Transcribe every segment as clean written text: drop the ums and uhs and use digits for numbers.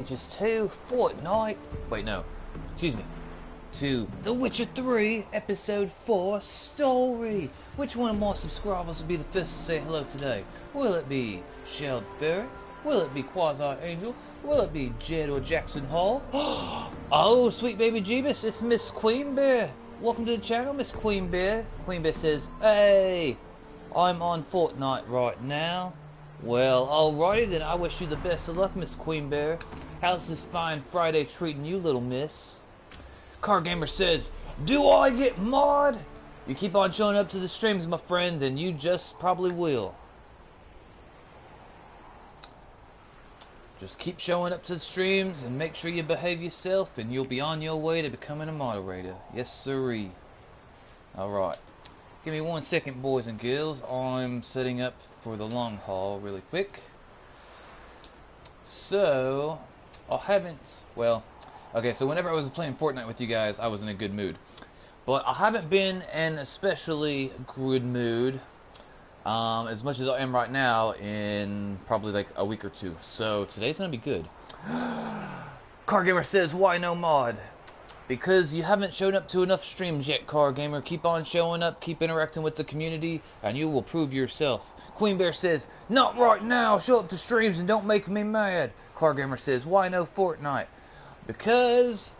Just to Fortnite. Wait, no. Excuse me. To The Witcher 3, Episode 4 Story. Which one of my subscribers will be the first to say hello today? Will it be Sheldberry? Will it be Quasi Angel? Will it be Jed or Jackson Hall? Oh, sweet baby Jeebus, it's Miss Queen Bear. Welcome to the channel, Miss Queen Bear. Queen Bear says, hey, I'm on Fortnite right now. Well, alrighty then, I wish you the best of luck, Miss Queen Bear. How's this fine Friday treating you, little miss? Car Gamer says, do I get mod? You keep on showing up to the streams, my friend, and you just probably will. Just keep showing up to the streams and make sure you behave yourself, and you'll be on your way to becoming a moderator. Yes, sirree. Alright. Give me 1 second, boys and girls. I'm setting up for the long haul really quick. So, okay, so whenever I was playing Fortnite with you guys, I was in a good mood. But I haven't been in especially good mood as much as I am right now in probably like a week or two. So today's gonna be good. Car Gamer says, why no mod? Because you haven't shown up to enough streams yet, Car Gamer. Keep on showing up, keep interacting with the community, and you will prove yourself. Queen Bear says, not right now, show up to streams and don't make me mad. Car Gamer says, why no Fortnite? Because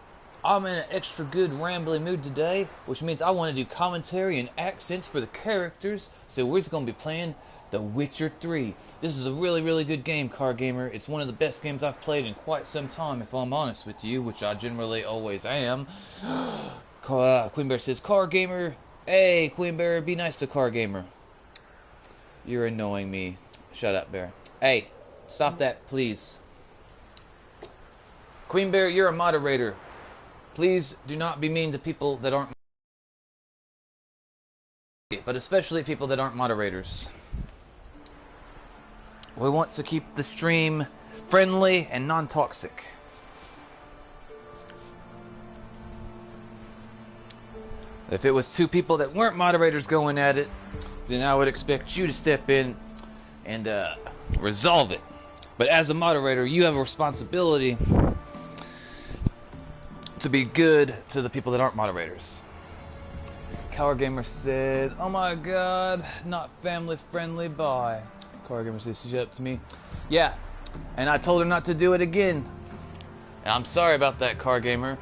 I'm in an extra good rambling mood today, which means I want to do commentary and accents for the characters, so we're just going to be playing The Witcher 3. This is a really, really good game, Car Gamer. It's one of the best games I've played in quite some time, if I'm honest with you, which I generally always am. Queen Bear says, Car Gamer, hey, Queen Bear, be nice to Car Gamer. You're annoying me. Shut up, Bear. Hey, stop that, please. Queen Bear, you're a moderator. Please do not be mean to people that aren't, but especially people that aren't moderators. We want to keep the stream friendly and non-toxic. If it was two people that weren't moderators going at it, then I would expect you to step in and resolve it. But as a moderator, you have a responsibility to be good to the people that aren't moderators. Car Gamer says, oh my god, not family friendly, bye. Car Gamer says, shut up to me. Yeah, and I told her not to do it again. And I'm sorry about that, Car Gamer.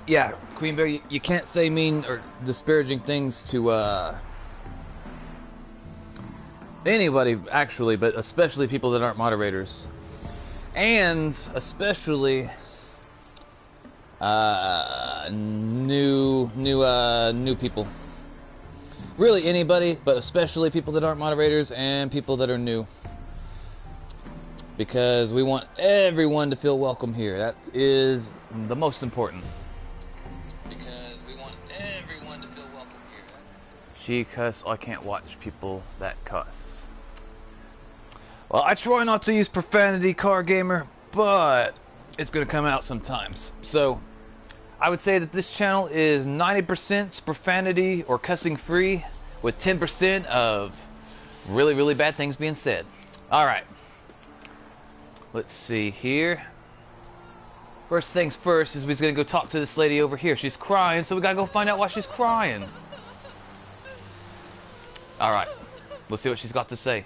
Yeah, Queen Bear, you can't say mean or disparaging things to anybody, actually, but especially people that aren't moderators. And especially new people. Really anybody, but especially people that aren't moderators and people that are new. Because we want everyone to feel welcome here. That is the most important. Because we want everyone to feel welcome here. She cuss, I can't watch people that cuss. Well, I try not to use profanity, Car Gamer, but it's going to come out sometimes. So, I would say that this channel is 90% profanity or cussing free, with 10% of really, really bad things being said. Alright. Let's see here. First things first is we're going to go talk to this lady over here. She's crying, so we got to go find out why she's crying. Alright. Let's see what she's got to say.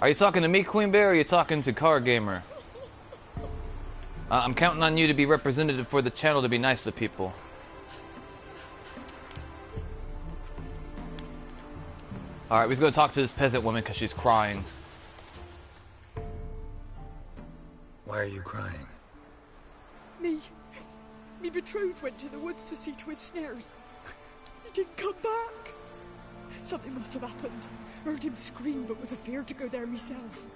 Are you talking to me, Queen Bear, or are you talking to Car Gamer? I'm counting on you to be representative for the channel to be nice to people. Alright, we're going to talk to this peasant woman because she's crying. Why are you crying? Me betrothed went to the woods to see to his snares. He didn't come back. Something must have happened. Heard him scream, but was afraid to go there myself.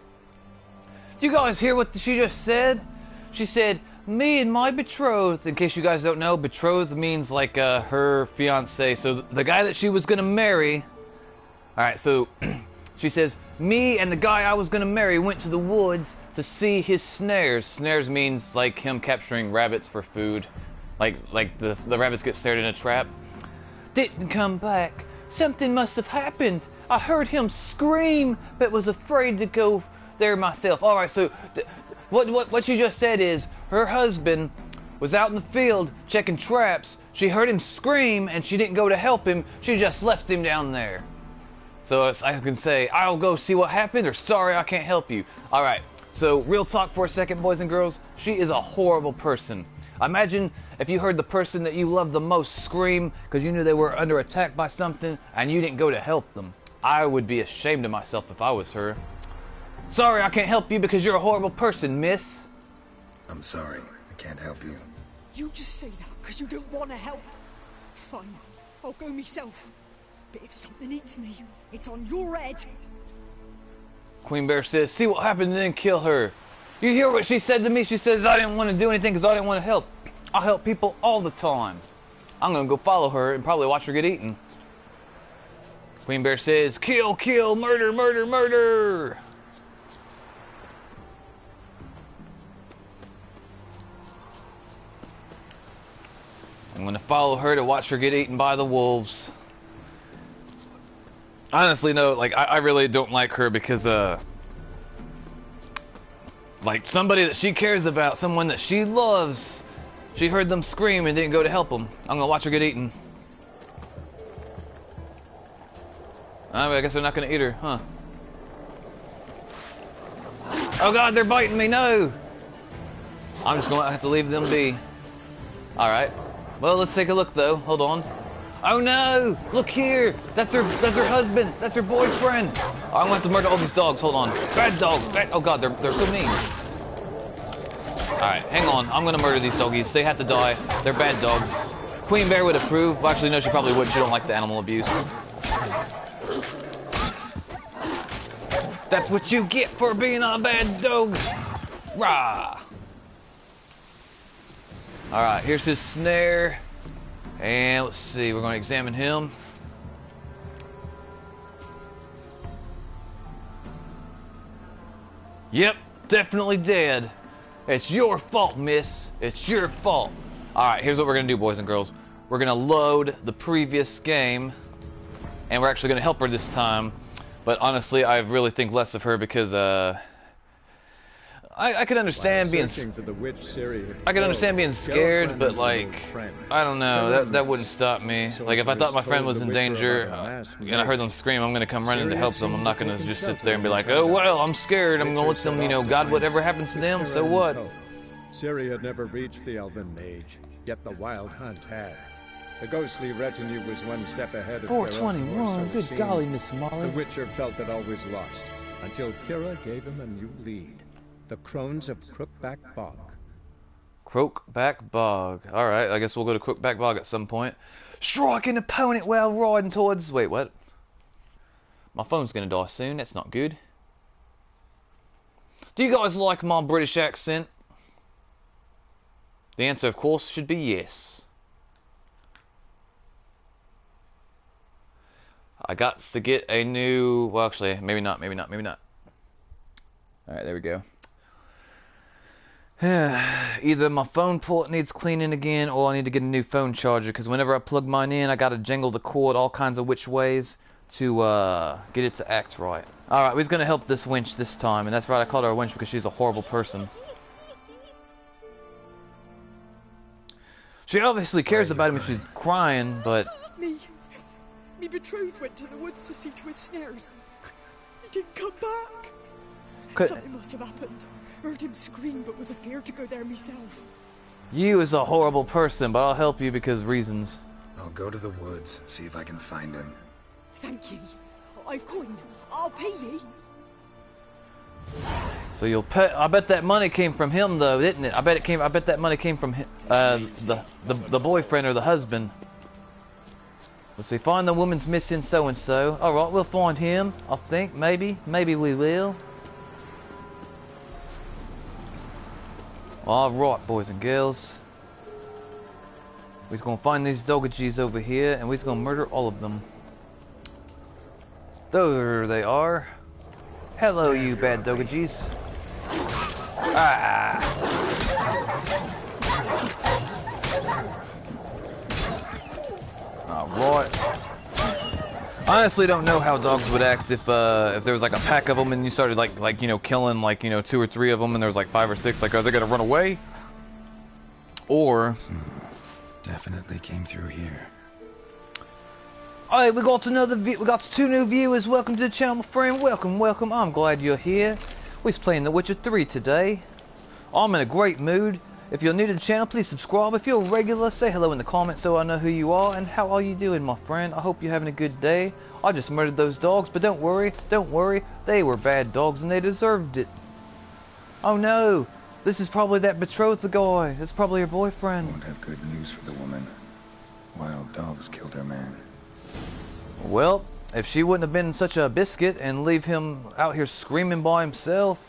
Do you guys hear what she just said? She said, me and my betrothed. In case you guys don't know, betrothed means like her fiance. So the guy that she was going to marry. Alright, so she says, me and the guy I was going to marry went to the woods to see his snares. Snares means like him capturing rabbits for food. Like the rabbits get snared in a trap. Didn't come back. Something must have happened. I heard him scream, but was afraid to go there myself. All right, so what she just said is her husband was out in the field checking traps. She heard him scream, and she didn't go to help him. She just left him down there. So I can say, I'll go see what happened, or sorry, I can't help you. All right, so real talk for a second, boys and girls. She is a horrible person. Imagine if you heard the person that you love the most scream because you knew they were under attack by something and you didn't go to help them. I would be ashamed of myself if I was her. Sorry, I can't help you because you're a horrible person, miss. I'm sorry. I can't help you. You just say that because you don't want to help. Fine, I'll go myself. But if something eats me, it's on your head. Queen Bear says, see what happened and then kill her. You hear what she said to me? She says, I didn't want to do anything because I didn't want to help. I help people all the time. I'm going to go follow her and probably watch her get eaten. Queen Bear says, kill, kill, murder, murder, murder. I'm going to follow her to watch her get eaten by the wolves. Honestly, no, like, I really don't like her because, like, somebody that she cares about, someone that she loves, she heard them scream and didn't go to help them. I'm gonna watch her get eaten. I guess they're not gonna eat her, huh? Oh God, they're biting me, no! I'm just gonna have to leave them be. Alright. Well, let's take a look though, hold on. Oh no! Look here! That's her husband! That's her boyfriend! Oh, I'm gonna have to murder all these dogs, hold on. Bad dogs! Bad, oh God, they're so mean. Alright, hang on. I'm gonna murder these doggies. They have to die. They're bad dogs. Queen Bear would approve. Well, actually, no, she probably wouldn't. She don't like the animal abuse. That's what you get for being a bad dog! Rah! Alright, here's his snare. And let's see, we're going to examine him. Yep, definitely dead. It's your fault, miss. It's your fault. Alright, here's what we're going to do, boys and girls. We're going to load the previous game. And we're actually going to help her this time. But honestly, I really think less of her because, I could understand being scared, but like, I don't know, that wouldn't stop me. Like, if I thought my friend was in danger and I heard them scream, I'm gonna come running to help them. I'm not gonna just sit there and be like, oh well, I'm scared. I'm gonna let them, you know, God, whatever happens to them, so what? Ciri had never reached the Elven Mage, yet the Wild Hunt had. The ghostly retinue was one step ahead of 421, good golly, Miss Molly. The Witcher felt it always lost, until Kira gave him a new lead. The Crones of Crookback Bog. Crookback Bog. Alright, I guess we'll go to Crookback Bog at some point. Strike an opponent while riding towards... Wait, what? My phone's gonna die soon. That's not good. Do you guys like my British accent? The answer, of course, should be yes. I got to get a new... Well, actually, maybe not. Alright, there we go. Either my phone port needs cleaning again, or I need to get a new phone charger, because whenever I plug mine in, I gotta jangle the cord all kinds of which ways to get it to act right. Alright, we're gonna help this wench this time, and that's right, I called her a wench because she's a horrible person. She obviously cares about him if she's crying, but... Me betrothed went to the woods to see to his snares. He didn't come back. Something must have happened. Heard him scream, but was afraid to go there myself. You is a horrible person, but I'll help you because reasons. I'll go to the woods, see if I can find him. Thank ye. I've coin. I'll pay ye. So you'll pay. I bet that money came from him, though, didn't it? I bet that money came from him, the boyfriend or the husband. Let's see. Find the woman's missing so and so. All right, we'll find him. I think maybe we will. Alright, boys and girls. We're gonna find these doggies over here, and we're gonna murder all of them. There they are. Hello, you bad doggies. Ah! Alright. I honestly don't know how dogs would act if there was like a pack of them and you started like you know killing like you know 2 or 3 of them and there was like 5 or 6. Like, are they gonna run away? Or Definitely came through here. Alright, we got 2 new viewers. Welcome to the channel, my friend. Welcome, welcome. I'm glad you're here. We're playing The Witcher 3 today. I'm in a great mood. If you're new to the channel, please subscribe. If you're a regular, say hello in the comments so I know who you are. And how are you doing, my friend? I hope you're having a good day. I just murdered those dogs, but don't worry, they were bad dogs and they deserved it. Oh no, this is probably that betrothed guy. It's probably her boyfriend. Won't have good news for the woman. Wild dogs killed her man. Well, if she wouldn't have been such a biscuit and leave him out here screaming by himself.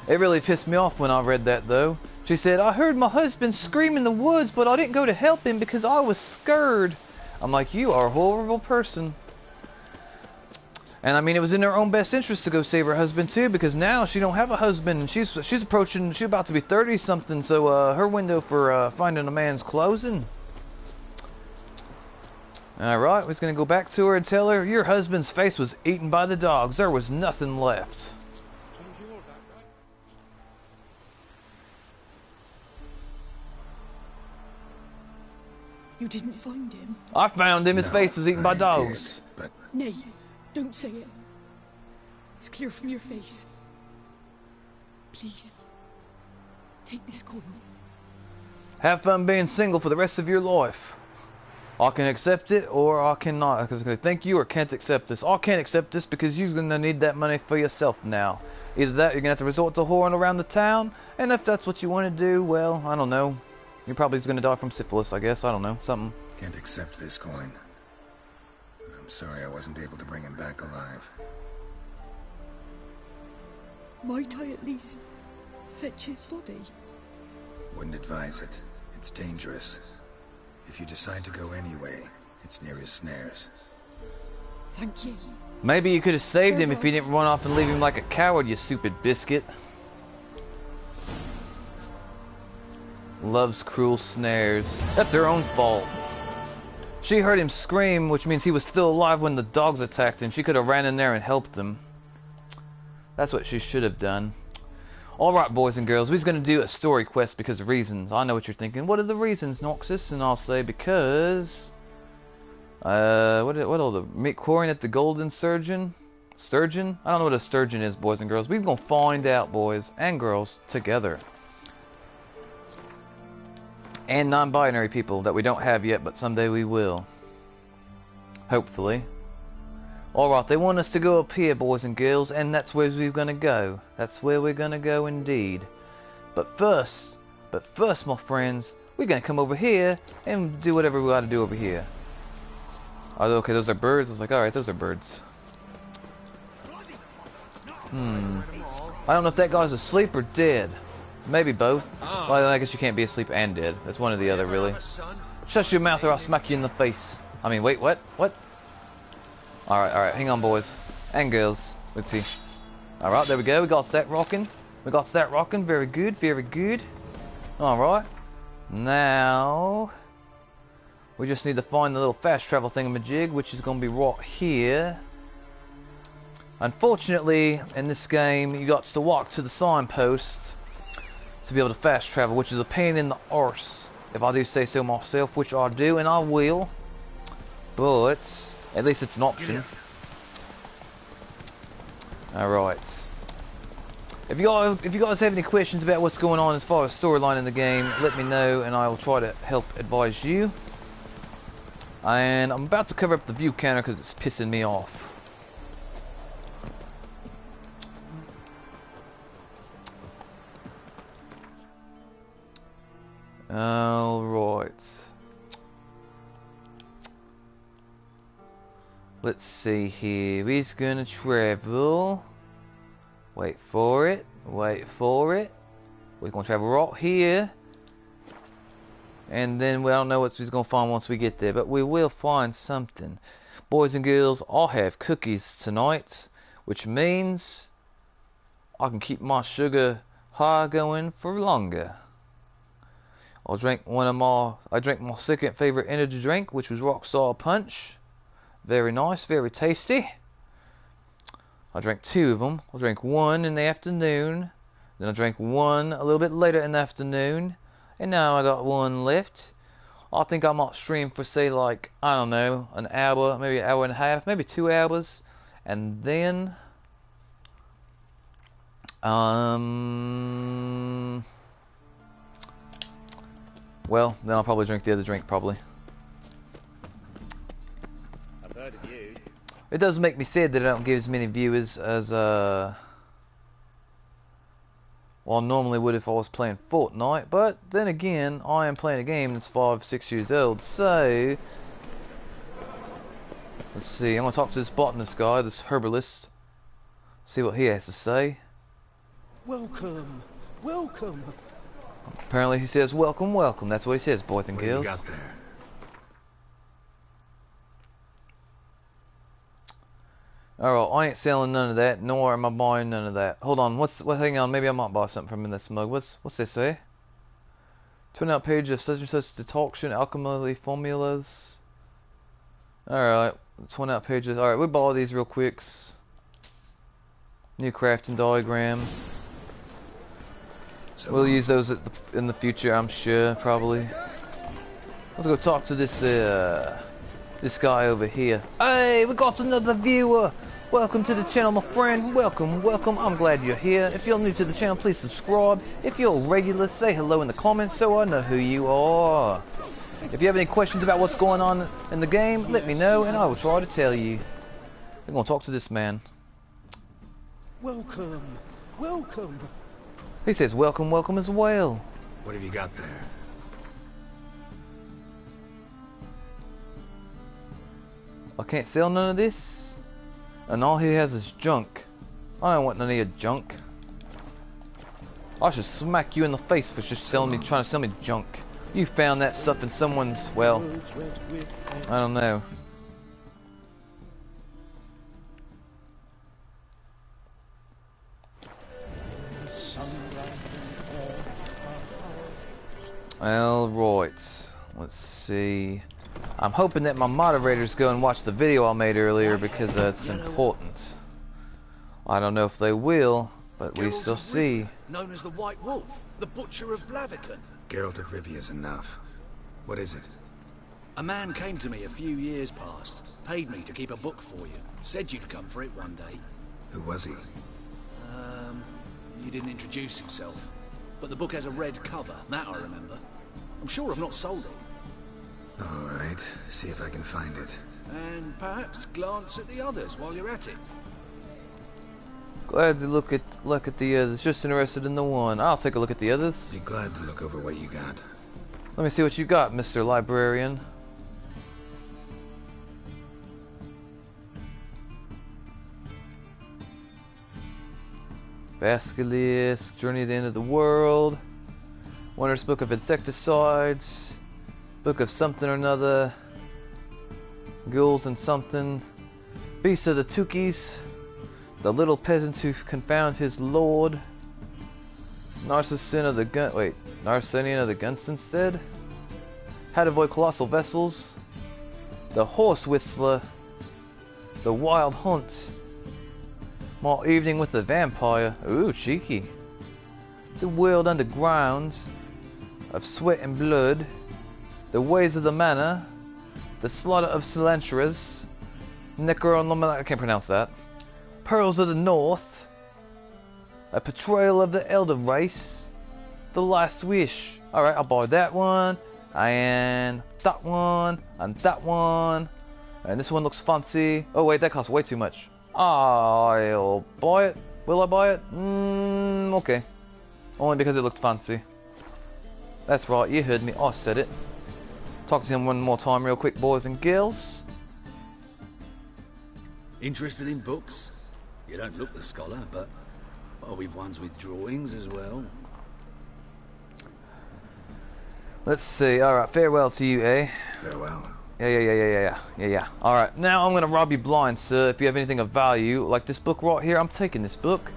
It really pissed me off when I read that though. She said, I heard my husband scream in the woods, but I didn't go to help him because I was scared. I'm like, you are a horrible person. And I mean, it was in her own best interest to go save her husband too, because now she don't have a husband and she's approaching, she's about to be 30 something, so her window for finding a man's closing. Alright, we're just gonna go back to her and tell her, your husband's face was eaten by the dogs. There was nothing left. You didn't find him? I found him. His face was eaten by dogs. Did, but Nay, don't say it. It's clear from your face. Please, take this coin. Have fun being single for the rest of your life. I can accept it or I cannot. I can thank you or can't accept this. I can't accept this because you're going to need that money for yourself now. Either that or you're going to have to resort to whoring around the town. And if that's what you want to do, well, I don't know. You're probably going to die from syphilis, I guess. I don't know. Something. can't accept this coin. I'm sorry I wasn't able to bring him back alive. Might I at least fetch his body? Wouldn't advise it. It's dangerous. If you decide to go anyway, it's near his snares. Thank you. Maybe you could have saved him if you didn't run off and leave him like a coward, you stupid biscuit. Love's cruel snares. That's her own fault. She heard him scream, which means he was still alive when the dogs attacked him. She could have ran in there and helped him. That's what she should have done. Alright, boys and girls, we're going to do a story quest because of reasons. I know what you're thinking. What are the reasons, Knoxust? And I'll say because... what are the meat quarrying at the Golden Sturgeon? Sturgeon? I don't know what a sturgeon is, boys and girls. We're going to find out, boys and girls, together. And non-binary people that we don't have yet, but someday we will. Hopefully. Alright, they want us to go up here, boys and girls, and that's where we're gonna go. That's where we're gonna go indeed. But first, my friends, we're gonna come over here and do whatever we gotta do over here. Oh, okay, those are birds? I was like, alright, those are birds. I don't know if that guy's asleep or dead. Maybe both. Well, I guess you can't be asleep and dead. That's one or the other, really. Shut your mouth or I'll smack you in the face. I mean, wait, what? What? Alright, hang on, boys. And girls. Let's see. Alright, there we go. We got that rocking. Very good, very good. Alright. Now... we just need to find the little fast travel thingamajig, which is going to be right here. Unfortunately, in this game, you got to walk to the signposts to be able to fast travel, which is a pain in the arse, if I do say so myself, which I do, and I will. But at least it's an option. Alright. If you guys have any questions about what's going on as far as storyline in the game, let me know and I will try to help advise you. And I'm about to cover up the view counter because it's pissing me off. Alright. Let's see here. We're gonna travel. Wait for it. We're gonna travel right here. And then we don't know what we're gonna find once we get there, but we will find something. Boys and girls, I'll have cookies tonight, which means I can keep my sugar high going for longer. I drank my second favorite energy drink, which was Rockstar Punch. Very nice, very tasty. I drank 2 of them. I drank 1 in the afternoon. Then I drank 1 a little bit later in the afternoon. And now I got 1 left. I think I might stream for, say, like, I don't know, an hour, maybe an hour and a half, maybe 2 hours. And then... well, then I'll probably drink the other drink, probably. I've heard of you. It does make me sad that I don't get as many viewers as, well, I normally would if I was playing Fortnite, but then again, I am playing a game that's 5-6 years old, so... let's see, I'm going to talk to this botanist guy, this herbalist, see what he has to say. Welcome, welcome. Apparently he says, welcome, welcome. That's what he says, boys and What do you girls. got there? Alright, I ain't selling none of that, nor am I buying none of that. Hold on, hang on, maybe I might buy something from in this mug. What's this say? 20-out page of such and such decoction, alchemy formulas. Alright, 20-out pages. Alright, we'll buy these real quick. New crafting diagrams. So We'll use those in the future, I'm sure, probably. Let's go talk to this guy over here. Hey, we got another viewer! Welcome to the channel, my friend. Welcome, welcome. I'm glad you're here. If you're new to the channel, please subscribe. If you're a regular, say hello in the comments so I know who you are. If you have any questions about what's going on in the game, let me know and I will try to tell you. We're going to talk to this man. Welcome, welcome. He says welcome, welcome as well. what have you got there? I can't sell none of this. And all he has is junk. I don't want none of your junk. I should smack you in the face for just trying to sell me junk. You found that stuff in someone's, well, I don't know. Well, right. Let's see. I'm hoping that my moderators go and watch the video I made earlier because it's important. I don't know if they will, but we shall see. Known as the White Wolf, the Butcher of Blaviken. Geralt of Rivia's enough. What is it? A man came to me a few years past, paid me to keep a book for you, said you'd come for it one day. Who was he? He didn't introduce himself, but the book has a red cover, that I remember. I'm sure I've not sold it. Alright, see if I can find it. And perhaps glance at the others while you're at it. Glad to look at the others. Just interested in the one. I'll take a look at the others. Be glad to look over what you got. Let me see what you got, Mr. Librarian. Basilisk, Journey to the End of the World, Wondrous Book of Insecticides, Book of something or another, Ghouls and something, Beast of the Tukis, The Little Peasant Who Confound His Lord, Narcissan of the Gun. Wait, Narcinian of the Gunstenstead, How to Avoid Colossal Vessels, The Horse Whistler, The Wild Hunt, More Evening with the Vampire. Ooh, cheeky. The World Underground, Of Sweat and Blood, The Ways of the Manor, The Slaughter of Silentras, I can't pronounce that. Pearls of the North, A Portrayal of the Elder Race, The Last Wish. Alright, I'll buy that one, and that one, and that one. And this one looks fancy. Oh wait, that costs way too much. I'll buy it. Will I buy it? Okay. Only because it looked fancy. That's right, you heard me. I said it. Talk to him one more time real quick, boys and girls. Interested in books? You don't look the scholar, but we've ones with drawings as well. Let's see. Alright, farewell to you, eh? Farewell. Yeah. Alright, now I'm gonna rob you blind, sir. If you have anything of value, like this book right here, I'm taking this book.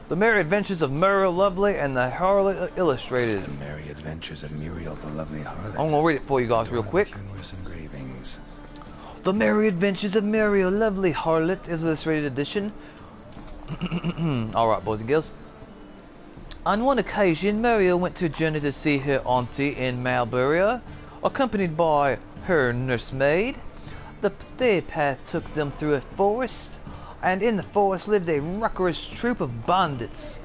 The Merry Adventures of Muriel Lovely and the Harlot Illustrated. The Merry Adventures of Muriel the Lovely Harlot. I'm gonna read it for you guys real quick. Humorous engravings. The Merry Adventures of Muriel, Lovely Harlot is illustrated edition. Alright, boys and girls. On one occasion, Muriel went to a journey to see her auntie in Malburia, accompanied by her nursemaid. Their path took them through a forest, and in the forest lived a ruckus troop of bandits,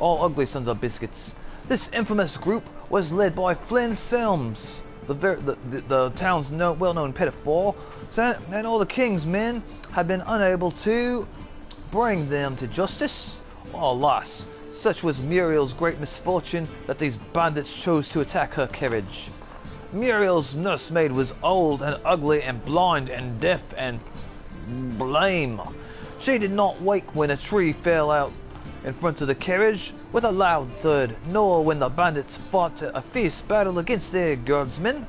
all ugly sons of biscuits. This infamous group was led by Flynn Selms, the town's well-known pedophile, and all the king's men had been unable to bring them to justice. Alas, such was Muriel's great misfortune that these bandits chose to attack her carriage. Muriel's nursemaid was old and ugly and blind and deaf and lame. She did not wake when a tree fell out in front of the carriage with a loud thud, nor when the bandits fought a fierce battle against their guardsmen.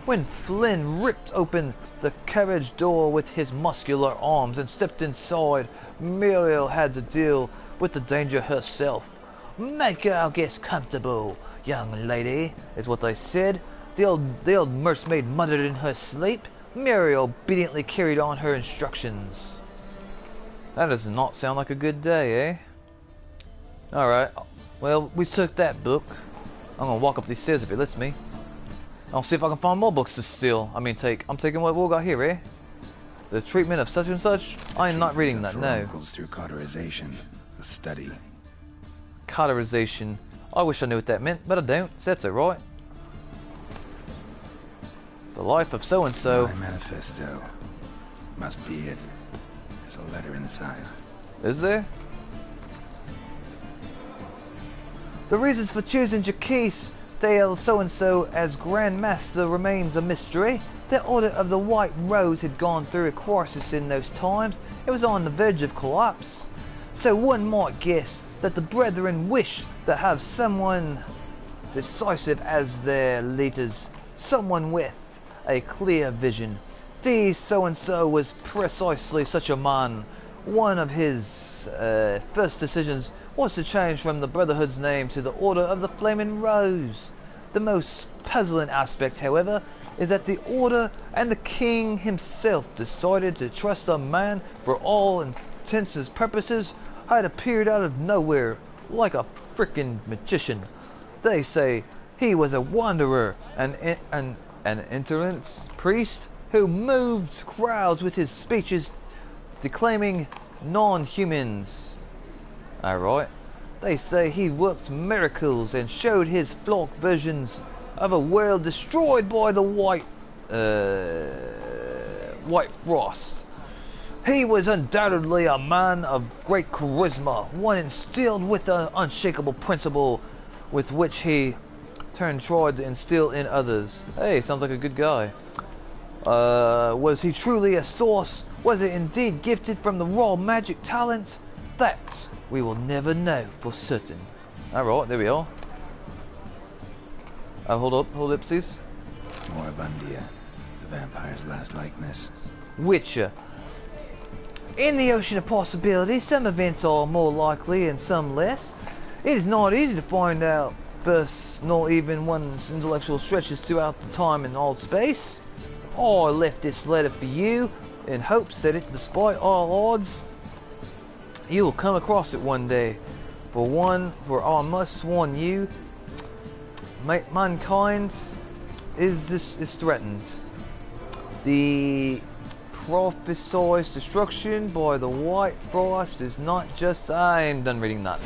When Flynn ripped open the carriage door with his muscular arms and stepped inside, Muriel had to deal with the danger herself. "Make our guests comfortable, young lady," is what they said. The old nursemaid muttered in her sleep. Muriel obediently carried on her instructions. That does not sound like a good day, eh? Alright, well, we took that book. I'm gonna walk up these stairs if it lets me. I'll see if I can find more books to steal. Take. I'm taking what we got here, eh? The treatment of such and such? I am not reading that, no. Through cauterization, a study. Cauterization. I wish I knew what that meant, but I don't, so that's alright. The life of so-and-so. My manifesto. Must be it. There's a letter inside. Is there? The reasons for choosing Jacques Dale so-and-so as Grand Master remains a mystery. The Order of the White Rose had gone through a crisis in those times. It was on the verge of collapse. So one might guess that the Brethren wished to have someone decisive as their leaders. Someone with a clear vision. D so-and-so was precisely such a man. One of his first decisions was to change from the Brotherhood's name to the Order of the Flaming Rose. The most puzzling aspect, however, is that the Order and the King himself decided to trust a man for all intents and purposes had appeared out of nowhere like a frickin' magician. They say he was a wanderer, an itinerant priest who moved crowds with his speeches declaiming non-humans. Alright. They say he worked miracles and showed his flock visions of a world destroyed by the white frost. He was undoubtedly a man of great charisma, one instilled with an unshakable principle with which he tried to instill in others. Hey, sounds like a good guy. Was he truly a source? Was it indeed gifted from the raw magic talent? That we will never know for certain. Alright, there we are. Hold up, please. Moribundia, the vampire's last likeness. Witcher. In the ocean of possibilities, some events are more likely and some less. It is not easy to find out first, nor even one's intellectual stretches throughout the time and all space. I left this letter for you in hopes that despite all odds, you will come across it one day. For I must warn you, mankind is threatened. The prophesied destruction by the White Frost is not just... I am done reading that.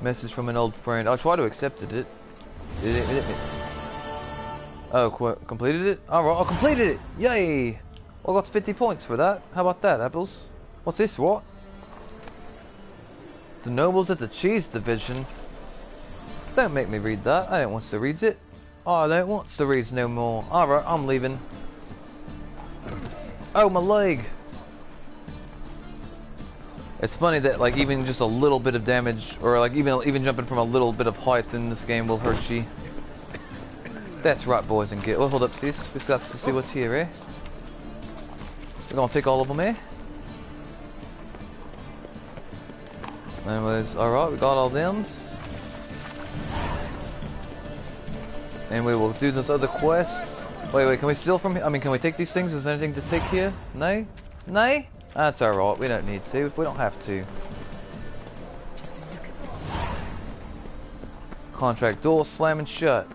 Message from an old friend. I tried to accept it. Oh, completed it? Alright, I completed it! Yay! I got 50 points for that. How about that, Apples? What's this, what? The nobles at the cheese division. Don't make me read that. I don't want to read it. I don't want to read no more. Alright, I'm leaving. Oh, my leg! It's funny that like even just a little bit of damage, or like even jumping from a little bit of height in this game will hurt you. That's right, boys and girls. Oh, hold up, sis. We got to see what's here, eh? We're gonna take all of them, eh? Anyways, alright, we got all them. and we will do this other quest. Wait, can we steal from here? I mean, can we take these things? Is there anything to take here? No? No? That's alright, we don't need to. We don't have to. Just look at the Contract door slamming shut.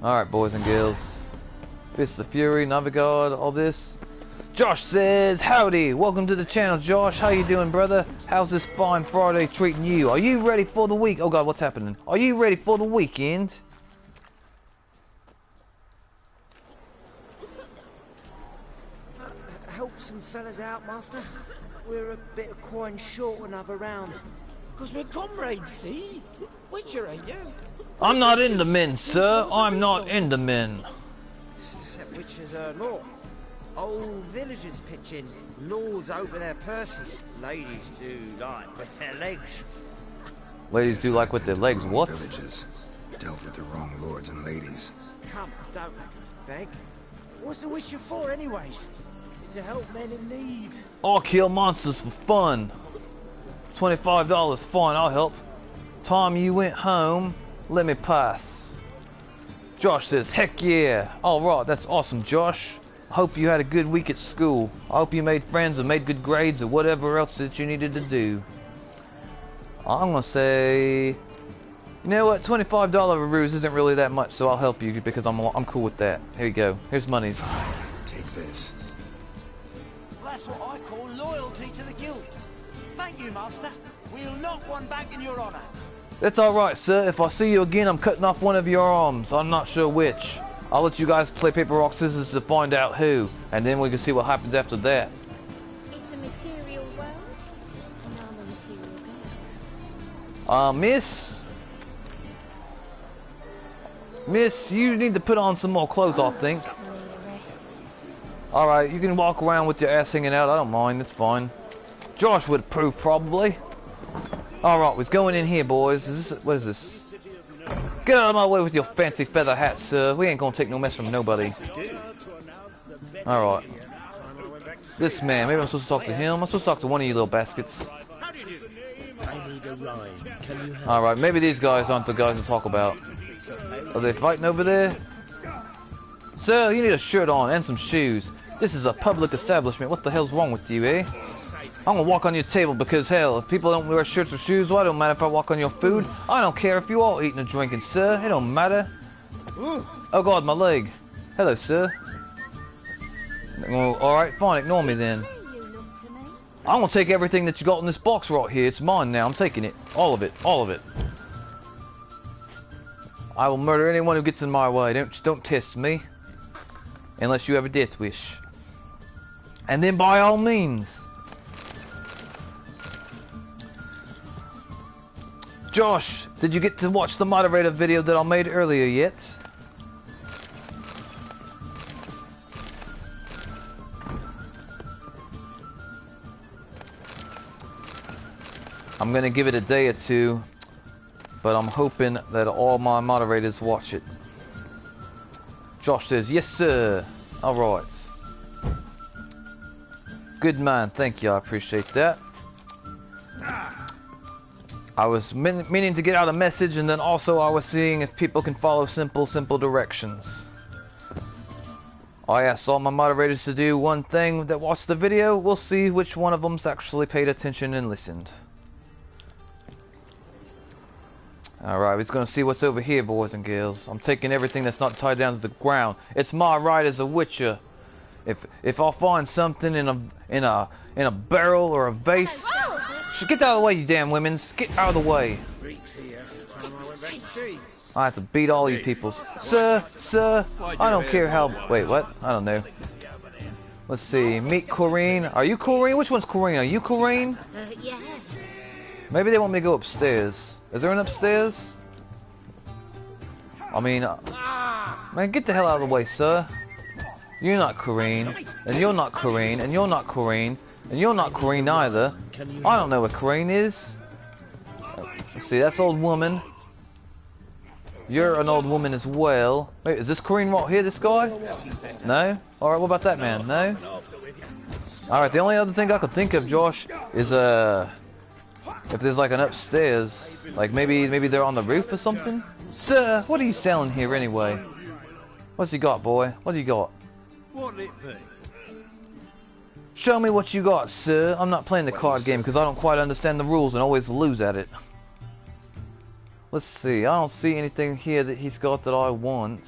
Alright, boys and girls. Fist of Fury, Navigard, all this. Josh says, howdy, welcome to the channel, Josh. How you doing, brother? How's this fine Friday treating you? Are you ready for the week? Oh god, what's happening? Are you ready for the weekend? Help some fellas out, Master. We're a bit of coin short another round. Because we're comrades, see? Witcher, ain't you? I'm not in the men, sir. I'm not in the men. Except witches are not. Old villagers pitch in. Lords open their purses. Ladies do like with their legs. Ladies do like with their legs, what? Villages dealt with the wrong lords and ladies. Come, don't make us beg. What's a witcher for, anyways? To help men in need. I'll kill monsters for fun. $25, fine, I'll help. Time you went home, let me pass. Josh says, heck yeah. Alright, that's awesome, Josh. I hope you had a good week at school. I hope you made friends or made good grades or whatever else that you needed to do. I'm gonna say, you know what, $25 ruse isn't really that much, so I'll help you because I'm cool with that. Here you go. Here's monies. Take this. That's what I call loyalty to the guild. Thank you, Master. We'll knock one back in your honor. That's alright, sir. If I see you again, I'm cutting off one of your arms. I'm not sure which. I'll let you guys play paper, rock, scissors to find out who, and then we can see what happens after that. It's a material world, and I'm a material girl. Miss, you need to put on some more clothes, I think. I need a rest. Alright, you can walk around with your ass hanging out. I don't mind, it's fine. Josh would approve, probably. Alright, we're going in here, boys. What is this? Get out of my way with your fancy feather hat, sir. We ain't gonna take no mess from nobody. Alright. This man, maybe I'm supposed to talk to him. I'm supposed to talk to one of you little baskets. Alright, maybe these guys aren't the guys to talk about. Are they fighting over there? Sir, you need a shirt on and some shoes. This is a public establishment. What the hell's wrong with you, eh? I'm gonna walk on your table because, hell, if people don't wear shirts or shoes, well, it don't matter if I walk on your food. I don't care if you all eating and drinking, sir. It don't matter. Oh god, my leg. Hello, sir. Alright, fine, ignore me then. I'm gonna take everything that you got in this box right here. It's mine now. I'm taking it. All of it. All of it. I will murder anyone who gets in my way. Don't test me. Unless you have a death wish. And then by all means. Josh, did you get to watch the moderator video that I made earlier yet? I'm gonna give it a day or two, but I'm hoping that all my moderators watch it. Josh says, yes sir. Alright. Good man, thank you, I appreciate that. I was meaning to get out a message, and then also I was seeing if people can follow simple directions. I asked all my moderators to do one thing that watched the video. We'll see which one of them's actually paid attention and listened. Alright, we're gonna see what's over here, boys and girls. I'm taking everything that's not tied down to the ground. It's my right as a witcher. If I find something in a barrel or a vase, get out of the way, you damn women's. Get out of the way. I have to beat all you people. Sir, I don't care how. Wait, what? I don't know. Let's see. Meet Corrine. Are you Corrine? Which one's Corrine? Are you Corrine? Yeah. Maybe they want me to go upstairs. Is there an upstairs? I mean, man, get the hell out of the way, sir. You're not Corrine, and you're not Corrine, and you're not Corrine, and you're not Corrine either. I don't know what Corrine is. Let's see, that's old woman. You're an old woman as well. Wait, is this Corrine right here, this guy? No? Alright, what about that man? No? Alright, the only other thing I could think of, Josh, is if there's like an upstairs, like maybe they're on the roof or something. Sir, what are you selling here anyway? What's you got, boy? What do you got? What'll it be? Show me what you got, sir. I'm not playing the card game because I don't quite understand the rules and always lose at it. Let's see. I don't see anything here that he's got that I want.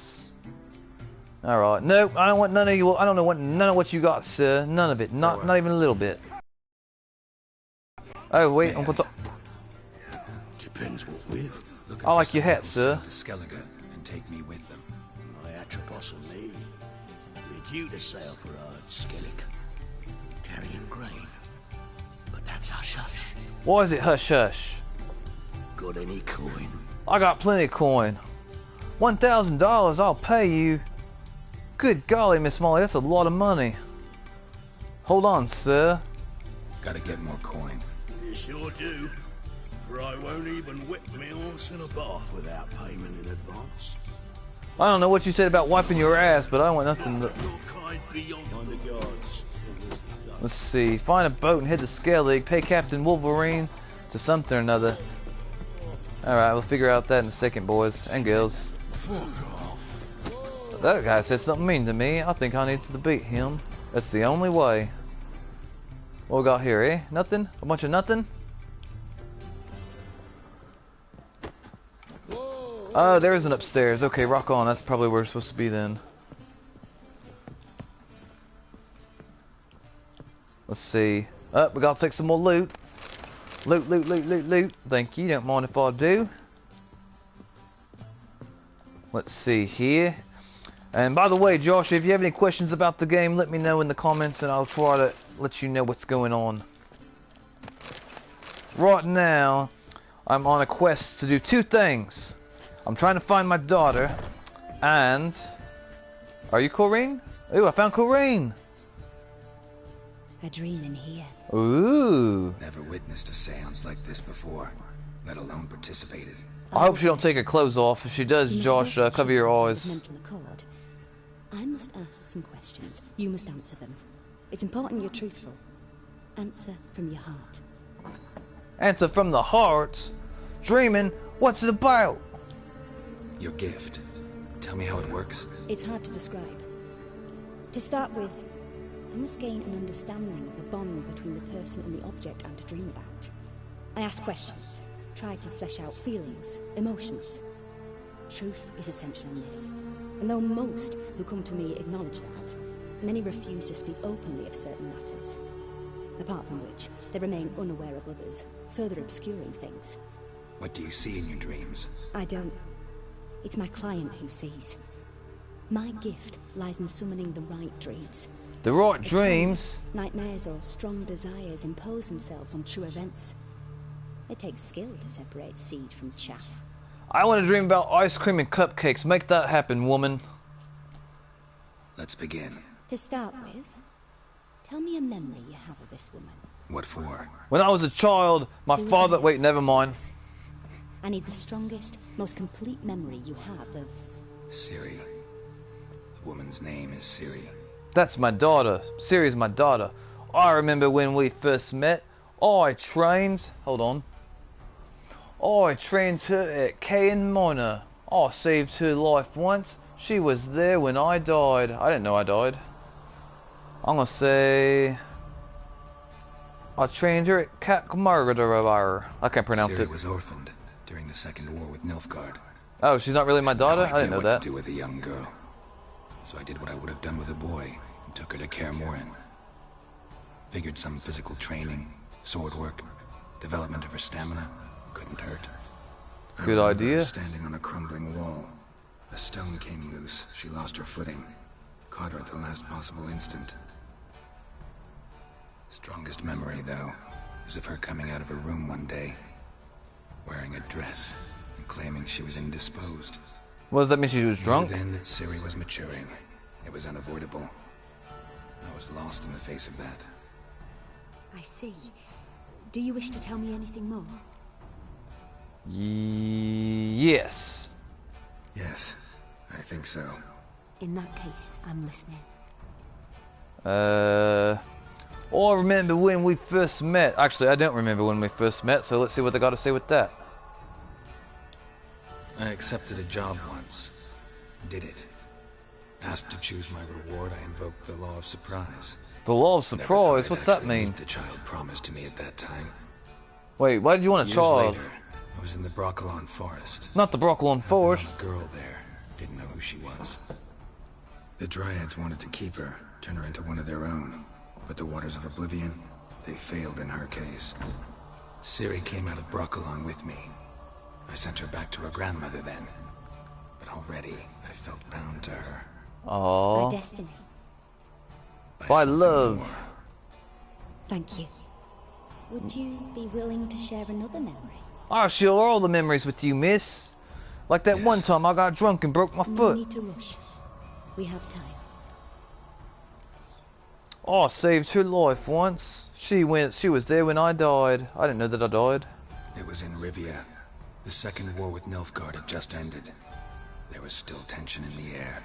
All right. Nope. I don't want none of you. I don't know what none of what you got, sir. None of it. Not even a little bit. Oh wait. I'm gonna Depends what with. I like your hat, sir. Skellige and take me with them. My Atropos and me. We're due to sail for Skellige, carrying grain. But that's hush hush. Why is it hush hush? Got any coin? I got plenty of coin. $1,000. I'll pay you. Good golly, Miss Molly, that's a lot of money. Hold on, sir. Gotta get more coin. You sure do. For I won't even whip me horse in a bath without payment in advance. I don't know what you said about wiping your ass, but I want nothing. Your kind beyond the gods. Let's see. Find a boat and head to Skellige. Pay Captain Wolverine to something or another. Alright, we'll figure out that in a second, boys and girls. Fuck off. That guy said something mean to me. I think I need to beat him. That's the only way. What we got here, eh? Nothing? A bunch of nothing? Oh, there is an upstairs. Okay, rock on. That's probably where we're supposed to be then. Let's see. Oh, we gotta take some more loot. Loot, loot, loot, loot, loot. Thank you. Don't mind if I do. Let's see here. And by the way, Josh, if you have any questions about the game, let me know in the comments and I'll try to let you know what's going on. Right now, I'm on a quest to do two things. I'm trying to find my daughter, and... Are you Corrine? Ooh, I found Corrine! A dream in here. Ooh. Never witnessed a seance like this before, let alone participated. I hope she don't take her clothes off. If she does, Josh, cover your eyes. Mental accord. I must ask some questions. You must answer them. It's important you're truthful. Answer from your heart. Answer from the heart? Dreaming? What's it about? Your gift. Tell me how it works. It's hard to describe. To start with, I must gain an understanding of the bond between the person and the object I'm to dream about. I ask questions, try to flesh out feelings, emotions. Truth is essential in this, and though most who come to me acknowledge that, many refuse to speak openly of certain matters. Apart from which, they remain unaware of others, further obscuring things. What do you see in your dreams? I don't. It's my client who sees. My gift lies in summoning the right dreams. The right At dreams? times, nightmares or strong desires impose themselves on true events. It takes skill to separate seed from chaff. I want to dream about ice cream and cupcakes. Make that happen, woman. Let's begin. To start with, tell me a memory you have of this woman. What for? When I was a child, my Do as father... I Wait, ask, never mind. please. I need the strongest, most complete memory you have of... Ciri. The woman's name is Ciri. That's my daughter. Ciri's my daughter. I remember when we first met. I trained... Hold on. I trained her at Caen Minor. I saved her life once. She was there when I died. I didn't know I died. I'm gonna say... I trained her at Cap Margaret. I can't pronounce Ciri it. was orphaned during the Second War with Nilfgaard. Oh, she's not really my daughter? I didn't know what that. to do with a young girl. So I did what I would have done with a boy and took her to Kaer Morhen. Figured some physical training, sword work, development of her stamina couldn't hurt. I Good remember her idea. standing on a crumbling wall. A stone came loose. She lost her footing. Caught her at the last possible instant. Strongest memory, though, is of her coming out of her room one day, wearing a dress and claiming she was indisposed. What does that mean? She was drunk? Knew then that Ciri was maturing. It was unavoidable. I was lost in the face of that. I see. Do you wish to tell me anything more? Yes. Yes, I think so. In that case, I'm listening. Oh, I remember when we first met. Actually, I don't remember when we first met, so let's see what they got to say with that. I accepted a job once. Did it. Asked to choose my reward, I invoked the law of surprise. The law of Never thought surprise? I'd What's that actually mean? meet the child promised to me at that time. Wait, why did you want a Years child? later, I was in the Broccolon Forest. Not the Broccolon Forest. A girl there. Didn't know who she was. The Dryads wanted to keep her, turn her into one of their own. But the Waters of Oblivion, they failed in her case. Ciri came out of Broccolon with me. I sent her back to her grandmother then. But already, I felt bound to her. Aww. By destiny. By something love. more. Thank you. Would you be willing to share another memory? I'll share all the memories with you, miss. Like that Yes. one time I got drunk and broke my No foot. need to rush. We have time. Oh, I saved her life once. She was there when I died. I didn't know that I died. It was in Rivia. The second war with Nilfgaard had just ended. There was still tension in the air.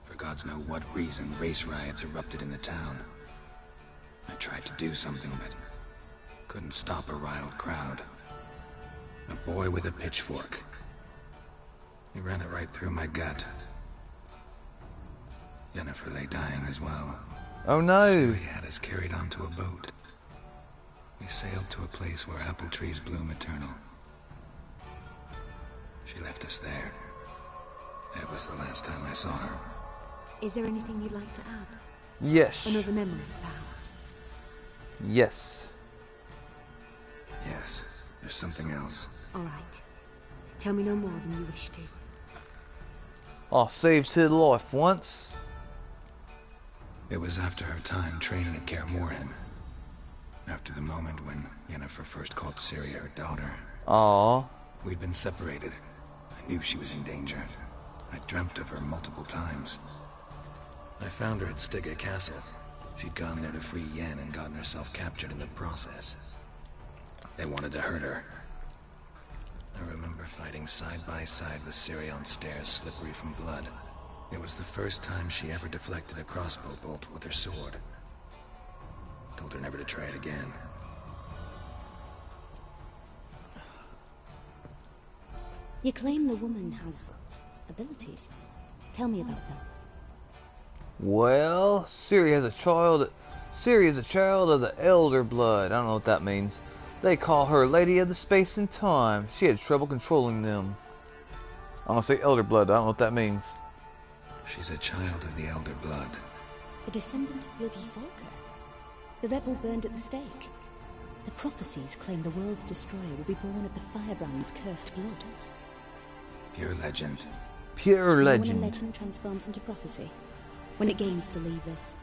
For gods know what reason, race riots erupted in the town. I tried to do something, but couldn't stop a riled crowd. A boy with a pitchfork. He ran it right through my gut. Yennefer lay dying as well. Oh no. Ciri had us carried onto a boat. We sailed to a place where apple trees bloom eternal. She left us there. That was the last time I saw her. Is there anything you'd like to add? Yes. Another memory, perhaps? Yes. Yes, there's something else. All right. Tell me no more than you wish to. I saved her life once. It was after her time training at Kaer Morhen. After the moment when Yennefer first called Ciri her daughter. Aww. We'd been separated. I knew she was in danger. I dreamt of her multiple times. I found her at Stygia Castle. She'd gone there to free Yen and gotten herself captured in the process. They wanted to hurt her. I remember fighting side by side with Ciri on stairs slippery from blood. It was the first time she ever deflected a crossbow bolt with her sword. Told her never to try it again. You claim the woman has abilities. Tell me about them. Well, Ciri is a child of the Elder Blood. I don't know what that means. They call her Lady of the Space and Time. She had trouble controlling them. I'm gonna say Elder Blood. I don't know what that means. She's a child of the Elder Blood. A descendant of Bloody Volker. The rebel burned at the stake. The prophecies claim the world's destroyer will be born of the Firebrand's cursed blood. Pure legend. Pure When a legend. legend transforms into prophecy, when it gains believers,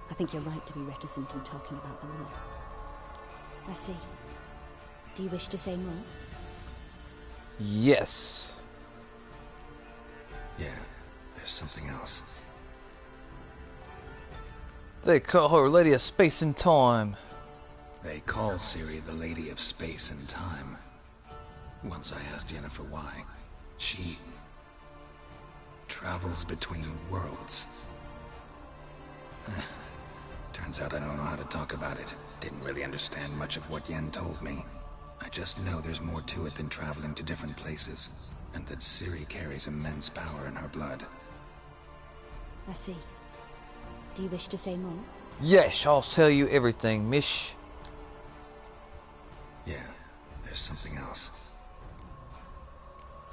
I think you're right to be reticent in talking about the woman. I see. Do you wish to say more? Yes. Yeah, there's something else. They call her Lady of Space and Time. They call Ciri the Lady of Space and Time. Once I asked Yennefer why. She travels between worlds. Turns out I don't know how to talk about it. Didn't really understand much of what Yen told me. I just know there's more to it than traveling to different places, and that Ciri carries immense power in her blood. I see. Do you wish to say more? Yes, I'll tell you everything, mish. Yeah, there's something else.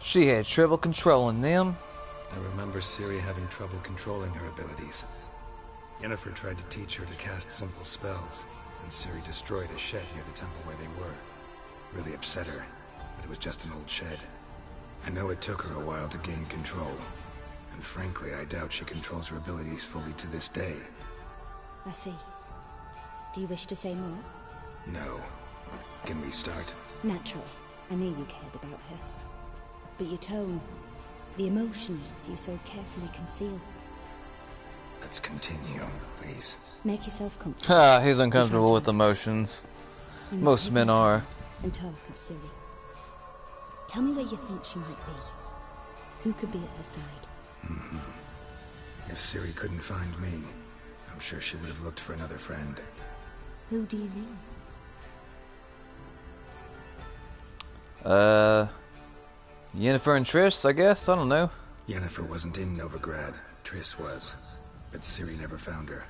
She had trouble controlling them. I remember Ciri having trouble controlling her abilities. Yennefer tried to teach her to cast simple spells, and Ciri destroyed a shed near the temple where they were. Really upset her, but it was just an old shed. I know it took her a while to gain control, and frankly, I doubt she controls her abilities fully to this day. I see. Do you wish to say more? No. Can we start? Naturally. I knew you cared about her. But your tone, the emotions you so carefully conceal. Let's continue, please. Make yourself comfortable. He's uncomfortable with emotions. We must Most take men a are. And talk of Ciri. Tell me where you think she might be. Who could be at her side? If Ciri couldn't find me, I'm sure she would have looked for another friend. Who do you mean? Yennefer and Triss, I guess? I don't know. Yennefer wasn't in Novigrad. Triss was. But Ciri never found her.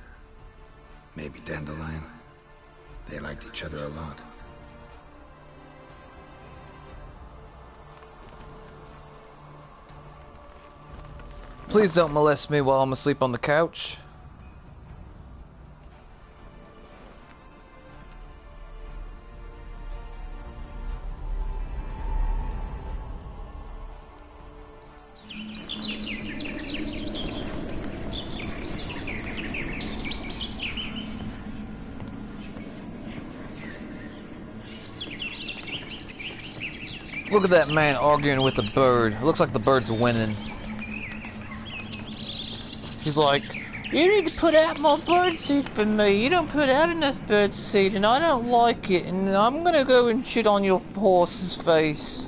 Maybe Dandelion. They liked each other a lot. Please don't molest me while I'm asleep on the couch. Look at that man arguing with the bird. It looks like the bird's winning. He's like, you need to put out more birdseed for me. You don't put out enough birdseed and I don't like it. And I'm gonna go and shit on your horse's face.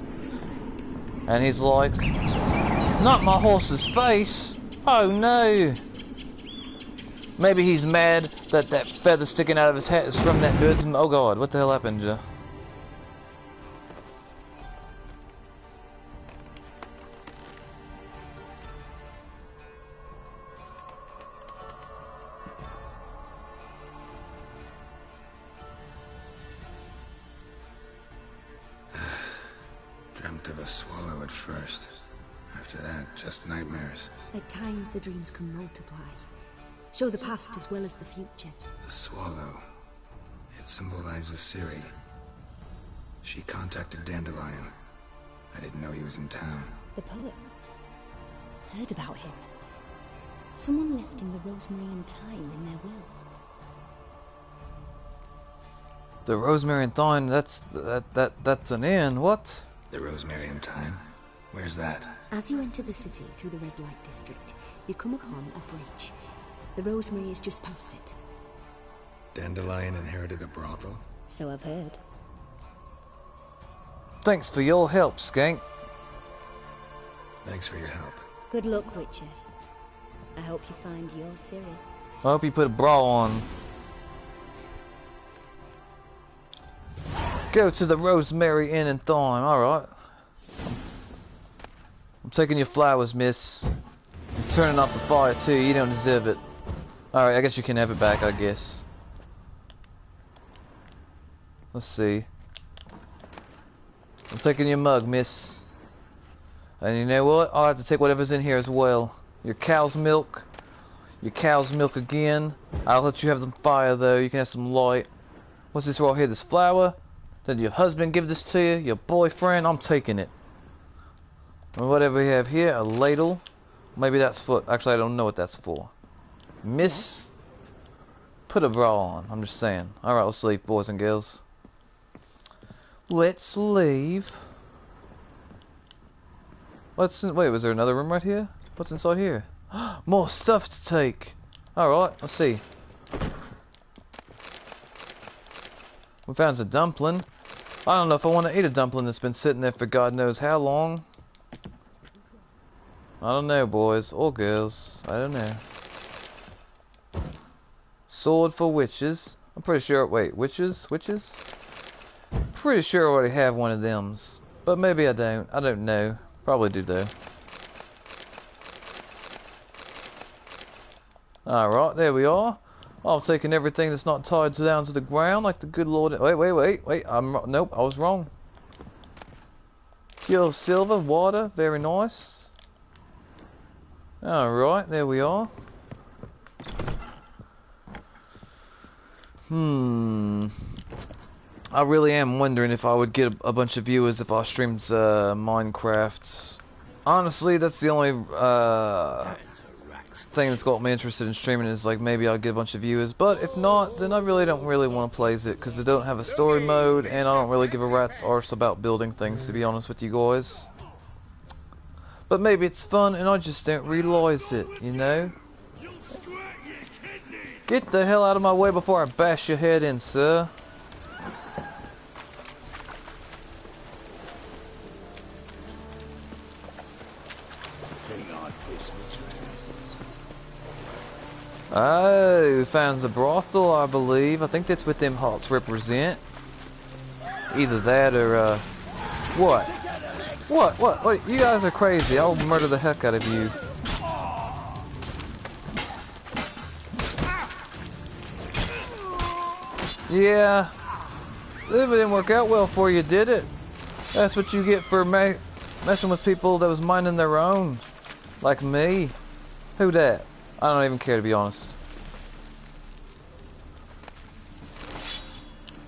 And he's like, not my horse's face. Oh no. Maybe he's mad that that feather sticking out of his hat is from that bird's... Oh god, what the hell happened, Joe? Dreamt of a swallow at first. After that, just nightmares. At times the dreams can multiply. Show the past as well as the future. The swallow. It symbolizes Ciri. She contacted Dandelion. I didn't know he was in town. The poet. Heard about him. Someone left him the rosemary and thyme in their will. The rosemary and thyme, that's an inn, what? The rosemary and thyme? Where's that? As you enter the city through the red light district, you come upon a bridge. The rosemary is just past it. Dandelion inherited a brothel? So I've heard. Thanks for your help, Skank. Thanks for your help. Good luck, Witcher. I hope you find your Ciri. I hope you put a bra on. Go to the Rosemary Inn and Thyme, alright. I'm taking your flowers, miss. I'm turning off the fire too, you don't deserve it. Alright, I guess you can have it back, I guess. Let's see. I'm taking your mug, miss. And you know what? I'll have to take whatever's in here as well. Your cow's milk. Your cow's milk again. I'll let you have some fire though, you can have some light. What's this right here? This flower? Did your husband give this to you? Your boyfriend? I'm taking it. And whatever we have here, a ladle. Maybe that's for... Actually, I don't know what that's for. Miss? Put a bra on. I'm just saying. Alright, let's leave, boys and girls. Let's leave. What's in... Wait, was there another room right here? What's inside here? More stuff to take. Alright, let's see. We found a dumpling. I don't know if I want to eat a dumpling that's been sitting there for God knows how long. I don't know, boys or girls. I don't know. Sword for witches. I'm pretty sure... Wait, witches? Witches? Pretty sure I already have one of thems. But maybe I don't. I don't know. Probably do though. Alright, there we are. I'm taking everything that's not tied down to the ground like the good Lord... Wait. Nope, I was wrong. Pure silver, water, very nice. Alright, there we are. I really am wondering if I would get a bunch of viewers if I streamed Minecraft. Honestly, that's the only thing that's got me interested in streaming is like maybe I'll get a bunch of viewers. But if not, then I really don't want to play it because I don't have a story mode and I don't really give a rat's arse about building things, to be honest with you guys. But maybe it's fun and I just don't realize it, you know? Get the hell out of my way before I bash your head in, sir. Oh, we found the brothel, I believe. I think that's what them hearts represent. Either that or, what? What? You guys are crazy. I'll murder the heck out of you. Yeah. It didn't work out well for you, did it? That's what you get for messing with people that was minding their own. Like me. Who dat? I don't even care, to be honest.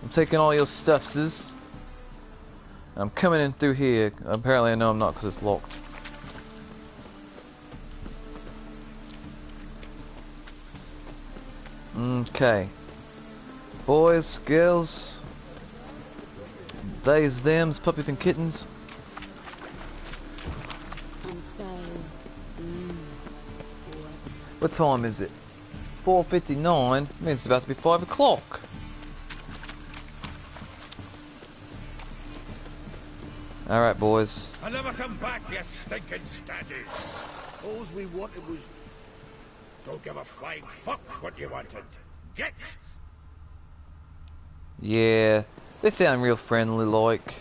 I'm taking all your stuffses. I'm coming in through here. Apparently I know I'm not because it's locked. Okay. Boys, girls, theys, thems, puppies and kittens. And so, What time is it? 4:59. Means it's about to be 5 o'clock. Alright, boys. I'll never come back, you stinking staggy. All we wanted was... Don't give a flying fuck what you wanted. Get! Yeah, they sound real friendly like.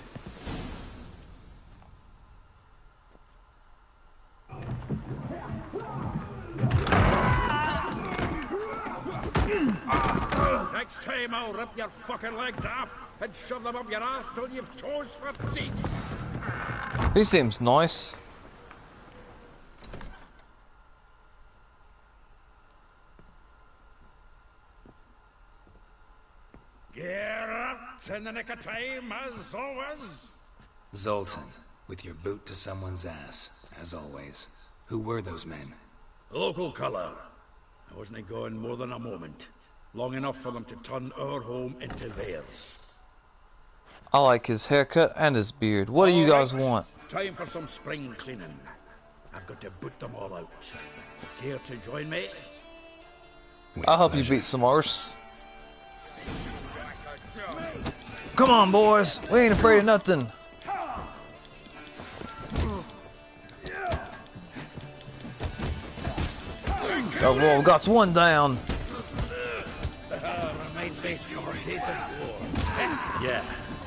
Next time I'll rip your fucking legs off and shove them up your ass till you've toes for teeth. He seems nice. Gear up in the nick of time, as always. Zoltan, with your boot to someone's ass, as always. Who were those men? Local colour. I wasn't gone more than a moment. Long enough for them to turn our home into theirs. I like his haircut and his beard. What do you guys want? Time for some spring cleaning. I've got to boot them all out. Care to join me? I'll help you beat some arse. Come on, boys. We ain't afraid of nothing. Oh, well, we got one down. Yeah,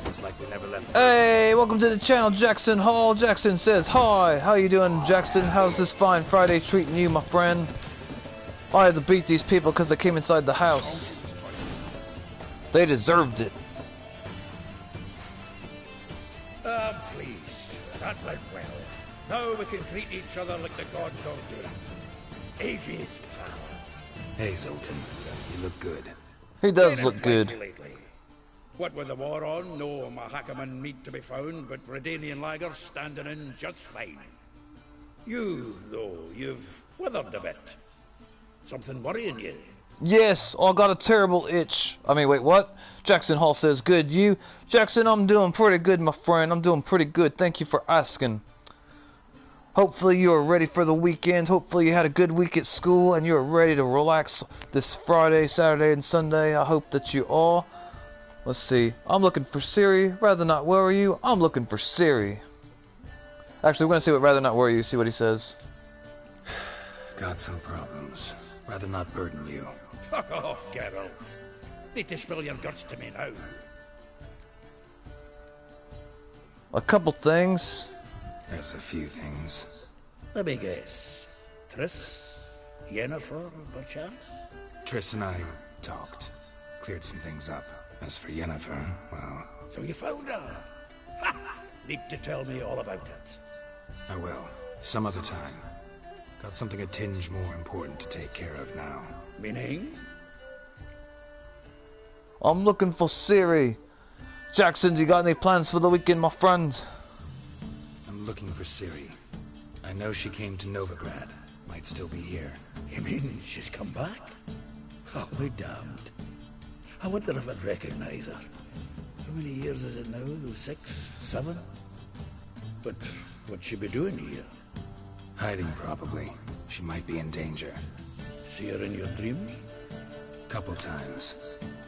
it's like we never left. Hey, welcome to the channel, Jackson Hall. Jackson says hi. How you doing, Jackson? How's this fine Friday treating you, my friend? I had to beat these people because they came inside the house. They deserved it. I'm pleased. That went well. Now we can treat each other like the gods ordained. Ages, pal. Hey, Zoltan, you look good. He does look good. Lately. What with the war on, no Mahakaman meat to be found, but Redanian lagers standing in just fine. You, though, you've withered a bit. Something worrying you? Yes, I got a terrible itch. I mean, wait, what? Jackson Hall says, good. You? Jackson, I'm doing pretty good, my friend. I'm doing pretty good. Thank you for asking. Hopefully you are ready for the weekend. Hopefully you had a good week at school and you're ready to relax this Friday, Saturday, and Sunday. I hope that you are. Let's see. I'm looking for Siri. Rather not worry you. I'm looking for Siri. Actually, we're going to see what Rather Not Worry You. See what he says. Got some problems. Rather not burden you. Fuck off, Geralt. Need to spill your guts to me now. A couple things. There's a few things. Let me guess. Triss? Yennefer, perchance? Triss and I talked. Cleared some things up. As for Yennefer, well... So you found her? Ha! Need to tell me all about it. I will. Some other time. Got something a tinge more important to take care of now. Meaning? I'm looking for Siri. Jackson, you got any plans for the weekend, my friend? I'm looking for Siri. I know she came to Novigrad. Might still be here. You mean she's come back? Oh, be damned. I wonder if I'd recognize her. How many years is it now? 6? 7? But what'd she be doing here? Hiding, probably. She might be in danger. See her in your dreams? Couple times.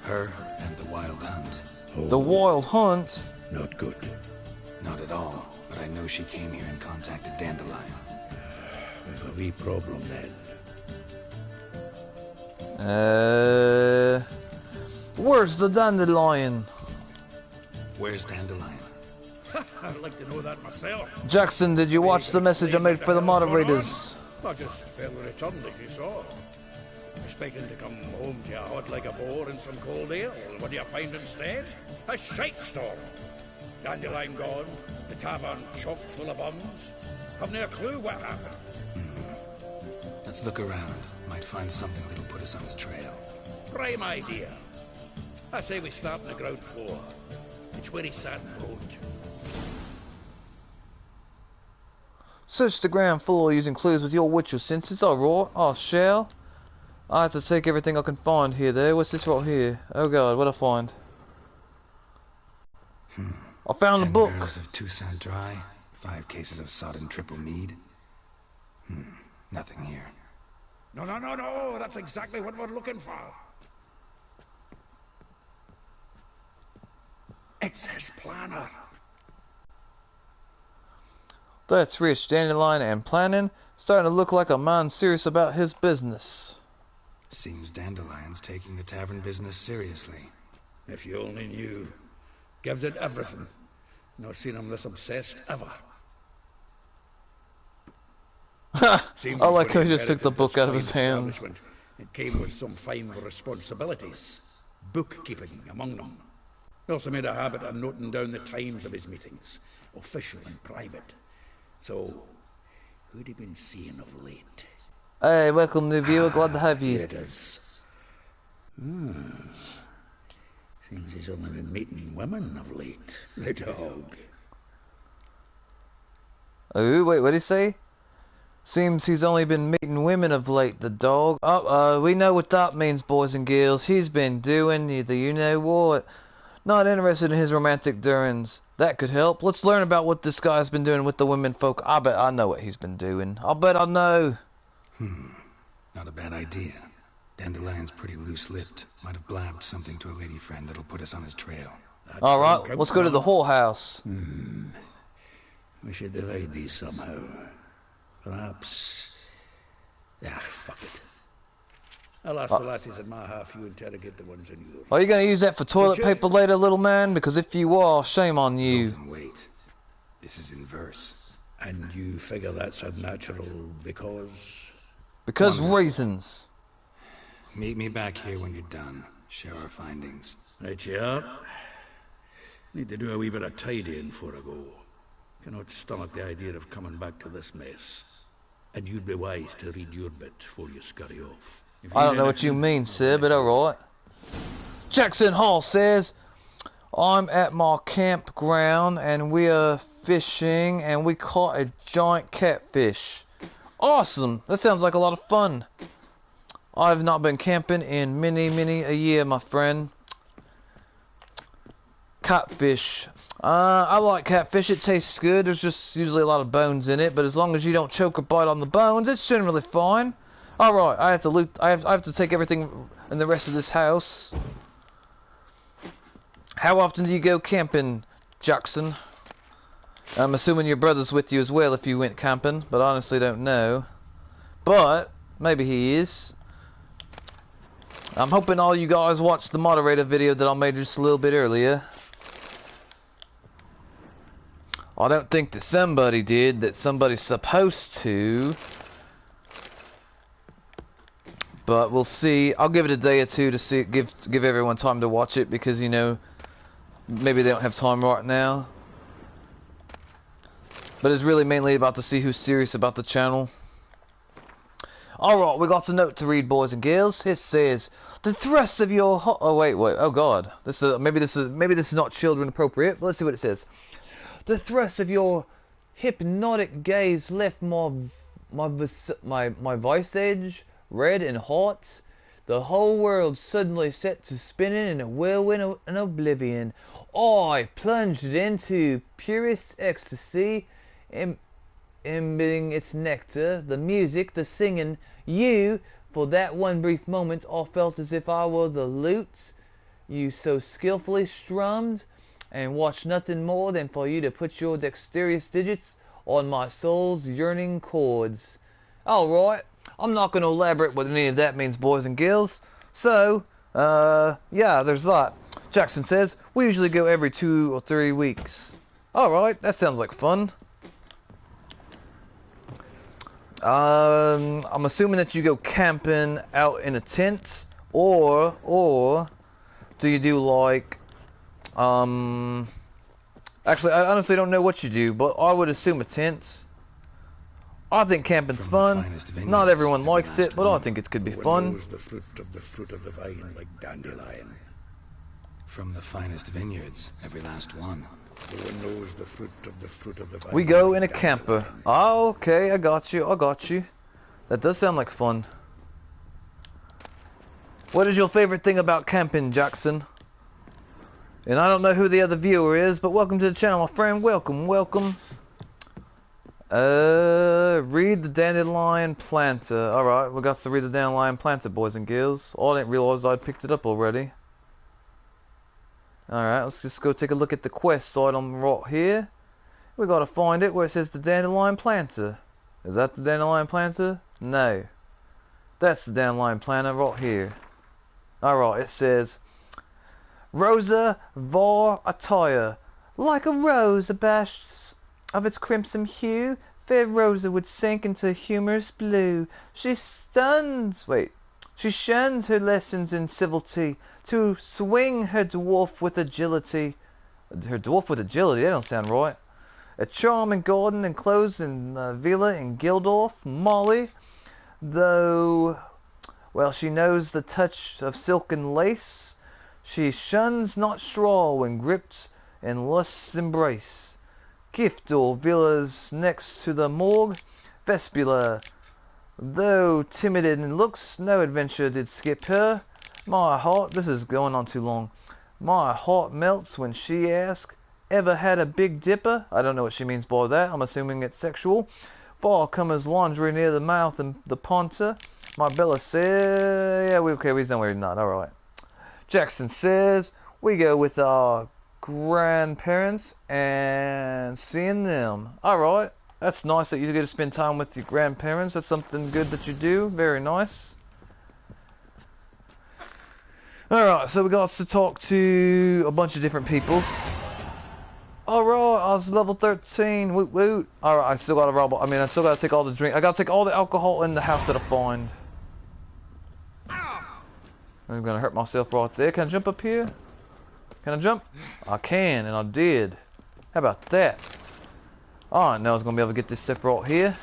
Her and the Wild Hunt. Oh, The Wild Hunt? not good. Not at all, but I know she came here and contacted Dandelion. We've a wee problem then. Where's the dandelion? Where's Dandelion? I'd like to know that myself. Jackson, did you watch the message I made for the moderators? I just barely returned as you saw. Expecting to come home to you hot like a boar and some cold ale. What do you find instead? A shite storm. Dandelion gone, the tavern chock full of bums. Have no clue what happened. Let's look around. Might find something that'll put us on his trail. Prime idea. I say we start on the ground floor. It's where he sat and wrote. Search the ground floor using clues with your witcher senses. Alright, I shall. I have to take everything I can find here though. What's this right here? Oh god, what'd I find? I found a 10 book. barrels of Toussaint Dry, 5 cases of sodden triple mead. Nothing here. No, that's exactly what we're looking for. It's his planner. That's rich. Dandelion and planning. Starting to look like a man serious about his business. Seems Dandelion's taking the tavern business seriously. If you only knew. Gives it everything. Not seen him this obsessed ever. I like how he just took the book out of his hands. It came with some fine responsibilities. Bookkeeping among them. He also made a habit of noting down the times of his meetings, official and private. So, who'd he been seeing of late? Hey, welcome new viewer, glad to have you. Here it is. Seems he's only been meeting women of late. The dog. Oh, wait, what did he say? Seems he's only been meeting women of late, the dog. We know what that means, boys and girls. He's been doing the you-know-what. Not interested in his romantic doings. That could help. Let's learn about what this guy's been doing with the women folk. I bet I know what he's been doing. I bet I know. Not a bad idea. Dandelion's pretty loose-lipped. Might have blabbed something to a lady friend that'll put us on his trail. Alright, let's go to the whorehouse. We should divide these somehow. Perhaps... fuck it. I'll ask the lassies in my half, you interrogate the ones in yours. Are you going to use that for toilet paper later, little man? Because if you are, shame on you. Zoltan, wait. This is in verse. And you figure that's unnatural because... Because reasons. Meet me back here when you're done. Share our findings. Right, yeah. Need to do a wee bit of tidying before I go. Cannot stomach the idea of coming back to this mess. And you'd be wise to read your bit before you scurry off. I don't know what you mean, sir, but alright. Jackson Hall says, I'm at my campground and we are fishing and we caught a giant catfish. Awesome! That sounds like a lot of fun. I've not been camping in many a year, my friend. Catfish. I like catfish. It tastes good. There's just usually a lot of bones in it, but as long as you don't choke or bite on the bones, it's generally fine. Alright, I have to loot. I have to take everything in the rest of this house. How often do you go camping, Jackson? I'm assuming your brother's with you as well if you went camping, but I honestly don't know. But maybe he is. I'm hoping all you guys watched the moderator video that I made just a little bit earlier. I don't think that somebody did, that somebody's supposed to. But we'll see. I'll give it a day or two to see, give everyone time to watch it because, you know, maybe they don't have time right now. But it's really mainly about to see who's serious about the channel. Alright, we got a note to read, boys and girls. It says, the thrust of your wait, oh god. Maybe this is not children appropriate, but let's see what it says. The thrust of your hypnotic gaze left my visage red and hot. The whole world suddenly set to spinning in a whirlwind and oblivion. I plunged into purest ecstasy, imbibing its nectar, the music, the singing. You, for that one brief moment, I felt as if I were the lute you so skillfully strummed, and watched nothing more than for you to put your dexterous digits on my soul's yearning chords. Alright, I'm not going to elaborate what any of that means, boys and girls. So, yeah, there's that. Jackson says, we usually go every 2 or 3 weeks. Alright, that sounds like fun. I'm assuming that you go camping out in a tent, or do you do like, actually, I honestly don't know what you do, but I would assume a tent. I think camping's fun. Not everyone likes it, but I think it could be fun. Knows the fruit of the vine like dandelion. From the finest vineyards, every last one. No one knows the fruit of the vine. We go like in a camper. Oh, okay, I got you. That does sound like fun. What is your favorite thing about camping, Jackson? And I don't know who the other viewer is, but welcome to the channel, my friend. Welcome. Read the dandelion planter. Alright, we got to read the dandelion planter, boys and girls. Oh, I didn't realize I'd picked it up already. Alright, let's just go take a look at the quest item right here. We gotta find it where it says the dandelion planter. Is that the dandelion planter? No. That's the dandelion planter right here. Alright, it says Rosa var attire, like a rose abashed of its crimson hue, fair Rosa would sink into humorous blue. She shuns her lessons in civility, to swing her dwarf with agility. Her dwarf with agility? That don't sound right. A charming garden enclosed in a villa in Gildorf, Molly, though, well, she knows the touch of silk and lace. She shuns not straw when gripped in lust's embrace. Gift or villas next to the morgue, Vespula, though timid in looks, no adventure did skip her. My heart, this is going on too long. My heart melts when she asks, ever had a big dipper? I don't know what she means by that. I'm assuming it's sexual. Far comers laundry near the mouth and the ponter. My Bella says, yeah, okay, we know we're not. Alright. Jackson says, we go with our grandparents and seeing them. Alright. That's nice that you get to spend time with your grandparents. That's something good that you do. Very nice. Alright, so we got to talk to a bunch of different people. Alright, I was level 13. Woot woot. Alright, I still got a robot. I still gotta take all the drink. I gotta take all the alcohol in the house that I find. I'm gonna hurt myself right there. Can I jump up here? Can I jump? I can, and I did. How about that? Alright, now I was gonna be able to get this stuff right here.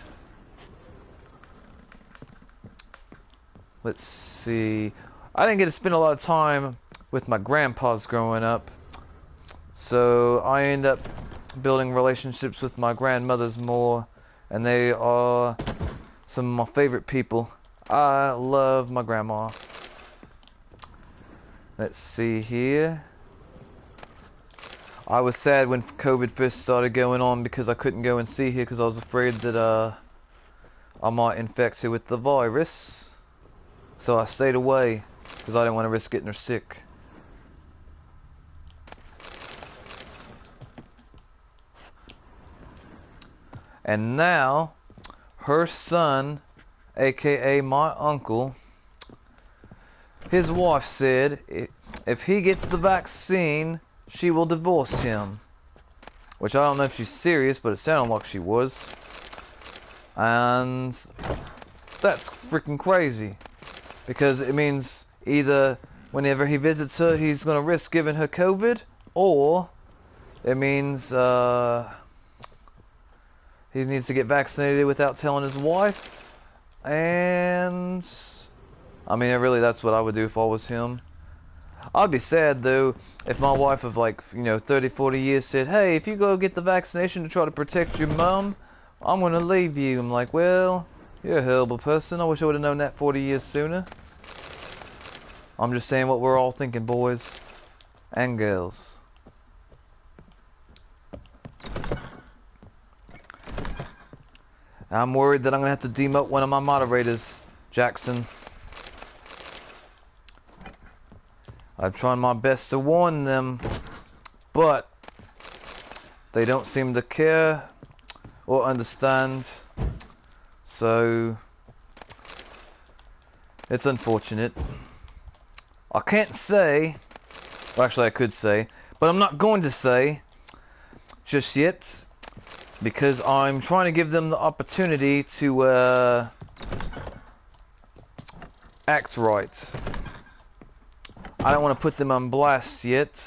Let's see. I didn't get to spend a lot of time with my grandpas growing up, so I end up building relationships with my grandmothers more, and they are some of my favorite people. I love my grandma. Let's see here. I was sad when COVID first started going on because I couldn't go and see her because I was afraid that I might infect her with the virus. So I stayed away because I didn't want to risk getting her sick. And now, her son, aka my uncle, his wife said if he gets the vaccine, she will divorce him. Which I don't know if she's serious, but it sounded like she was. And that's freaking crazy. Because it means either whenever he visits her, he's going to risk giving her COVID, or it means he needs to get vaccinated without telling his wife. And really, that's what I would do if I was him. I'd be sad though if my wife of 30, 40 years said, hey, if you go get the vaccination to try to protect your mum, I'm gonna leave you. I'm like, well, you're a horrible person. I wish I would have known that 40 years sooner. I'm just saying what we're all thinking, boys and girls. I'm worried that I'm gonna have to demote one of my moderators, Jackson. I'm trying my best to warn them, but they don't seem to care or understand. So It's unfortunate. I can't say, well actually I could say, but I'm not going to say just yet, because I'm trying to give them the opportunity to act right. I don't want to put them on blast yet,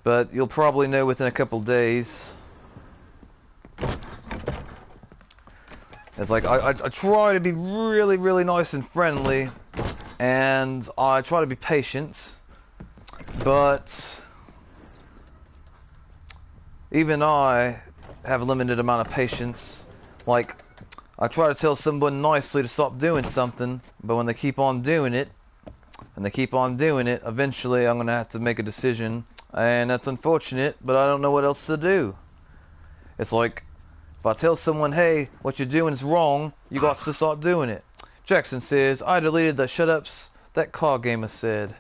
but you'll probably know within a couple days. It's like, I try to be really, really nice and friendly, and I try to be patient, but even I have a limited amount of patience. Like, I try to tell someone nicely to stop doing something, but when they keep on doing it, and they keep on doing it, eventually I'm going to have to make a decision, and that's unfortunate, but I don't know what else to do. It's like, if I tell someone, hey, what you're doing is wrong, you got to stop doing it. Jackson says, I deleted the shut-ups that card gamer said.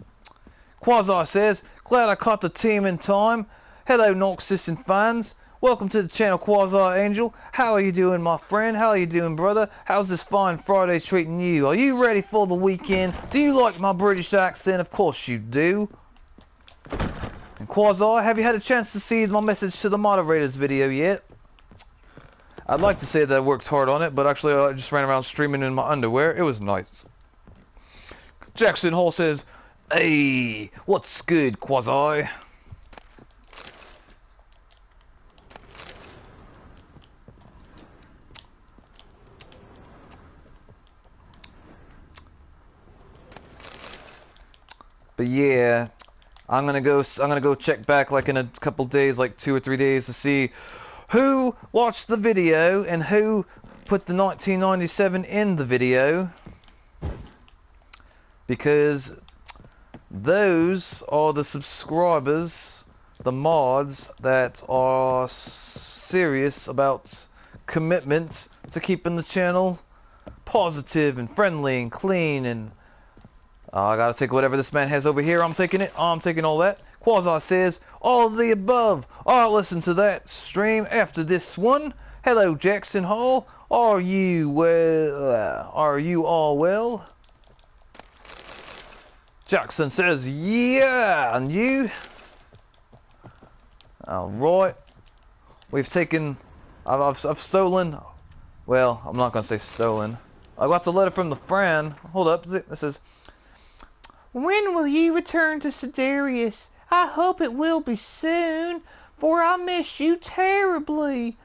Quasi says, glad I caught the team in time. Hello, Knoxust and fans. Welcome to the channel, Quasi Angel. How are you doing, my friend? How are you doing, brother? How's this fine Friday treating you? Are you ready for the weekend? Do you like my British accent? Of course you do. And Quasi, have you had a chance to see my message to the moderators video yet? I'd like to say that I worked hard on it, but actually I just ran around streaming in my underwear. It was nice. Jackson Hall says, hey, what's good, Quasi? But yeah, I'm gonna go check back like in a couple days, like 2 or 3 days, to see who watched the video and who put the 1997 in the video, because those are the subscribers, the mods that are serious about commitment to keeping the channel positive and friendly and clean. And I gotta take whatever this man has over here. I'm taking it. I'm taking all that. Quasi says, all of the above. I'll listen to that stream after this one. Hello, Jackson Hall. Are you well? Are you all well? Jackson says, yeah, and you? Alright. We've taken... I've stolen... Well, I'm not gonna say stolen. I got a letter from the friend. Hold up. This says, when will you return to Sidarius? I hope it will be soon, for I miss you terribly.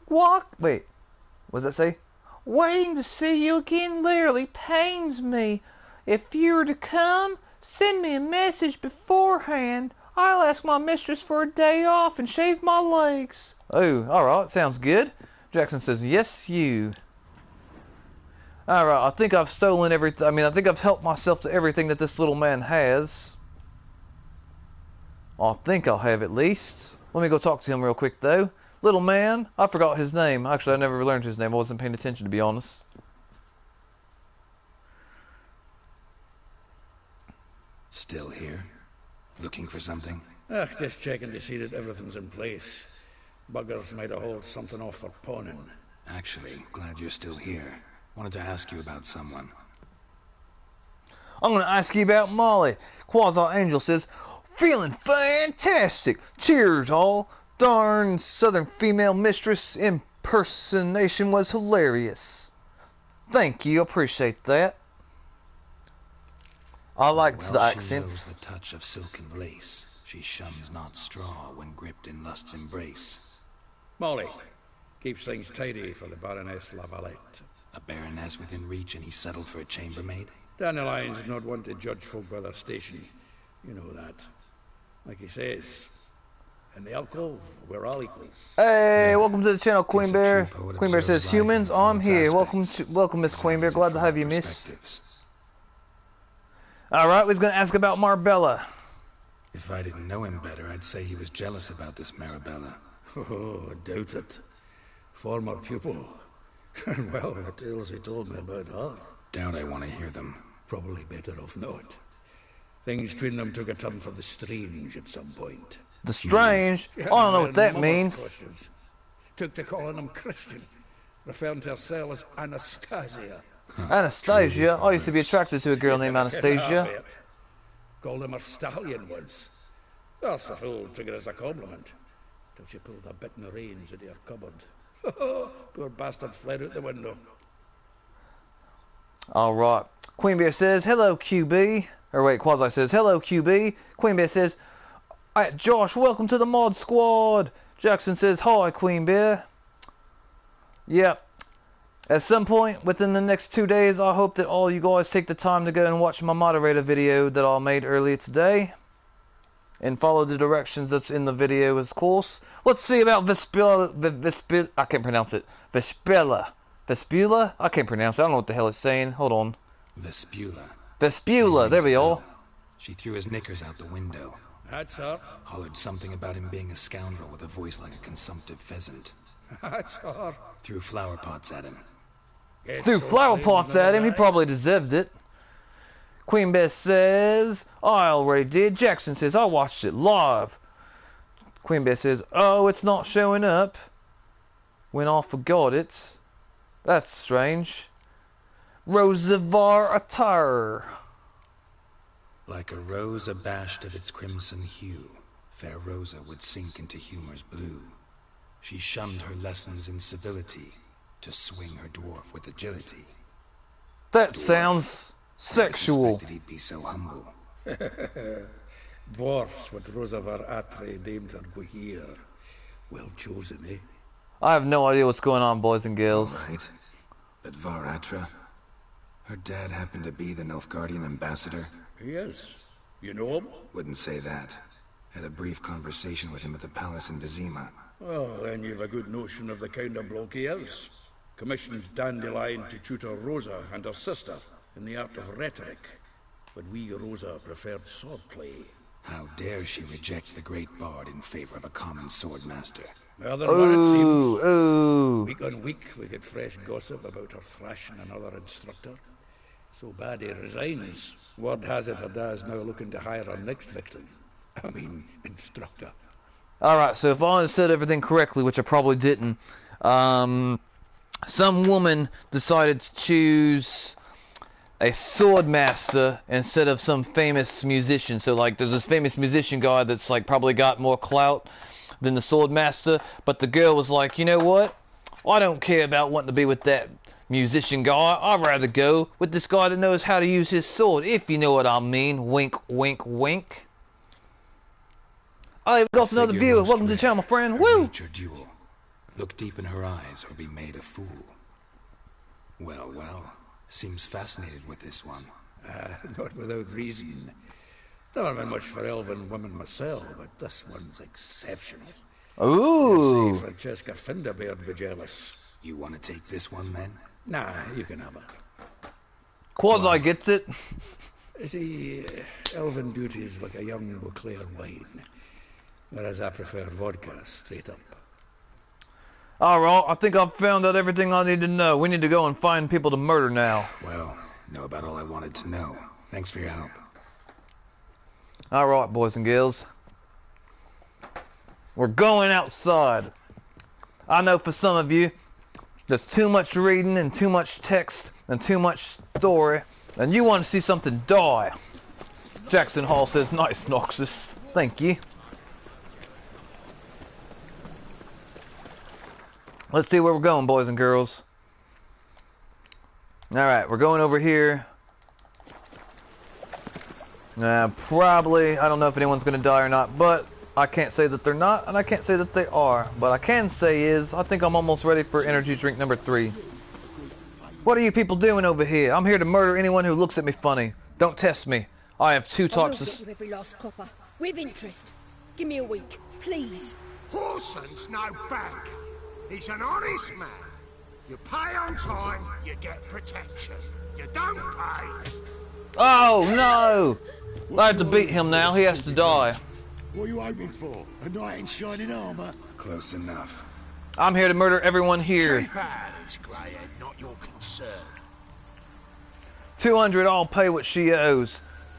Wait, what does that say? Waiting to see you again literally pains me. If you were to come, send me a message beforehand. I'll ask my mistress for a day off and shave my legs. Oh, alright, sounds good. Jackson says, yes, you. Alright, I think I've stolen everything. I mean, I think I've helped myself to everything that this little man has. I think I'll have at least. Let me go talk to him real quick, though. Little man, I forgot his name. Actually, I never learned his name. I wasn't paying attention, to be honest. Still here? Looking for something? Just checking to see that everything's in place. Buggers might have hauled something off for pawning. Actually, glad you're still here. Wanted to ask you about someone. I'm going to ask you about Molly. Quasi Angel says, feeling fantastic. Cheers, all. Darn southern female mistress impersonation was hilarious. Thank you, appreciate that. I like the accents. She knows the touch of silken lace. She shuns not straw when gripped in lust's embrace. Molly keeps things tidy for the Baroness Lavalette. A baroness within reach, and he settled for a chambermaid? Dandelions not one to judge folk by their station. You know that. Like he says, in the alcove, we're all equals. Hey, welcome to the channel, Queen Bear. Queen Bear says, humans, I'm here. Welcome, Miss Queen Bear. Glad to have you, Miss. Alright, we're going to ask about Marbella. If I didn't know him better, I'd say he was jealous about this Marabella. Oh, I doubt it. Former pupil. And well, the tales he told me about her. Doubt I want to hear them. Probably better off not. Things between them took a turn for the strange at some point. The strange? I don't know what that means. Took to calling him Christian, referring to herself as Anastasia. Anastasia? I used to be attracted to a girl named Anastasia. Called him a stallion once. That's a fool took it as a compliment. Till she pulled a bit in the reins into your cupboard. Poor bastard fled out the window. Alright. Queen Bear says, hello QB. Or wait, Quasi says, hello QB. Queen Bear says, alright, Josh, welcome to the mod squad. Jackson says, hi Queen Bear. Yep. At some point within the next 2 days, I hope that all you guys take the time to go and watch my moderator video that I made earlier today. And follow the directions that's in the video, of course. Let's see about Vespula. I can't pronounce it. Vespula. Vespula? I can't pronounce it. I don't know what the hell it's saying. Hold on. Vespula. Vespula. There we are. She threw his knickers out the window. That's her. Hollered something about him being a scoundrel with a voice like a consumptive pheasant. That's her. Threw flower pots at him. Threw flower pots at him. He probably deserved it. Queen Bess says, I already did. Jackson says, I watched it live. Queen Bess says, oh, it's not showing up. When I forgot it. That's strange. Rosavar attire. Like a rose abashed of its crimson hue, fair Rosa would sink into humor's blue. She shunned her lessons in civility to swing her dwarf with agility. That sounds sexual. Never suspected he'd be so humble. Dwarfs with Rosavar Atre named her Guahir. Well chosen, eh? I have no idea what's going on, boys and girls. Right. But Varatra, her dad happened to be the Nilfgaardian ambassador? He is. You know him? Wouldn't say that. Had a brief conversation with him at the palace in Vizima. Well, then you've a good notion of the kind of bloke he is. Commissioned Dandelion to tutor Rosa and her sister in the art of rhetoric. But we Rosa preferred swordplay. How dare she reject the great bard in favor of a common swordmaster? Rather than it seems. Ooh. Week on week, we get fresh gossip about her thrashing another instructor. So bad he resigns. Word has it her dad's now looking to hire our next victim. I mean, instructor. Alright, so if I understood everything correctly, which I probably didn't, some woman decided to choose a sword master instead of some famous musician. So like there's this famous musician guy that's like probably got more clout than the sword master, but the girl was like, you know what, I don't care about wanting to be with that musician guy. I'd rather go with this guy that knows how to use his sword, if you know what I mean. Wink, wink, wink. Oh, we've got another viewer. Welcome to the channel, my friend. Woo! Nature duel. Look deep in her eyes or be made a fool. Well, well. Seems fascinated with this one. Not without reason. Never been much for elven women myself, but this one's exceptional. Ooh! You say Francesca Finderbeard be jealous. You want to take this one, then? Nah, you can have her. Quasi gets it. See, elven beauty is like a young Beauclair wine, whereas I prefer vodka straight up. Alright, I think I've found out everything I need to know. We need to go and find people to murder now. Well, know about all I wanted to know. Thanks for your help. Alright, boys and girls. We're going outside. I know for some of you, there's too much reading and too much text and too much story, and you want to see something die. Jackson Hall says, nice, Knoxust. Thank you. Let's see where we're going, boys and girls. Alright, we're going over here. Probably, I don't know if anyone's going to die or not, but I can't say that they're not, and I can't say that they are. But I can say is, I think I'm almost ready for energy drink number 3. What are you people doing over here? I'm here to murder anyone who looks at me funny. Don't test me. I have 2 types of... I'll get you every last copper, with interest. Give me a week, please. Horson's no bank. He's an honest man. You pay on time, you get protection. You don't pay. Oh, no! I have to beat him now. He has to die. What are you hoping for? A knight in shining armor? Close enough. I'm here to murder everyone here. Keep out of this, Greyhead, not your concern. 200, I'll pay what she owes.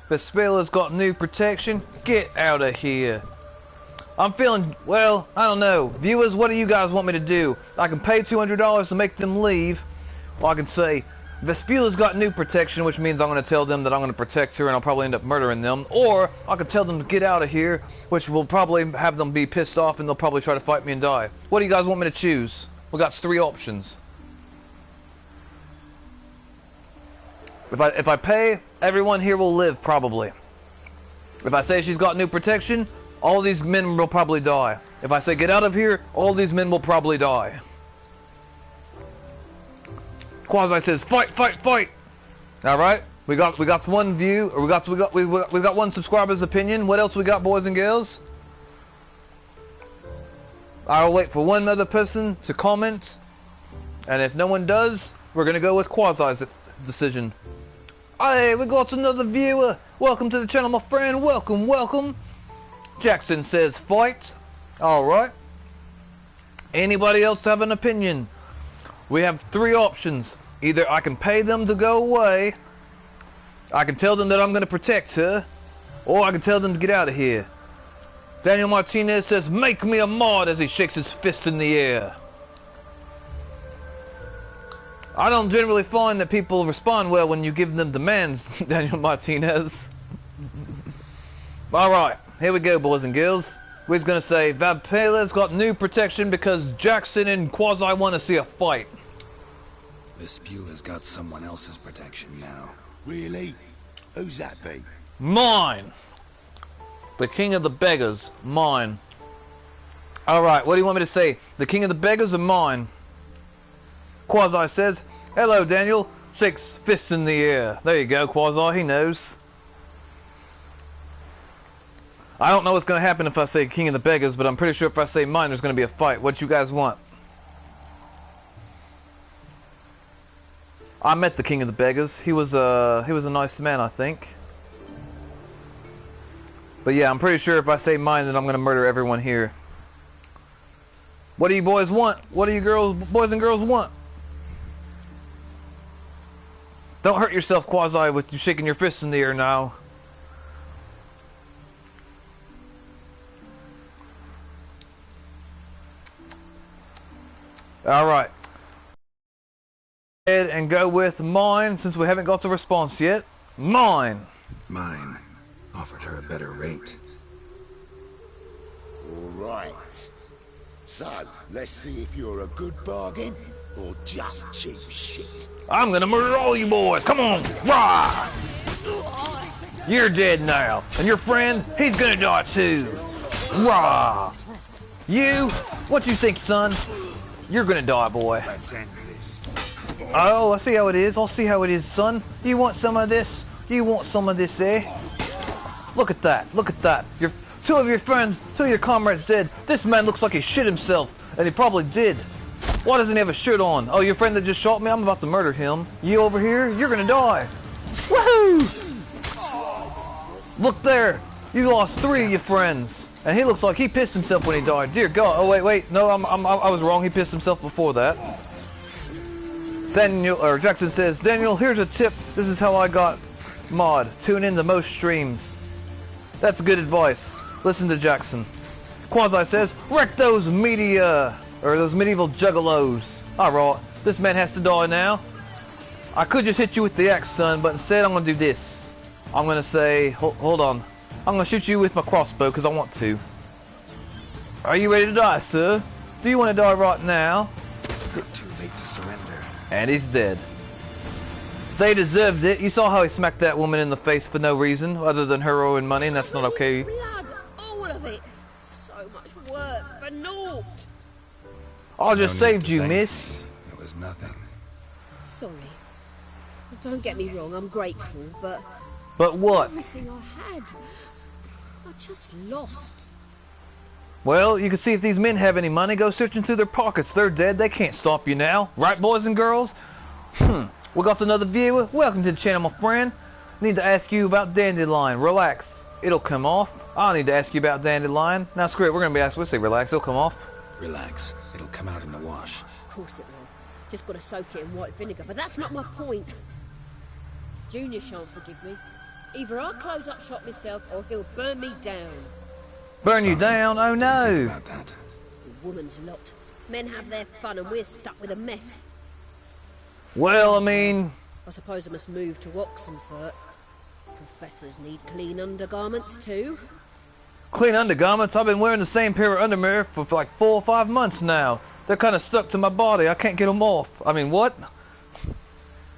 Vespella's got new protection. Get out of here. I'm feeling, well, I don't know. Viewers, what do you guys want me to do? I can pay $200 to make them leave. Or I can say, Vespula's got new protection, which means I'm going to tell them that I'm going to protect her and I'll probably end up murdering them. Or I could tell them to get out of here, which will probably have them be pissed off and they'll probably try to fight me and die. What do you guys want me to choose? We got 3 options. If I pay, everyone here will live, probably. If I say she's got new protection, all these men will probably die. If I say get out of here, all these men will probably die. Quasi says fight, fight, fight. All right, we got one view, or we got one subscriber's opinion. What else we got, boys and girls? I'll wait for one other person to comment, and if no one does, we're gonna go with Quasi's decision. Hey, we got another viewer. Welcome to the channel, my friend. Welcome, welcome. Jackson says fight. All right. Anybody else have an opinion? We have 3 options. Either I can pay them to go away, I can tell them that I'm going to protect her, or I can tell them to get out of here. Daniel Martinez says, make me a mod, as he shakes his fist in the air. I don't generally find that people respond well when you give them demands, Daniel Martinez. Alright, here we go, boys and girls. We're going to say Vespula's got new protection because Jackson and Quasi want to see a fight. Vespula's got someone else's protection now. Really? Who's that be? Mine. The king of the beggars. Mine. Alright, what do you want me to say? The king of the beggars or mine? Quasi says, hello Daniel. Shakes fists in the air. There you go, Quasi, he knows. I don't know what's going to happen if I say king of the beggars, but I'm pretty sure if I say mine, there's going to be a fight. What you guys want? I met the king of the beggars. He was a nice man, I think. But yeah, I'm pretty sure if I say mine, then I'm going to murder everyone here. What do you boys want? What do you boys and girls want? Don't hurt yourself, Quasi, with you shaking your fists in the air now. Alright. Go ahead and go with mine, since we haven't got the response yet. Mine. Mine. Offered her a better rate. Alright. So, let's see if you're a good bargain or just cheap shit. I'm gonna murder all you boys. Come on. Rah! You're dead now. And your friend, he's gonna die too. Rah! You? What you think, son? You're gonna die, boy. Let's end this. Oh, I see how it is. I'll see how it is, son. You want some of this? You want some of this, eh? Look at that. Look at that. Two of your comrades dead. This man looks like he shit himself. And he probably did. Why doesn't he have a shirt on? Oh, your friend that just shot me? I'm about to murder him. You over here? You're gonna die. Woohoo! Look there. You lost 3 of your friends. And he looks like he pissed himself when he died. Dear God. Oh, wait. No, I was wrong. He pissed himself before that. Jackson says, Daniel, here's a tip. This is how I got mod. Tune in to most streams. That's good advice. Listen to Jackson. Quasi says, wreck those medieval juggalos. Alright, this man has to die now. I could just hit you with the axe, son, but instead I'm gonna do this. I'm gonna say, hold on. I'm gonna shoot you with my crossbow because I want to. Are you ready to die, sir? Do you want to die right now? Not too late to surrender. And he's dead. They deserved it. You saw how he smacked that woman in the face for no reason, other than her owing money, and that's not okay. Blood, all of it. So much work for naught. I just saved you, miss. It was nothing. Sorry. Don't get me wrong, I'm grateful, but... But what? Everything I had, I just lost. Well, you can see if these men have any money. Go searching through their pockets. They're dead. They can't stop you now. Right, boys and girls? We got another viewer. Welcome to the channel, my friend. Need to ask you about Dandelion. Relax. It'll come off. I need to ask you about Dandelion. Now, screw it. We're going to be asked. We'll say relax. It'll come off. Relax. It'll come out in the wash. Of course it will. Just got to soak it in white vinegar. But that's not my point. Junior shan't forgive me. Either I'll close up shop myself or he'll burn me down. Burn you down? Oh no! Think about that. The woman's lot. Men have their fun and we're stuck with a mess. Well, I mean, I suppose I must move to Oxenfurt. Professors need clean undergarments too. Clean undergarments? I've been wearing the same pair of underwear for like 4 or 5 months now. They're kind of stuck to my body. I can't get them off. I mean, what?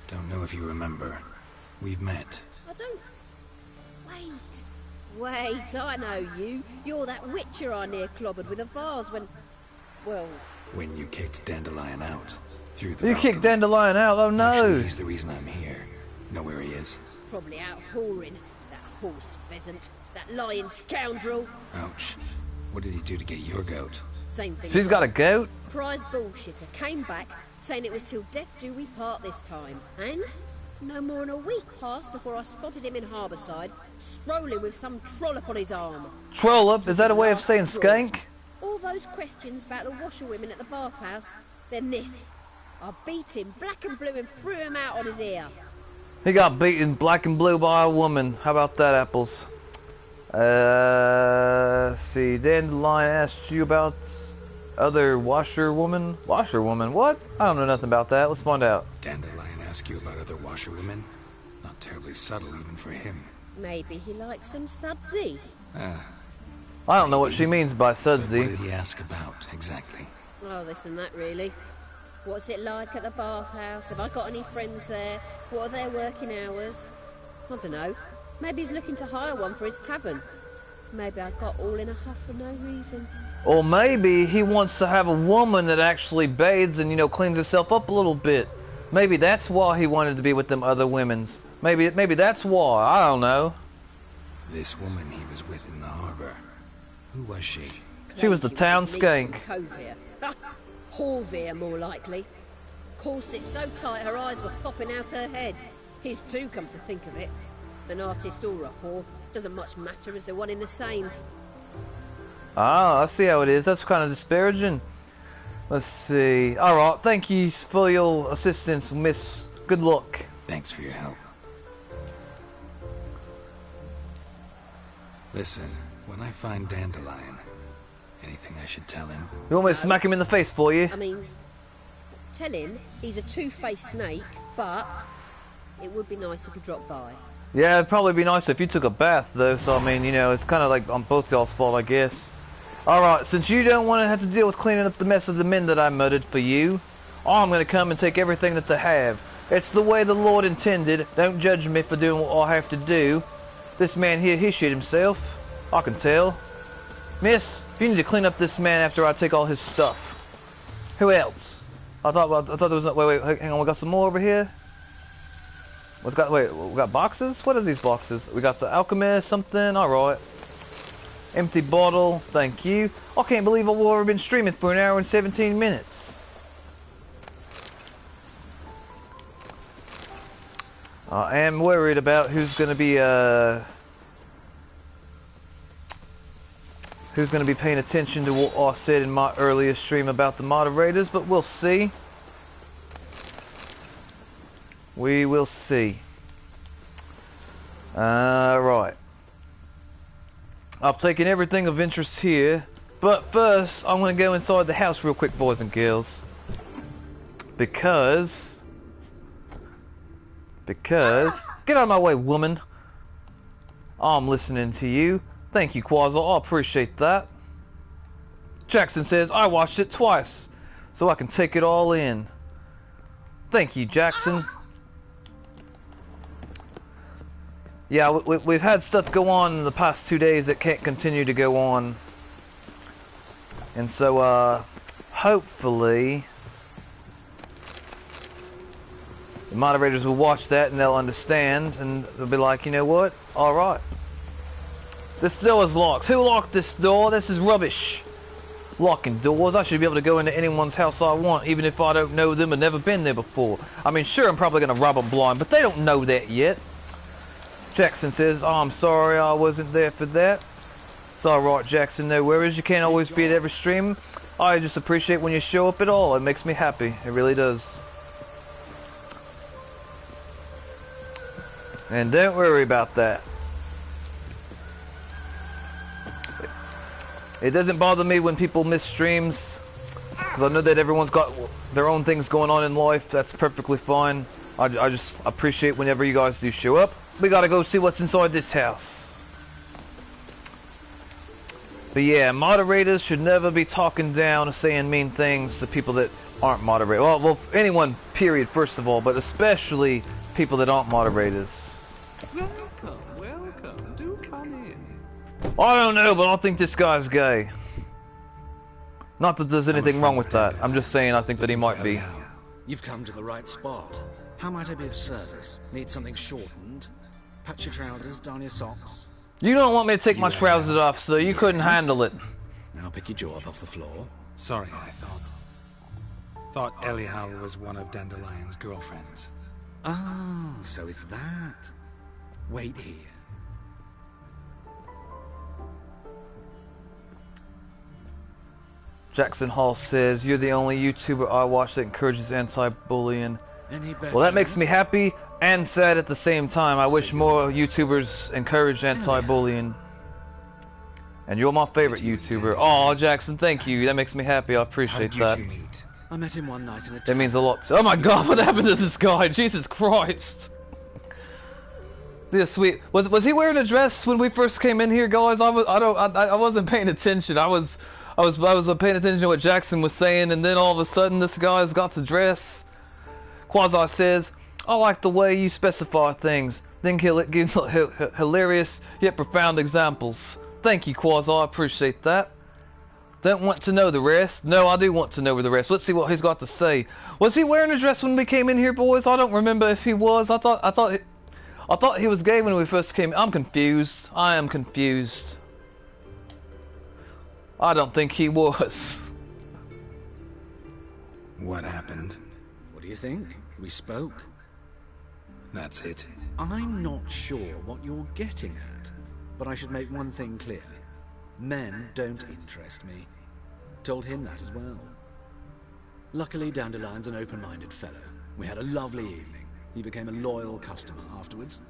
Don't know if you remember. We've met. I don't... Wait, I know you. You're that witcher I near clobbered with a vase when... Well... When you kicked Dandelion out. Through the You balcony. kicked Dandelion out? Oh no! Actually, he's the reason I'm here. Know where he is? Probably out whoring. That horse pheasant. That lying scoundrel. Ouch. What did he do to get your goat? Same thing. She's got a goat? Prize bullshitter came back, saying it was till death do we part this time. And no more than a week passed before I spotted him in Harbourside, strolling with some trollop on his arm. Trollop? Is that a way of saying skank? All those questions about the washerwomen at the bathhouse, then this. I beat him black and blue and threw him out on his ear. He got beaten black and blue by a woman. How about that, Apples? Let's see. Dandelion asked you about other washerwoman? Washerwoman? What? I don't know nothing about that. Let's find out. Dandelion asked you about other washerwomen? Not terribly subtle even for him. Maybe he likes some sudsy. I don't know what she means by sudsy. What did he ask about, exactly? Oh, this and that, really. What's it like at the bathhouse? Have I got any friends there? What are their working hours? I don't know. Maybe he's looking to hire one for his tavern. Maybe I got all in a huff for no reason. Or maybe he wants to have a woman that actually bathes and, you know, cleans herself up a little bit. Maybe that's why he wanted to be with them other women's. Maybe that's why. I don't know. This woman he was with in the harbor. Who was she? She was the town skank. Horvir, more likely. Corset so tight her eyes were popping out her head. His too, come to think of it. An artist or a whore. Doesn't much matter as they're one in the same. Ah, I see how it is. That's kind of disparaging. Let's see. Alright, thank you for your assistance, miss. Good luck. Thanks for your help. Listen, when I find Dandelion, anything I should tell him? You want me to smack him in the face for you? I mean, tell him he's a two-faced snake, but it would be nice if he dropped by. Yeah, it'd probably be nice if you took a bath, though, so I mean, you know, it's kind of like on both y'all's fault, I guess. Alright, since you don't want to have to deal with cleaning up the mess of the men that I murdered for you, I'm going to come and take everything that they have. It's the way the Lord intended. Don't judge me for doing what I have to do. This man here, he shit himself. I can tell. Miss, you need to clean up this man after I take all his stuff. Who else? I thought there was no... Wait, hang on, we got some more over here? We got boxes? What are these boxes? We got the alchemist, something, alright. Empty bottle, thank you. I can't believe I've already been streaming for 1 hour and 17 minutes. I am worried about who's gonna be paying attention to what I said in my earlier stream about the moderators, but we'll see. We will see. Right. I've taken everything of interest here, but first I'm going to go inside the house real quick, boys and girls. Because... Get out of my way, woman. I'm listening to you. Thank you, Quasar. I appreciate that. Jackson says, I watched it twice, so I can take it all in. Thank you, Jackson. Yeah, we've had stuff go on in the past 2 days that can't continue to go on. And so, hopefully, the moderators will watch that and they'll understand and they'll be like, you know what? Alright. This door is locked. Who locked this door? This is rubbish. Locking doors. I should be able to go into anyone's house I want, even if I don't know them and never been there before. I mean, sure, I'm probably going to rob them blind, but they don't know that yet. Jackson says, oh, I'm sorry I wasn't there for that. It's alright, Jackson, no worries. You can't always be at every stream. I just appreciate when you show up at all. It makes me happy. It really does. And don't worry about that. It doesn't bother me when people miss streams, because I know that everyone's got their own things going on in life. That's perfectly fine. I just appreciate whenever you guys do show up. We gotta go see what's inside this house. But yeah, moderators should never be talking down or saying mean things to people that aren't moderators. Well, anyone, period, first of all, but especially people that aren't moderators. Welcome. Do come in. I don't know, but I think this guy's gay. Not that there's anything wrong with that. I'm just saying I think that he might be. You've come to the right spot. How might I be of service? Need something shortened? Patch your trousers, darn your socks. You don't want me to take my trousers off, so you couldn't handle it. Now pick your jaw up off the floor. Sorry, I thought Elial was one of Dandelion's girlfriends. Ah, so it's that. Wait here. Jackson Hall says, you're the only YouTuber I watch that encourages anti-bullying. Well, that makes me happy and sad at the same time. I wish more YouTubers encouraged anti-bullying. And you're my favorite YouTuber. Oh, Jackson, thank you. That makes me happy. I appreciate that. I met him one night in a That means a lot. Oh my God, what happened to this guy? Jesus Christ. This sweet. Was he wearing a dress when we first came in here, guys? I wasn't paying attention. I was paying attention to what Jackson was saying, and then all of a sudden this guy's got the dress. Quasi says, I like the way you specify things, then give hilarious yet profound examples. Thank you, Quasi, I appreciate that. Don't want to know the rest? No, I do want to know the rest. Let's see what he's got to say. Was he wearing a dress when we came in here, boys? I don't remember if he was. I thought he was gay when we first came. I'm confused. I am confused. I don't think he was. What happened? What do you think? We spoke. That's it. I'm not sure what you're getting at, but I should make one thing clear. Men don't interest me. Told him that as well. Luckily, Dandelion's an open-minded fellow. We had a lovely evening. He became a loyal customer afterwards.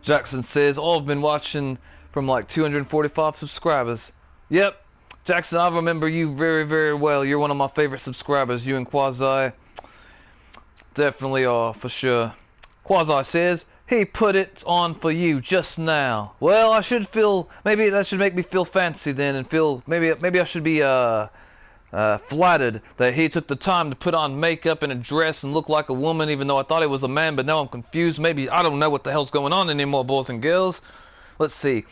Jackson says, oh, I've been watching from like 245 subscribers. Yep, Jackson, I remember you very, very well. You're one of my favorite subscribers. You and Quasi definitely are, for sure. Quasi says, he put it on for you just now. Well, I should feel, maybe that should make me feel fancy then, and feel, maybe I should be flattered that he took the time to put on makeup and a dress and look like a woman, even though I thought he was a man, but now I'm confused. Maybe I don't know what the hell's going on anymore, boys and girls. Let's see.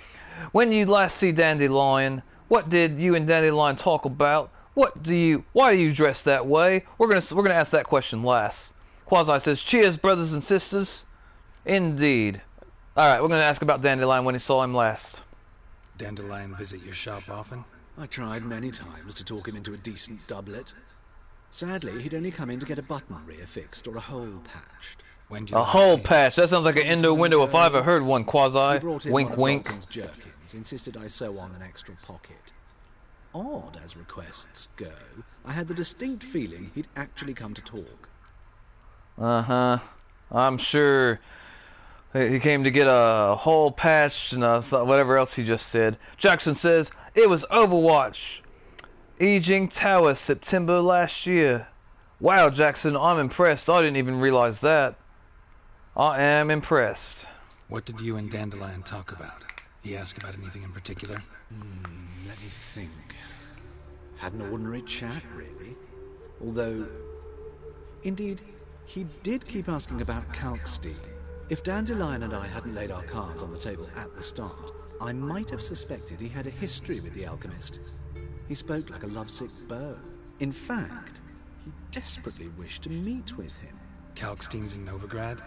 When you last see Dandelion, what did you and Dandelion talk about? Why do you dress that way? We're gonna ask that question last. Quasi says, cheers, brothers and sisters. Indeed. Alright, we're gonna ask about Dandelion when he saw him last. Dandelion visit your shop often? I tried many times to talk him into a decent doublet. Sadly, he'd only come in to get a button rear fixed or a hole patched. A hole patch? That sounds like an endo window if I ever heard one, Quasi. He brought in wink, one of wink. Sultan's jerkins, insisted I sew on an extra pocket. Odd as requests go, I had the distinct feeling he'd actually come to talk. Uh-huh. I'm sure he came to get a hole patched and whatever else he just said. Jackson says, it was Overwatch. Eijing Tower, September last year. Wow, Jackson, I'm impressed. I didn't even realize that. I am impressed. What did you and Dandelion talk about? He asked about anything in particular? Let me think. Had an ordinary chat, really. Although, indeed, he did keep asking about Kalkstein. If Dandelion and I hadn't laid our cards on the table at the start, I might have suspected he had a history with the alchemist. He spoke like a lovesick beau. In fact, he desperately wished to meet with him. Kalkstein's in Novigrad?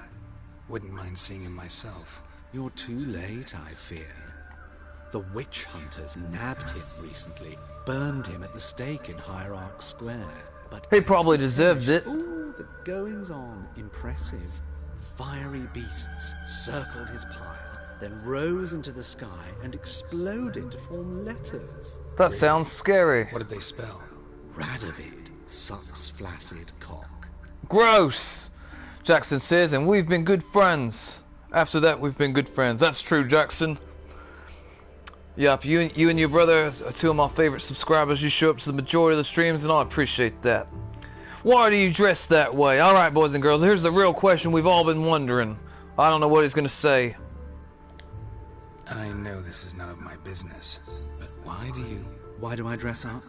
Wouldn't mind seeing him myself. You're too late, I fear. The witch hunters nabbed him recently, burned him at the stake in Hierarch Square. But he probably deserved it. Ooh, the goings-on impressive. Fiery beasts circled his pyre, then rose into the sky and exploded to form letters. That sounds scary. What did they spell? Radovid sucks flaccid cock. Gross! Jackson says, and we've been good friends. After that, we've been good friends. That's true, Jackson. Yup, you and your brother are two of my favorite subscribers. You show up to the majority of the streams, and I appreciate that. Why do you dress that way? Alright, boys and girls, here's the real question we've all been wondering. I don't know what he's gonna say. I know this is none of my business, but why do I dress up?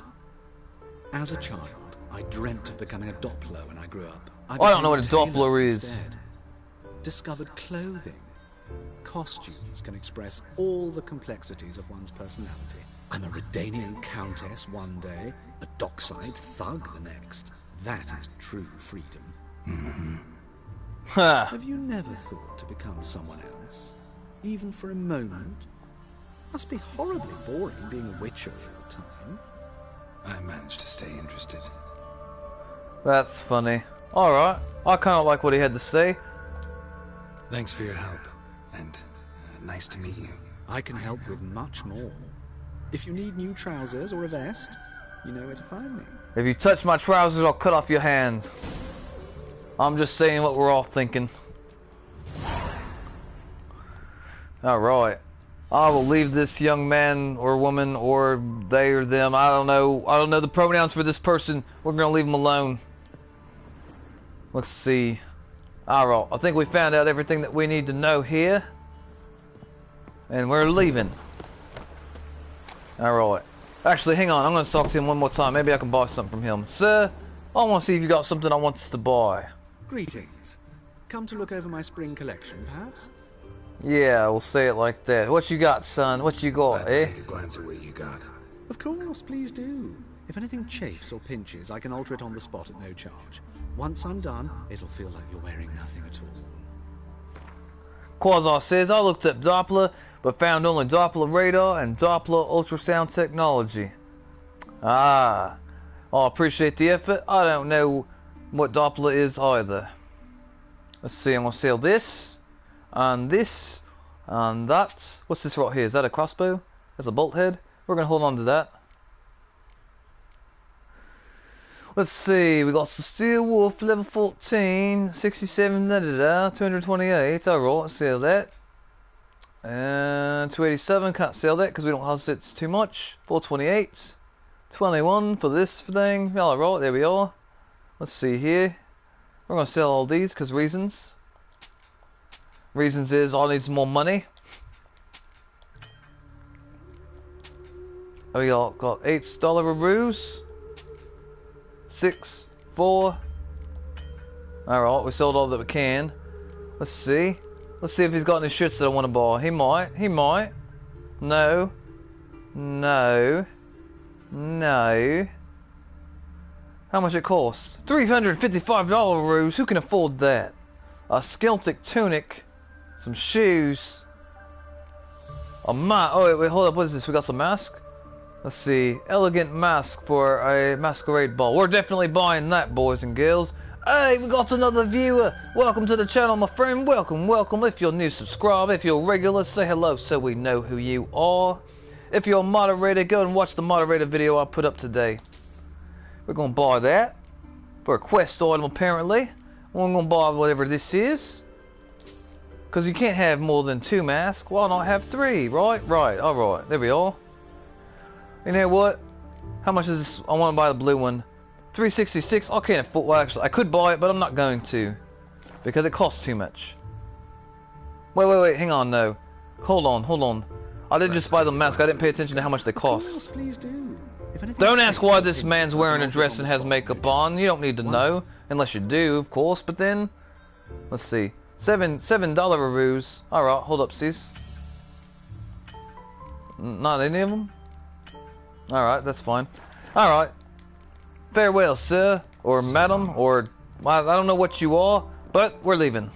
As a child, I dreamt of becoming a Doppler when I grew up. I don't know what a Doppler is. Instead. Discovered clothing. Costumes can express all the complexities of one's personality. I'm a Redanian countess one day, a dockside thug the next. That is true freedom. Have you never thought to become someone else? Even for a moment? Must be horribly boring being a witcher all the time. I managed to stay interested. That's funny. Alright, I kind of like what he had to say. Thanks for your help, and nice to meet you. I can help with much more. If you need new trousers or a vest, you know where to find me. If you touch my trousers, I'll cut off your hands. I'm just saying what we're all thinking. Alright. I will leave this young man or woman or they or them. I don't know the pronouns for this person. We're gonna leave them alone. Let's see. Alright, I think we found out everything that we need to know here. And we're leaving. Alright. Actually, hang on. I'm going to talk to him one more time. Maybe I can buy something from him. Sir, I want to see if you got something I want us to buy. Greetings. Come to look over my spring collection, perhaps? Yeah, we'll say it like that. What you got, son? What you got, Glad to take a glance at what you got. Of course, please do. If anything chafes or pinches, I can alter it on the spot at no charge. Once I'm done, it'll feel like you're wearing nothing at all. Quasar says, I looked up Doppler, but found only Doppler radar and Doppler ultrasound technology. Ah, I appreciate the effort. I don't know what Doppler is either. Let's see, I'm going to sell this, and this, and that. What's this right here? Is that a crossbow? That's a bolt head? We're going to hold on to that. Let's see, we got some Steel Wolf, level 14, 67, 228. Alright, let's sell that. And 287, can't sell that because we don't have it too much. 428, 21 for this thing. Alright, there we are. Let's see here. We're going to sell all these because reasons. Reasons is I need some more money. We got $8 ruse. 6, 4. Alright, we sold all that we can. Let's see. Let's see if he's got any shirts that I want to buy. He might. He might. No. No. No. How much it costs? $355 ruse. Who can afford that? A Celtic tunic. Some shoes. A mask. Oh, wait, hold up. What is this? We got some mask? Let's see. Elegant mask for a masquerade ball. We're definitely buying that, boys and girls. Hey, we got another viewer. Welcome to the channel, my friend. Welcome, welcome. If you're new, subscribe. If you're regular, say hello so we know who you are. If you're a moderator, go and watch the moderator video I put up today. We're going to buy that for a quest item, apparently. We're going to buy whatever this is. Because you can't have more than 2 masks. Why not have 3, right? Right, alright. There we are. You know what? How much is this? I want to buy the blue one. $366. I can't afford. Well, actually, I could buy it, but I'm not going to because it costs too much. Wait. Hang on, no. Hold on. I didn't just buy the mask. I didn't pay attention to how much they cost. Of course, please do. Don't ask why this man's wearing a dress and has makeup on. You don't need to know, unless you do, of course. But then, let's see. $7 ruse. All right, hold up, Steve. Not any of them. Alright, that's fine. Alright. Farewell, sir. Or madam. Or I don't know what you are. But we're leaving.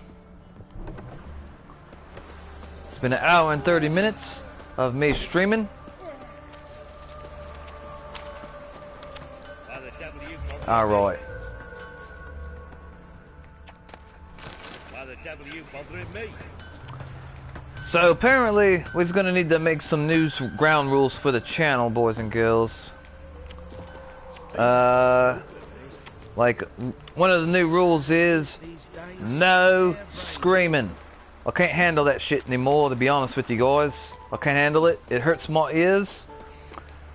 It's been 1 hour and 30 minutes of me streaming. Alright. Why the devil are you bothering me? So apparently we're going to need to make some new ground rules for the channel, boys and girls. Like one of the new rules is no screaming. I can't handle that shit anymore, to be honest with you guys. I can't handle it. It hurts my ears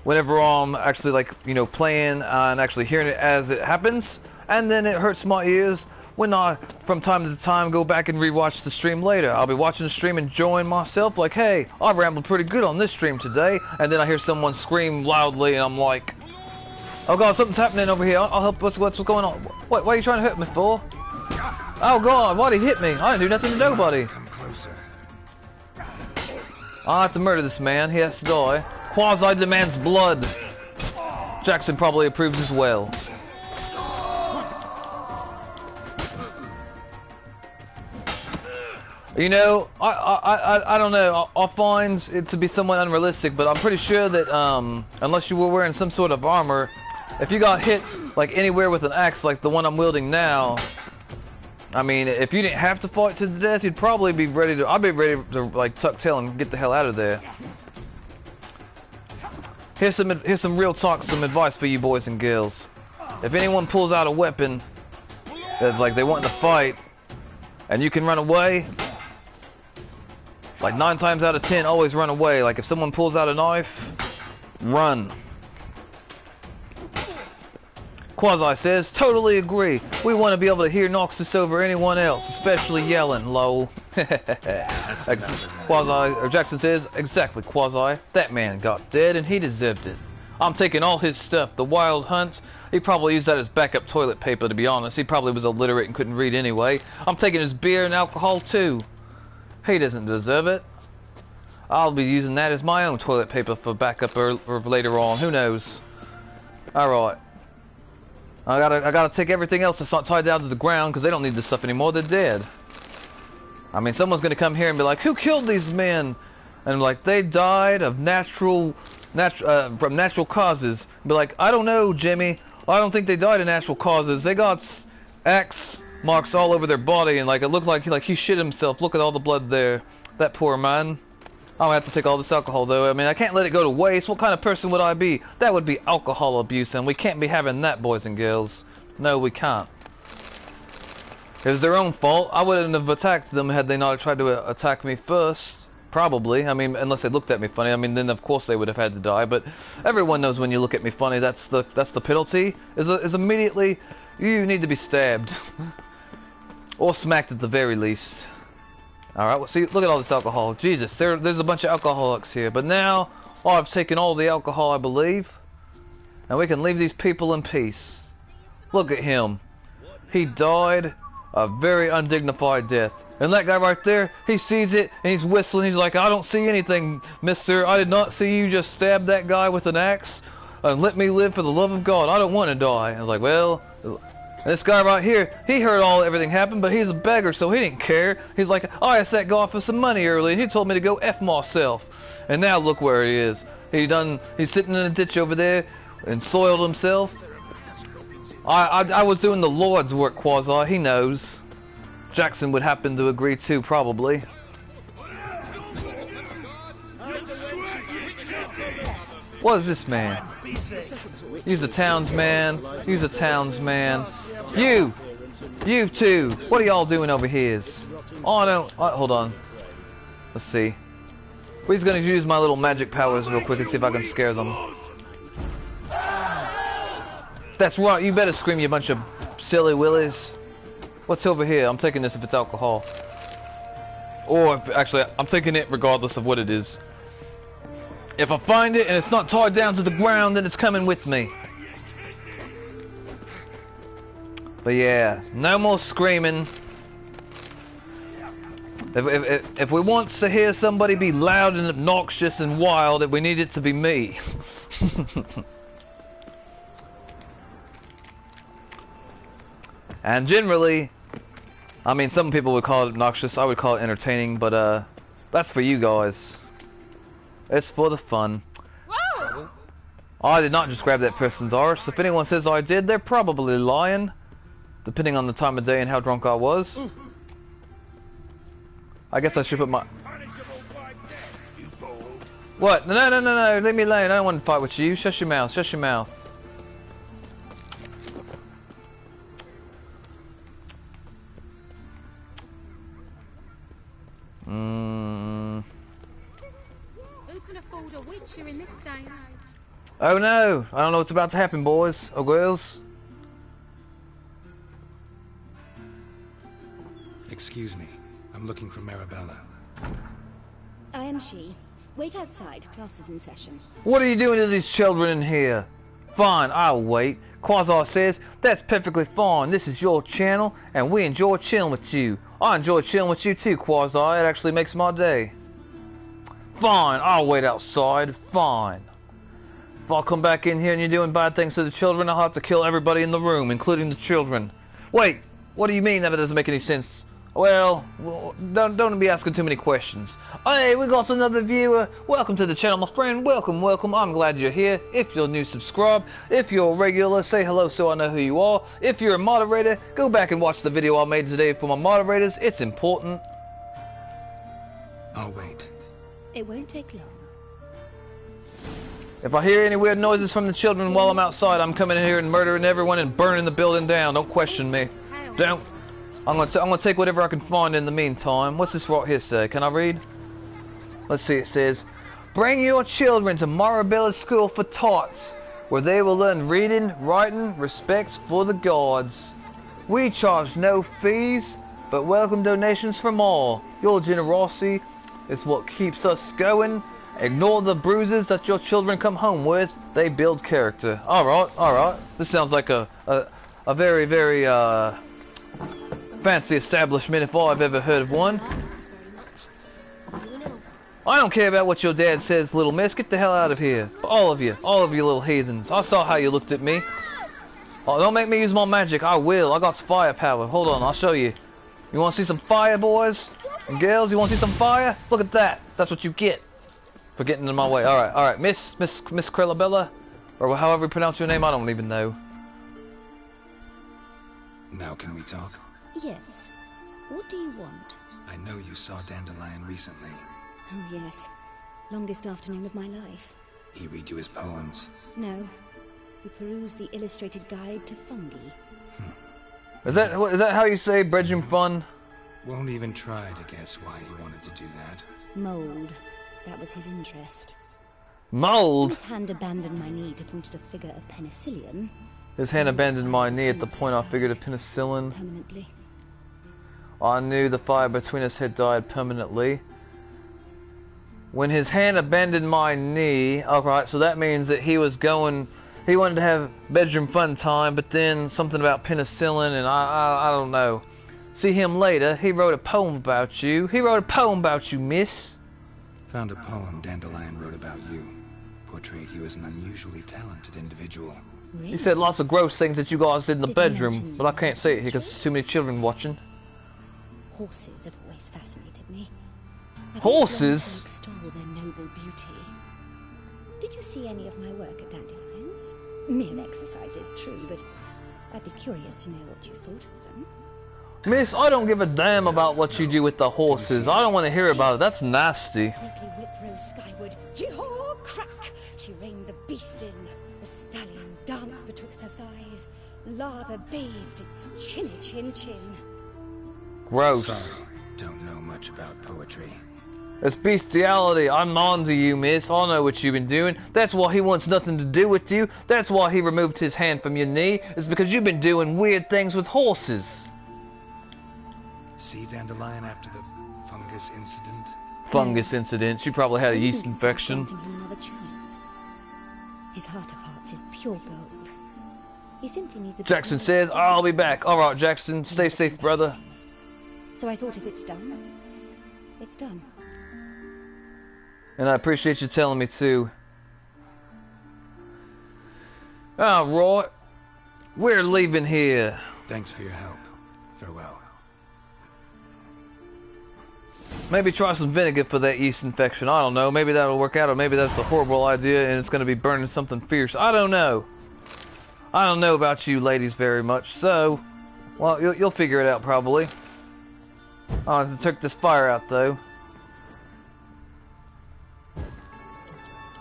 whenever I'm actually, like, you know, playing and actually hearing it as it happens. and then it hurts my ears when I, from time to time, go back and rewatch the stream later. I'll be watching the stream, enjoying myself, like, hey, I rambled pretty good on this stream today, and then I hear someone scream loudly, and I'm like, oh god, something's happening over here. I'll help. What's going on? What are you trying to hit me for? Oh god, why'd he hit me? I didn't do nothing to nobody. Come closer. I'll have to murder this man. He has to die. Quasi demands blood. Jackson probably approves as well. You know, I don't know. I'll find it to be somewhat unrealistic, but I'm pretty sure that unless you were wearing some sort of armor, if you got hit like anywhere with an axe like the one I'm wielding now, I mean, if you didn't have to fight to the death, you'd probably be ready to. I'd be ready to like tuck tail and get the hell out of there. Here's some real talk, some advice for you boys and girls. If anyone pulls out a weapon that's like they want to fight, and you can run away. Like 9 times out of 10, always run away. Like if someone pulls out a knife, run. Quasi says, totally agree. We want to be able to hear Knoxust over anyone else, especially yelling, lol. Quasi, or Jackson says, exactly, Quasi. That man got dead and he deserved it. I'm taking all his stuff, the wild hunts. He probably used that as backup toilet paper, to be honest. He probably was illiterate and couldn't read anyway. I'm taking his beer and alcohol too. He doesn't deserve it. I'll be using that as my own toilet paper for backup or later on. Who knows? Alright. I gotta take everything else that's not tied down to the ground because they don't need this stuff anymore. They're dead. I mean, someone's gonna come here and be like, who killed these men? And like, they died of from natural causes. Be like, I don't know, Jimmy. I don't think they died of natural causes. They got axe marks all over their body, and like it looked like he shit himself. Look at all the blood there. That poor man. I'm gonna have to take all this alcohol though. I mean, I can't let it go to waste. What kind of person would I be? That would be alcohol abuse, and we can't be having that, boys and girls. No, we can't. It was their own fault. I wouldn't have attacked them had they not tried to attack me first. Probably. I mean, unless they looked at me funny. I mean, then of course they would have had to die. But everyone knows when you look at me funny, that's the penalty. Is immediately you need to be stabbed. Or smacked at the very least. Alright, well, see, look at all this alcohol. Jesus, there's a bunch of alcoholics here. But now, I've taken all the alcohol, I believe. And we can leave these people in peace. Look at him. He died a very undignified death. And that guy right there, he sees it, and he's whistling. He's like, I don't see anything, mister. I did not see you just stab that guy with an axe. And let me live for the love of God. I don't want to die. I was like, well... This guy right here, he heard everything happen, but he's a beggar, so he didn't care. He's like, oh, I asked that guy for some money earlier, and he told me to go F myself. And now look where he is. He's sitting in a ditch over there and soiled himself. I was doing the Lord's work, Quasi. He knows. Jackson would happen to agree too, probably. What is this man? He's a townsman. He's a townsman. You two. What are y'all doing over here? Oh, hold on. Let's see. We're gonna use my little magic powers real quick and see if I can scare them. That's right. You better scream, you bunch of silly willies. What's over here? I'm taking this if it's alcohol. Or if, actually, I'm taking it regardless of what it is. If I find it and it's not tied down to the ground, then it's coming with me. But yeah, no more screaming. If we want to hear somebody be loud and obnoxious and wild, we need it to be me. And generally, I mean, some people would call it obnoxious. I would call it entertaining, but that's for you guys. It's for the fun. Whoa. I did not just grab that person's arse. If anyone says I did, they're probably lying. Depending on the time of day and how drunk I was. I guess I should put my... What? No. Leave me alone. I don't want to fight with you. Shut your mouth. Shut your mouth. In this day and age. Oh no! I don't know what's about to happen, boys or girls. Excuse me. I'm looking for Marabella. I am she. Wait outside. Class is in session. What are you doing to these children in here? Fine, I'll wait. Quasar says, that's perfectly fine. This is your channel, and we enjoy chilling with you. I enjoy chilling with you too, Quasar. It actually makes my day. Fine, I'll wait outside. Fine. If I come back in here and you're doing bad things to the children, I'll have to kill everybody in the room, including the children. Wait, what do you mean that doesn't make any sense? Well, don't be asking too many questions. Hey, we got another viewer. Welcome to the channel, my friend. Welcome, welcome. I'm glad you're here. If you're new, subscribe. If you're a regular, say hello so I know who you are. If you're a moderator, go back and watch the video I made today for my moderators. It's important. I'll wait. It won't take long. If I hear any weird noises from the children while I'm outside, I'm coming in here and murdering everyone and burning the building down. Don't question me. Don't. I'm gonna take whatever I can find in the meantime. What's this right here say? Can I read? Let's see. It says, "Bring your children to Marabella School for Tots, where they will learn reading, writing, respect for the gods. We charge no fees, but welcome donations from all. Your generosity is what keeps us going. Ignore the bruises that your children come home with. They build character." All right. This sounds like a very, very fancy establishment if I've ever heard of one. I don't care about what your dad says, little miss. Get the hell out of here. All of you little heathens. I saw how you looked at me. Oh, don't make me use my magic. I will. I got firepower. Hold on, I'll show you. You want to see some fire, boys and girls? You want to see some fire? Look at that. That's what you get for getting in my way. All right. Miss Krillabella, or however you pronounce your name. I don't even know. Now can we talk? Yes. What do you want? I know you saw Dandelion recently. Oh, yes. Longest afternoon of my life. He read you his poems? No. We perused the illustrated guide to fungi. Is that how you say bedroom fun? Won't even try to guess why he wanted to do that. Mold. That was his interest. Mold? His hand abandoned my knee to point at a figure of penicillin. His hand abandoned my knee at the point I figured of penicillin. Permanently. I knew the fire between us had died permanently. When his hand abandoned my knee, alright, so that means that he wanted to have bedroom fun time, but then something about penicillin, and I don't know. See him later. He wrote a poem about you. He wrote a poem about you, miss. Found a poem Dandelion wrote about you. Portrayed you as an unusually talented individual. Really? He said lots of gross things that you guys did in the bedroom, but I can't say it here because there's too many children watching. Horses have always fascinated me. Horses? To extol their noble beauty. Did you see any of my work at Dandelions? Mere exercise is true, but I'd be curious to know what you thought of them. Miss, I don't give a damn about what you do with the horses. I don't want to hear about it. That's nasty. Snakely whip rose skyward. Jee-haw, crack! She reined the beast in. The stallion danced betwixt her thighs. Lather bathed its chinny chin. Gross. Sorry, don't know much about poetry. It's bestiality. I'm on to you, miss. I know what you've been doing. That's why he wants nothing to do with you. That's why he removed his hand from your knee. It's because you've been doing weird things with horses. See Dandelion after the fungus incident? Fungus incident. She probably had a yeast infection. Granting him another chance. His heart of hearts is pure gold. He simply needs a Jackson says, I'll be back. Alright, Jackson. Stay safe, brother. So I thought if it's done, it's done. And I appreciate you telling me too. Alright. We're leaving here. Thanks for your help. Farewell. Maybe try some vinegar for that yeast infection. I don't know. Maybe that'll work out, or maybe that's a horrible idea and it's going to be burning something fierce. I don't know. I don't know about you ladies very much, so... Well, you'll figure it out probably. I'll have to take this fire out though.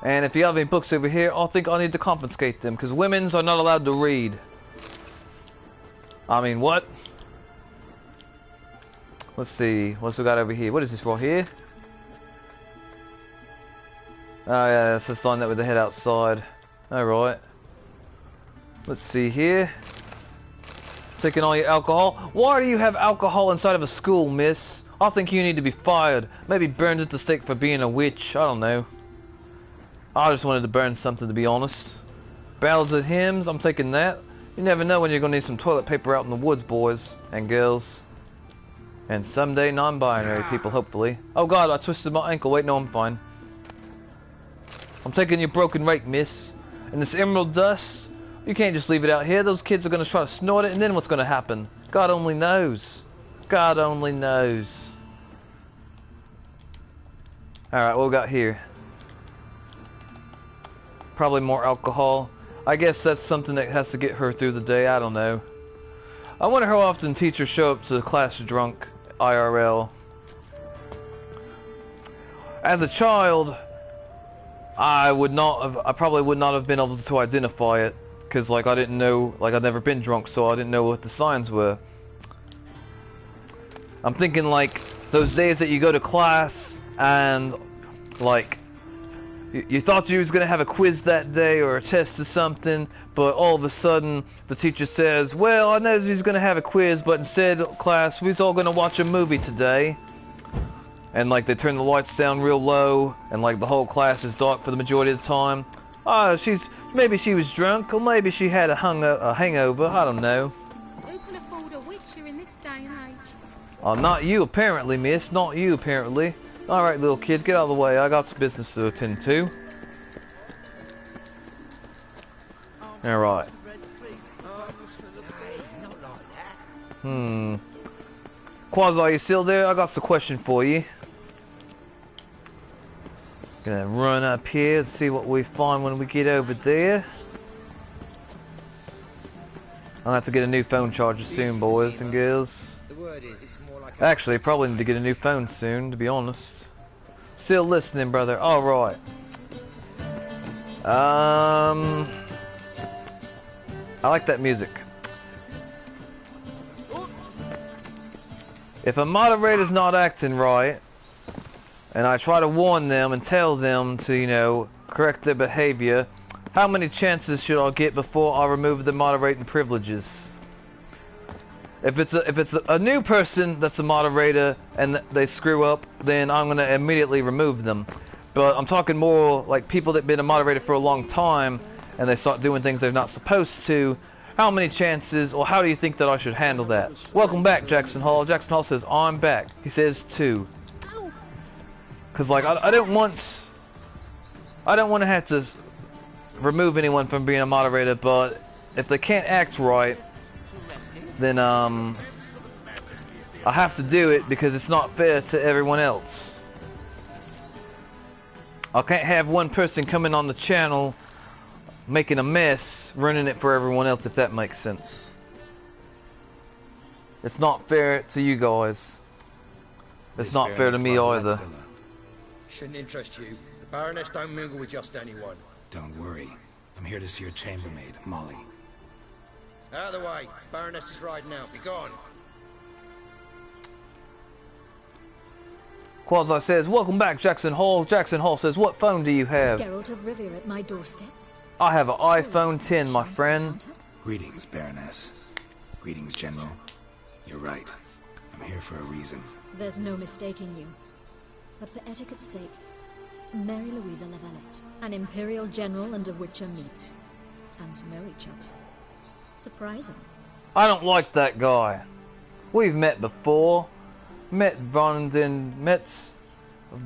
And if you have any books over here, I think I need to confiscate them, because women's are not allowed to read. I mean, what? Let's see, what's we got over here? What is this right here? Oh yeah, let's just line that with the head outside. Alright. Let's see here. Taking all your alcohol. Why do you have alcohol inside of a school, miss? I think you need to be fired. Maybe burned at the stake for being a witch. I don't know. I just wanted to burn something, to be honest. Ballads and hymns, I'm taking that. You never know when you're going to need some toilet paper out in the woods, boys and girls. And someday non-binary people, hopefully. Oh god, I twisted my ankle. Wait, no, I'm fine. I'm taking your broken rake, miss. And this emerald dust, you can't just leave it out here. Those kids are going to try to snort it, and then what's going to happen? God only knows. God only knows. Alright, what we got here? Probably more alcohol. I guess that's something that has to get her through the day. I don't know. I wonder how often teachers show up to class drunk IRL. As a child, I probably would not have been able to identify it, because like I didn't know, like I'd never been drunk, so I didn't know what the signs were. I'm thinking like those days that you go to class and like you thought you was going to have a quiz that day or a test or something, but all of a sudden the teacher says, well, I know he's going to have a quiz, but instead, class, we're all going to watch a movie today. And like they turn the lights down real low, and like the whole class is dark for the majority of the time. Oh, maybe she was drunk, or maybe she had a hangover, I don't know. Who can afford a witcher in this day and age? Oh, not you apparently, miss, not you apparently. Alright, little kids, get out of the way. I got some business to attend to. Alright. Quasi, you still there? I got some question for you. Gonna run up here and see what we find when we get over there. I'll have to get a new phone charger soon, boys and girls. Actually, probably need to get a new phone soon, to be honest. Still listening, brother. Alright. I like that music. If a moderator's not acting right, and I try to warn them and tell them to, you know, correct their behavior, how many chances should I get before I remove the moderating privileges? If it's a new person that's a moderator and they screw up, then I'm gonna immediately remove them. But I'm talking more like people that've been a moderator for a long time and they start doing things they're not supposed to. How many chances, or how do you think that I should handle that? Welcome back, Jackson Hall. Jackson Hall says, I'm back. He says 2. Cause like I don't want to have to remove anyone from being a moderator, but if they can't act right, then I have to do it because it's not fair to everyone else. I can't have one person coming on the channel making a mess, ruining it for everyone else, if that makes sense. It's not fair to you guys. It's not fair to me either. Shouldn't interest you. The Baroness don't mingle with just anyone. Don't worry. I'm here to see your chambermaid, Molly. Out of the way. Baroness is riding out. Be gone. Quasi says, welcome back, Jackson Hall. Jackson Hall says, what phone do you have? Geralt of Rivia at my doorstep. I have an iPhone 10, my friend. Greetings, Baroness. Greetings, General. You're right. I'm here for a reason. There's no mistaking you. But for etiquette's sake, Mary Louisa Lavalette, an Imperial General and a Witcher meet. And know each other. Surprising. I don't like that guy. We've met before. Met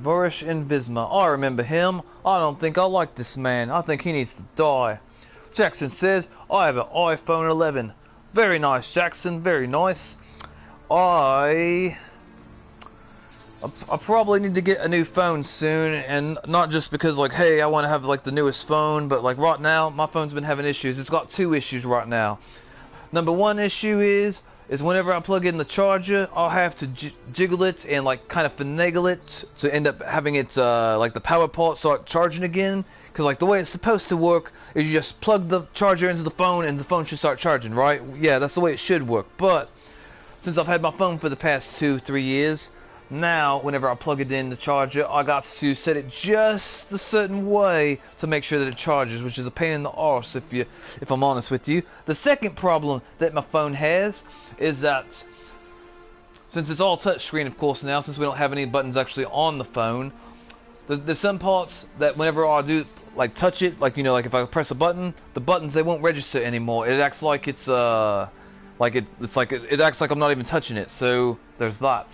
Borish in Visma. I remember him. I don't think I like this man. I think he needs to die. Jackson says, I have an iPhone 11. Very nice, Jackson. Very nice. I probably need to get a new phone soon, and not just because like, hey, I want to have like the newest phone, but like right now my phone's been having issues. It's got 2 issues right now. Number 1 issue is whenever I plug in the charger, I'll have to jiggle it and like kind of finagle it to end up having it like the power part start charging again. Because like the way it's supposed to work is you just plug the charger into the phone and the phone should start charging, right? Yeah, that's the way it should work. But since I've had my phone for the past 2-3 years, Now, whenever I plug it in the charger, I got to set it just a certain way to make sure that it charges, which is a pain in the arse if I'm honest with you. The second problem that my phone has is that since it's all touchscreen, of course, now, since we don't have any buttons actually on the phone, there's some parts that whenever I do like touch it, like, you know, like if I press a button, the buttons, they won't register anymore. It acts like it acts like I'm not even touching it. So there's that.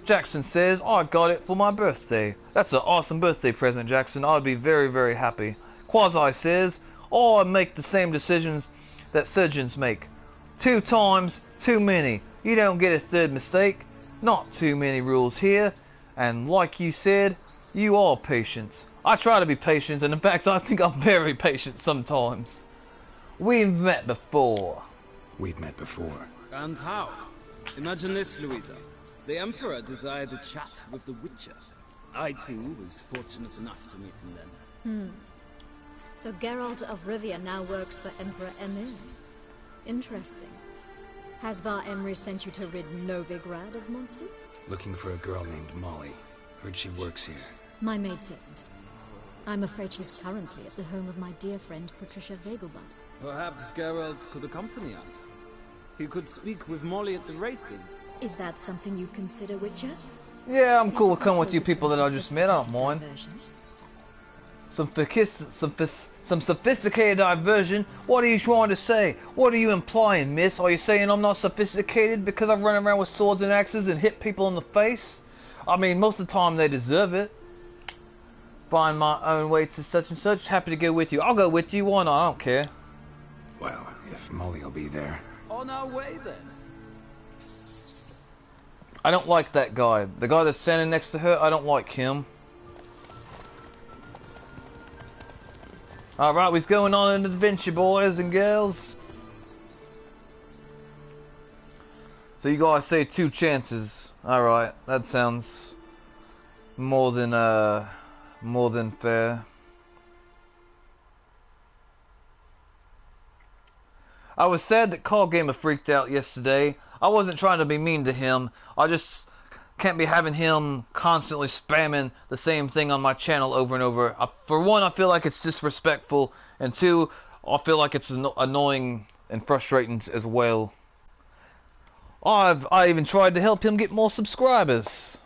Jackson says, I got it for my birthday. That's an awesome birthday present, Jackson. I'd be very, very happy. Quasi says, I make the same decisions that surgeons make. 2 times too many. You don't get a third mistake. Not too many rules here. And like you said, you are patient. I try to be patient, and in fact, I think I'm very patient sometimes. We've met before. We've met before. And how? Imagine this, Louisa. The Emperor desired a chat with the Witcher. I, too, was fortunate enough to meet him then. So Geralt of Rivia now works for Emperor Emil. Interesting. Has Var Emry sent you to rid Novigrad of monsters? Looking for a girl named Molly. Heard she works here. My maidservant. I'm afraid she's currently at the home of my dear friend Patricia Vegelbud. Perhaps Geralt could accompany us. He could speak with Molly at the races. Is that something you consider, Witcher? Yeah, I'm cool with coming with you people that I just met. I don't mind. Some sophisticated diversion? What are you trying to say? What are you implying, miss? Are you saying I'm not sophisticated because I run around with swords and axes and hit people in the face? I mean, most of the time they deserve it. Find my own way to such and such. Happy to go with you. I'll go with you. Why not? I don't care. Well, if Molly will be there. On our way, then. I don't like that guy. The guy that's standing next to her, I don't like him. Alright, we're going on an adventure, boys and girls. So you guys say 2 chances. Alright, that sounds more than fair. I was sad that Call Gamer freaked out yesterday. I wasn't trying to be mean to him. I just can't be having him constantly spamming the same thing on my channel over and over. For one, I feel like it's disrespectful, and 2, I feel like it's annoying and frustrating as well. I even tried to help him get more subscribers.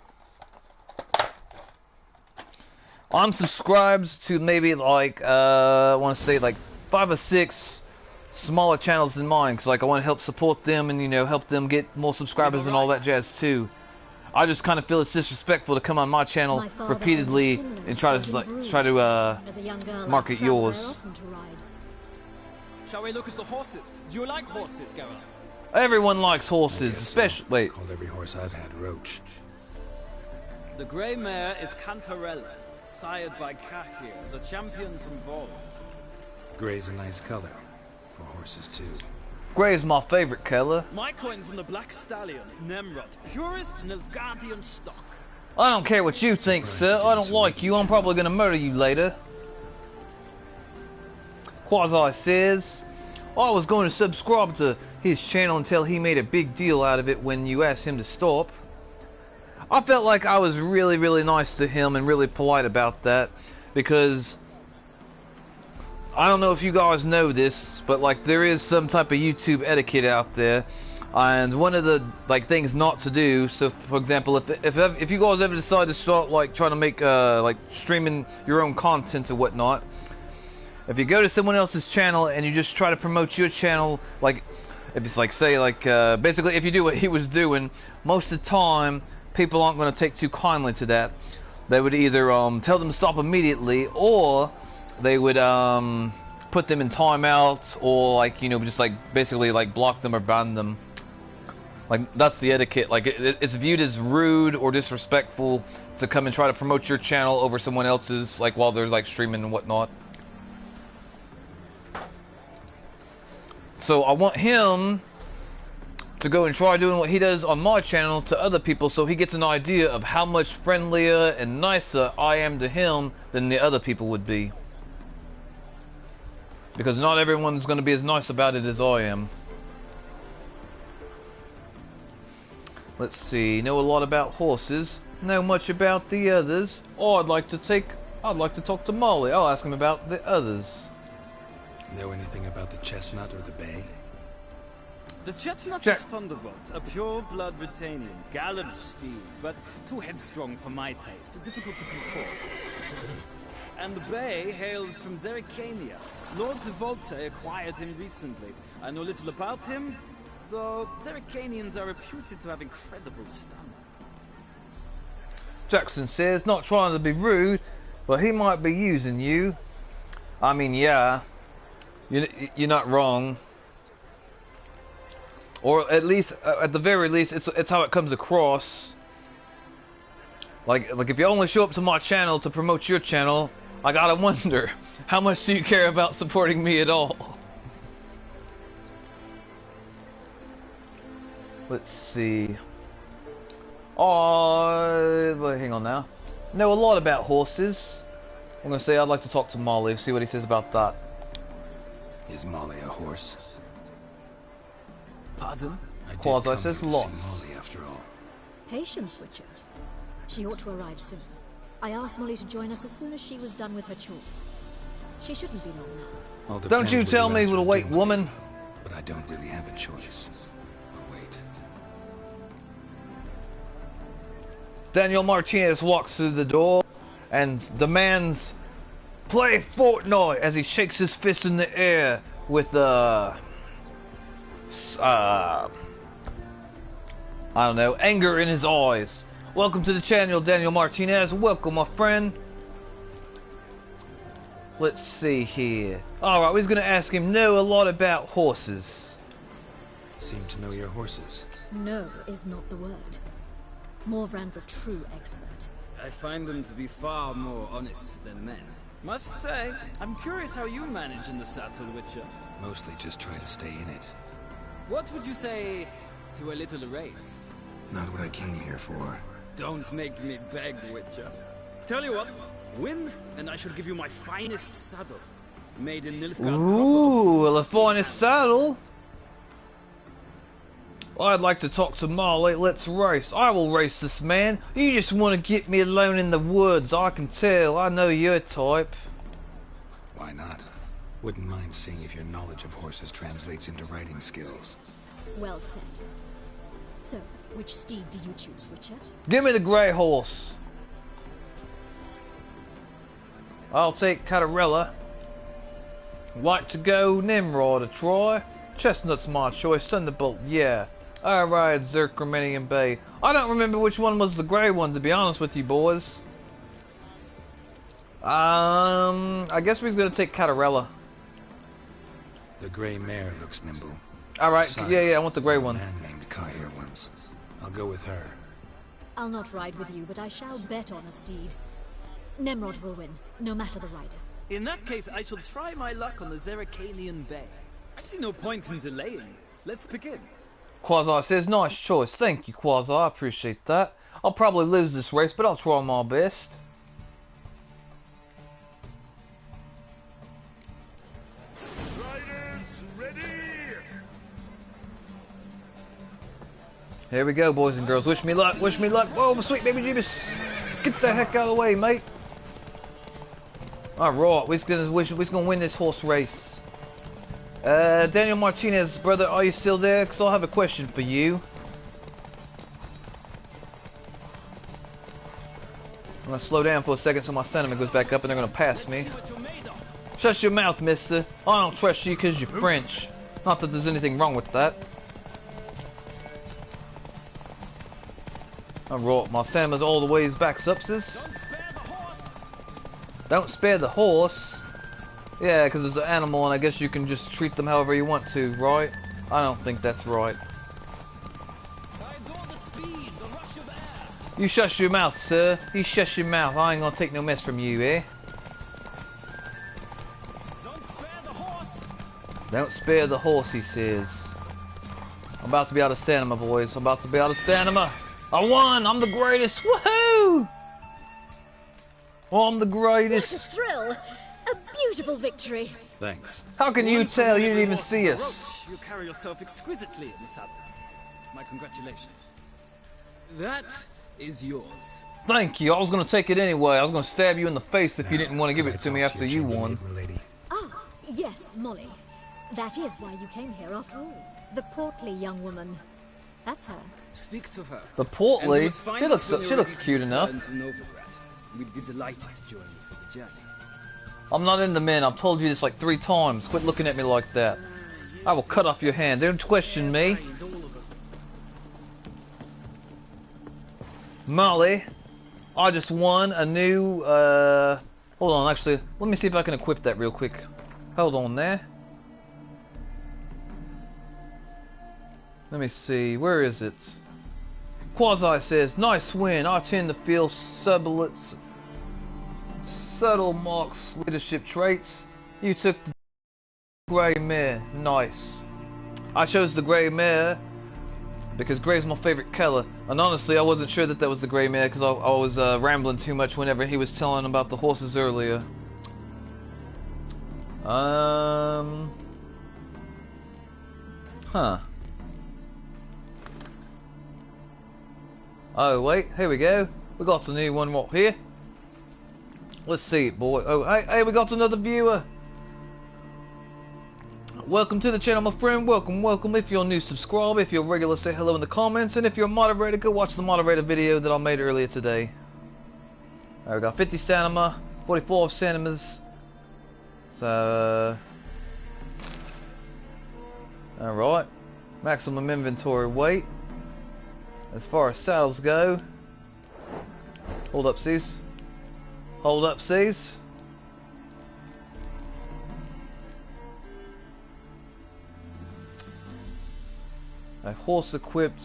I'm subscribed to maybe like I want to say like 5 or 6 smaller channels than mine, because like I want to help support them and, you know, help them get more subscribers and all that jazz too. I just kind of feel it's disrespectful to come on my channel repeatedly and try to market yours. Shall we look at the horses? Do you like horses, Geralt? Everyone likes horses, especially. Wait. Called every horse I've had Roach. The grey mare is Cantarella, sired by Cahir, the champion from Vol. Grey's a nice color. For horses, too. Grey is my favorite color. My coin's on the Black Stallion, Nemrod, purest Nilfgaardian stock. I don't care what you think, sir. I don't like you. I'm probably gonna murder you later. Quasi says, I was going to subscribe to his channel until he made a big deal out of it when you asked him to stop. I felt like I was really, really nice to him and really polite about that, because I don't know if you guys know this, but like there is some type of YouTube etiquette out there, and one of the like things not to do. So, for example, if you guys ever decide to start like trying to make like streaming your own content or whatnot, if you go to someone else's channel and you just try to promote your channel, like if it's like say like basically if you do what he was doing, most of the time people aren't going to take too kindly to that. They would either tell them to stop immediately, or they would put them in timeout, or like, you know, just like basically like block them or ban them. Like that's the etiquette. Like it's viewed as rude or disrespectful to come and try to promote your channel over someone else's, like while they're like streaming and whatnot. So I want him to go and try doing what he does on my channel to other people, so he gets an idea of how much friendlier and nicer I am to him than the other people would be. Because not everyone's going to be as nice about it as I am. Let's see. Know a lot about horses. Know much about the others. Oh, I'd like to talk to Molly. I'll ask him about the others. Know anything about the chestnut or the bay? The chestnut is Thunderbolt, a pure-blood Britannian, gallant steed, but too headstrong for my taste, difficult to control. And the bay hails from Zerrikania. Lord Tevolte acquired him recently. I know little about him, though Zerrikanians are reputed to have incredible stamina. Jackson says, not trying to be rude, but he might be using you. I mean, yeah, you're not wrong. Or at least, at the very least, it's how it comes across. Like if you only show up to my channel to promote your channel, I gotta wonder, how much do you care about supporting me at all? Let's see. Oh, well, hang on now. Know a lot about horses. I'm gonna say I'd like to talk to Molly, see what he says about that. Is Molly a horse? Pardon? Quasi says lost. Molly after all. Patience, Witcher. She ought to arrive soon. I asked Molly to join us as soon as she was done with her chores. She shouldn't be long now. Don't you tell me to wait, woman. But I don't really have a choice. I'll wait. Daniel Martinez walks through the door and demands, "Play Fortnite," as he shakes his fist in the air with I don't know, anger in his eyes. Welcome to the channel, Daniel Martinez. Welcome, my friend. Let's see here. Alright, we're gonna ask him, know a lot about horses. Seem to know your horses. No is not the word. Morvran's a true expert. I find them to be far more honest than men. Must say, I'm curious how you manage in the saddle, Witcher. Mostly just try to stay in it. What would you say to a little race? Not what I came here for. Don't make me beg, Witcher. Tell you what, win, and I shall give you my finest saddle. Made in Nilfgaard. Ooh, the finest saddle. I'd like to talk to Molly. Let's race. I will race this man. You just want to get me alone in the woods. I can tell. I know your type. Why not? Wouldn't mind seeing if your knowledge of horses translates into riding skills. Well said. So, which steed do you choose, Witcher? Give me the grey horse. I'll take Catarella. Like to go Nimrod a try? Chestnut's my choice. Thunderbolt, yeah. I ride Zerkremanian Bay. I don't remember which one was the grey one, to be honest with you boys. I guess we're gonna take Catarella. The grey mare looks nimble. Alright, Besides, yeah, I want the grey one. A man named Kai here once. I'll go with her. I'll not ride with you, but I shall bet on a steed. Nimrod will win, no matter the rider. In that case, I shall try my luck on the Zerrikanian Bay. I see no point in delaying this. Let's begin. Quasi says, nice choice. Thank you, Quasi. I appreciate that. I'll probably lose this race, but I'll try my best. Riders, ready! Here we go, boys and girls. Wish me luck. Wish me luck. Oh, sweet baby Jeebus. Get the heck out of the way, mate. Alright, we're gonna win this horse race. Daniel Martinez, brother, are you still there? Because I'll have a question for you. I'm gonna slow down for a second so my stamina goes back up and they're gonna pass me. Shut your mouth, mister. I don't trust you because you're French. Not that there's anything wrong with that. Alright, my stamina's all the ways back up, sis. Don't spare the horse. Yeah, because it's an animal and I guess you can just treat them however you want to, right? I don't think that's right. You shush your mouth, sir. You shush your mouth. I ain't gonna take no mess from you, eh? Don't spare the horse! Don't spare the horse, he says. I'm about to be out of stamina, boys. I'm about to be out of stamina. I won! I'm the greatest! Woohoo! I'm the greatest! What a thrill! A beautiful victory! Thanks. How can you tell? You didn't even see us. You carry yourself exquisitely in the saddle. My congratulations. That is yours. Thank you. I was going to take it anyway. I was going to stab you in the face if you didn't want to give it to me after you won. Ah, yes, Molly. That is why you came here after all. The portly young woman. That's her. Speak to her. The portly? She looks cute enough. We'd be delighted to join you for the journey. I'm not into men. I've told you this like 3 times. Quit looking at me like that. I will cut off your hand. Don't question me. Molly, I just won a new, hold on, actually, let me see if I can equip that real quick. Hold on there. Let me see, where is it? Quasi says, nice win. I tend to feel subtle marks leadership traits. You took the grey mare. Nice. I chose the grey mare because grey's my favorite color. And honestly, I wasn't sure that that was the grey mare because I was rambling too much whenever he was telling about the horses earlier. Huh. Oh wait, here we go. We got a new one right here. Let's see it, boy. Oh, hey, we got another viewer. Welcome to the channel, my friend. Welcome. If you're new, subscribe. If you're regular, say hello in the comments. And if you're a moderator, go watch the moderator video that I made earlier today. Alright, we got 50 cinema, 44 cinemas. So, alright. Maximum inventory weight. As far as saddles go, hold up, C's. Hold up, C's. A horse equipped.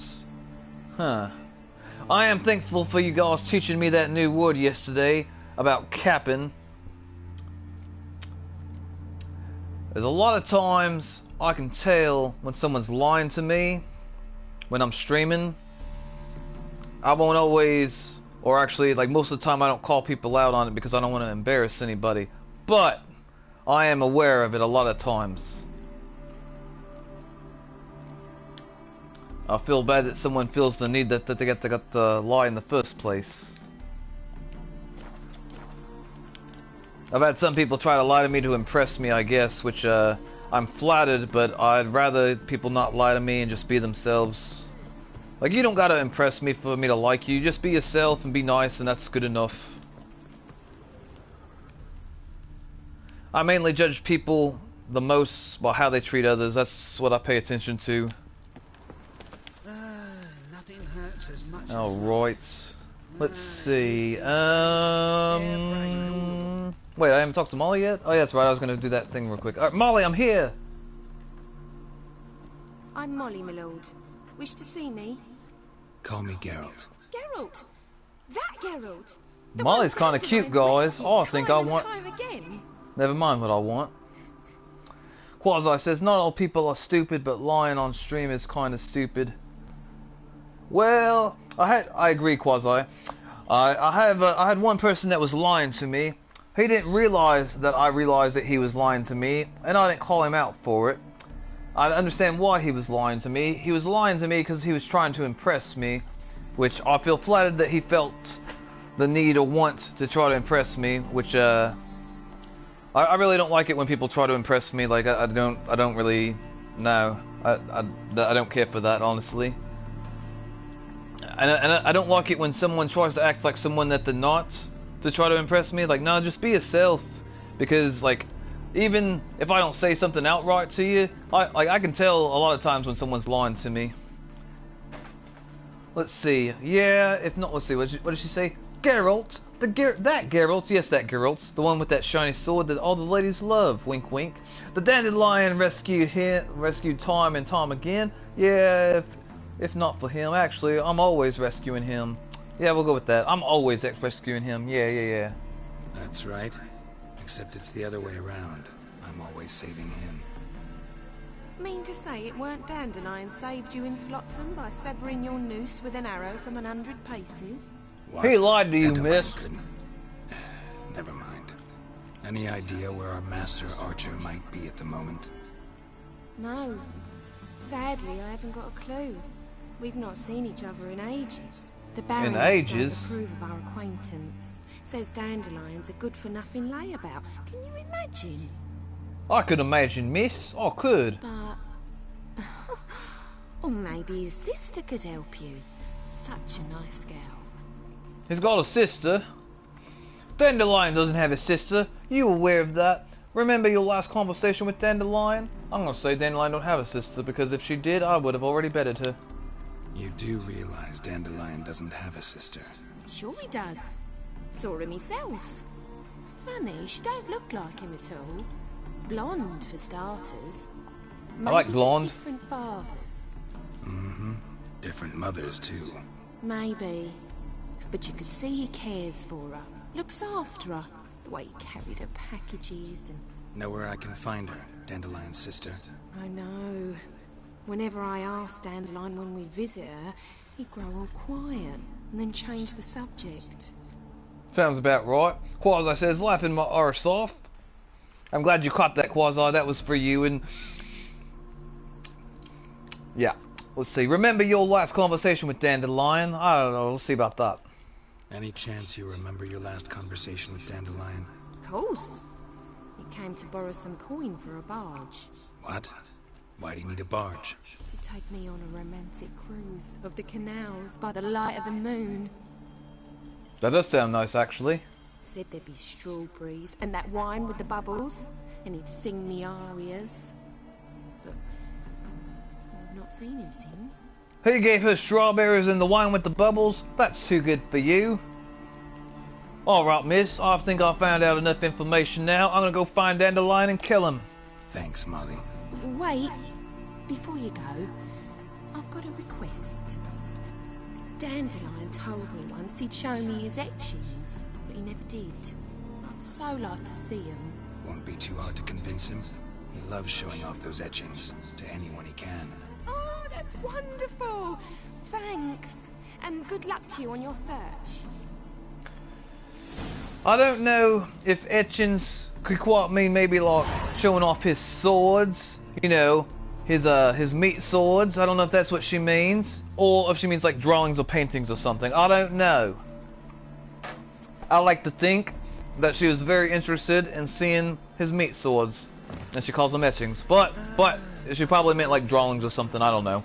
Huh. I am thankful for you guys teaching me that new word yesterday about capping. There's a lot of times I can tell when someone's lying to me when I'm streaming. I won't always, or actually, like most of the time I don't call people out on it because I don't want to embarrass anybody. But I am aware of it a lot of times. I feel bad that someone feels the need that they got to lie in the first place. I've had some people try to lie to me to impress me, I guess, which I'm flattered, but I'd rather people not lie to me and just be themselves. Like, you don't gotta impress me for me to like you. Just be yourself and be nice, and that's good enough. I mainly judge people the most by how they treat others. That's what I pay attention to. Nothing hurts as much. Alright. Let's see. Wait, I haven't talked to Molly yet? Oh yeah, that's right, I was gonna do that thing real quick. Alright, Molly, I'm here! I'm Molly, my lord. Wish to see me? Call me Geralt. Geralt? That Geralt? Molly's kind of cute, guys. Oh, I think I want... Never mind what I want. Quasi says, not all people are stupid, but lying on stream is kind of stupid. Well, I agree, Quasi. I had one person that was lying to me. He didn't realize that I realized that he was lying to me, and I didn't call him out for it. I understand why he was lying to me. He was lying to me because he was trying to impress me, which I feel flattered that he felt the need or want to try to impress me, which I really don't like it when people try to impress me. Like I don't really know. I don't care for that, honestly. And I don't like it when someone tries to act like someone that they're not to try to impress me. Like, no, just be yourself, because like, even if I don't say something outright to you, I can tell a lot of times when someone's lying to me. Let's see. Yeah, if not, let's see. What did she say? Geralt, that Geralt, yes, that Geralt, the one with that shiny sword that all the ladies love. Wink, wink. The dandelion rescued time and time again. Yeah, if not for him, actually, I'm always rescuing him. Yeah, we'll go with that. I'm always rescuing him. Yeah. That's right. Except it's the other way around. I'm always saving him. Mean to say it weren't Dandelion saved you in Flotsam by severing your noose with an arrow from 100 paces? What? He lied to you, Dandelion miss. couldn't. Never mind. Any idea where our master archer might be at the moment? No. Sadly, I haven't got a clue. We've not seen each other in ages. The Baroness don't approve of our acquaintance. Says dandelions are good for nothing layabout. Can you imagine? I could imagine, miss. I could. But... or maybe his sister could help you. Such a nice girl. He's got a sister. Dandelion doesn't have a sister. You aware of that? Remember your last conversation with Dandelion? I'm gonna say Dandelion don't have a sister, because if she did, I would have already betted her. You do realize Dandelion doesn't have a sister? Sure he does. Saw him myself. Funny, she don't look like him at all. Blonde, for starters. Maybe I like blonde. Different fathers. Mm-hmm. Different mothers, too. Maybe. But you could see he cares for her. Looks after her. The way he carried her packages and... Know where I can find her, Dandelion's sister? I know. Whenever I ask Dandelion when we visit her, he'd grow all quiet and then change the subject. Sounds about right. Quasi says, laughing my arse off. I'm glad you caught that, Quasi. That was for you. And yeah, let's see. Remember your last conversation with Dandelion? I don't know. Let's see about that. Any chance you remember your last conversation with Dandelion? Of course. He came to borrow some coin for a barge. What? Why do you need a barge? To take me on a romantic cruise of the canals by the light of the moon. That does sound nice, actually. Said there'd be strawberries and that wine with the bubbles, and he'd sing me arias. But I've not seen him since. He gave her strawberries and the wine with the bubbles? That's too good for you. Alright, miss. I think I found out enough information now. I'm gonna go find Dandelion and kill him. Thanks, Molly. Wait. Before you go, I've got a request. Dandelion told me once he'd show me his etchings, but he never did. I'd so like to see him. Won't be too hard to convince him. He loves showing off those etchings to anyone he can. Oh, that's wonderful! Thanks. And good luck to you on your search. I don't know if etchings could quite mean maybe like showing off his swords, you know, his meat swords. I don't know if that's what she means, or if she means like drawings or paintings or something. I don't know. I like to think that she was very interested in seeing his meat swords, and she calls them etchings. But she probably meant like drawings or something. I don't know.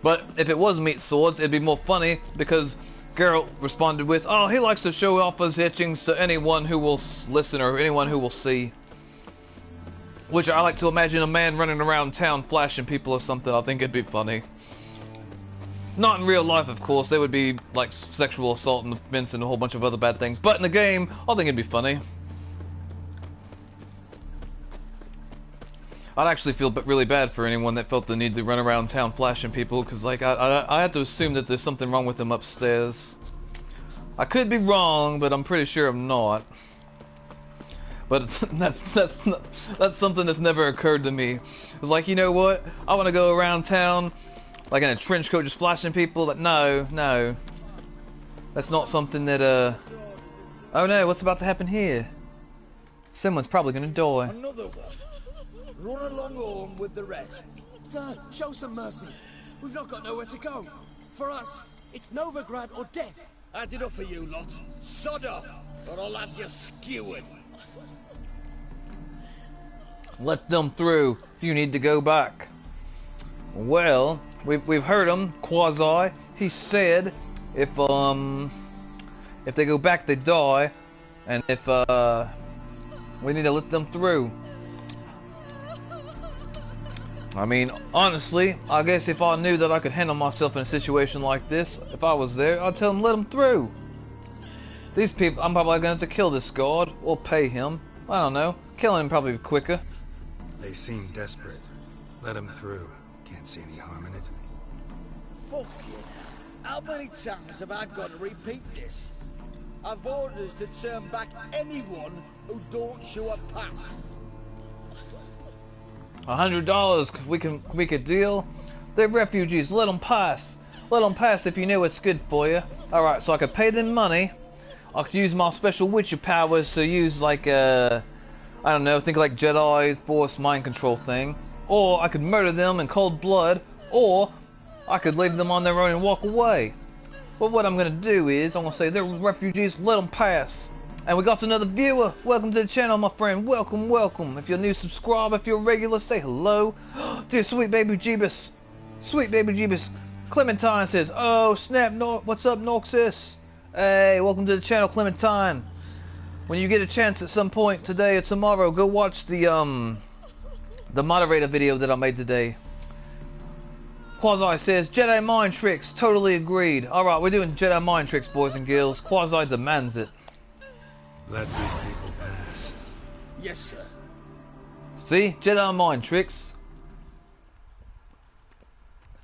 But if it was meat swords, it'd be more funny because Geralt responded with, "Oh, he likes to show off his etchings to anyone who will listen or anyone who will see." Which I like to imagine a man running around town flashing people or something. I think it'd be funny. Not in real life, of course. There would be like sexual assault and offense and a whole bunch of other bad things. But in the game, I think it'd be funny. I'd actually feel really bad for anyone that felt the need to run around town flashing people, because like I have to assume that there's something wrong with them upstairs. I could be wrong, but I'm pretty sure I'm not. But that's something that's never occurred to me. It's like, you know what? I want to go around town like in a trench coat just flashing people. Like, no. That's not something that oh no, what's about to happen here? Someone's probably gonna die. Another one. Run along home with the rest. Sir, show some mercy. We've not got nowhere to go. For us, it's Novigrad or death. Had enough of you lots. Sod off, or I'll have you skewered. Let them through. You need to go back. Well, we've heard him, Quasi. He said if they go back they die, and if we need to let them through. I mean, honestly, I guess if I knew that I could handle myself in a situation like this, if I was there, I'd tell them let them through. These people, I'm probably going to have to kill this guard, or pay him. I don't know. Killing him probably be quicker. They seem desperate. Let them through. Can't see any harm in it. Fuck you. How many times have I got to repeat this? I've orders to turn back anyone who don't show a pass. $100, we could deal. They're refugees, let them pass. Let them pass if you know what's good for you. Alright, so I could pay them money. I could use my special witcher powers to use like I don't know, think like Jedi Force mind control thing. or I could murder them in cold blood, or I could leave them on their own and walk away. But what I'm going to do is, I'm going to say they're refugees, let them pass. And we got another viewer. Welcome to the channel, my friend. Welcome, welcome. If you're new, subscribe. If you're regular, say hello. Dear sweet baby Jeebus. Sweet baby Jeebus. Clementine says, oh, snap, what's up, Knoxust? Hey, welcome to the channel, Clementine. When you get a chance at some point today or tomorrow, go watch the moderator video that I made today. Quasi says, Jedi mind tricks. Totally agreed. Alright, we're doing Jedi mind tricks, boys and girls. Quasi demands it. Let these people pass. Yes, sir. See? Jedi mind tricks.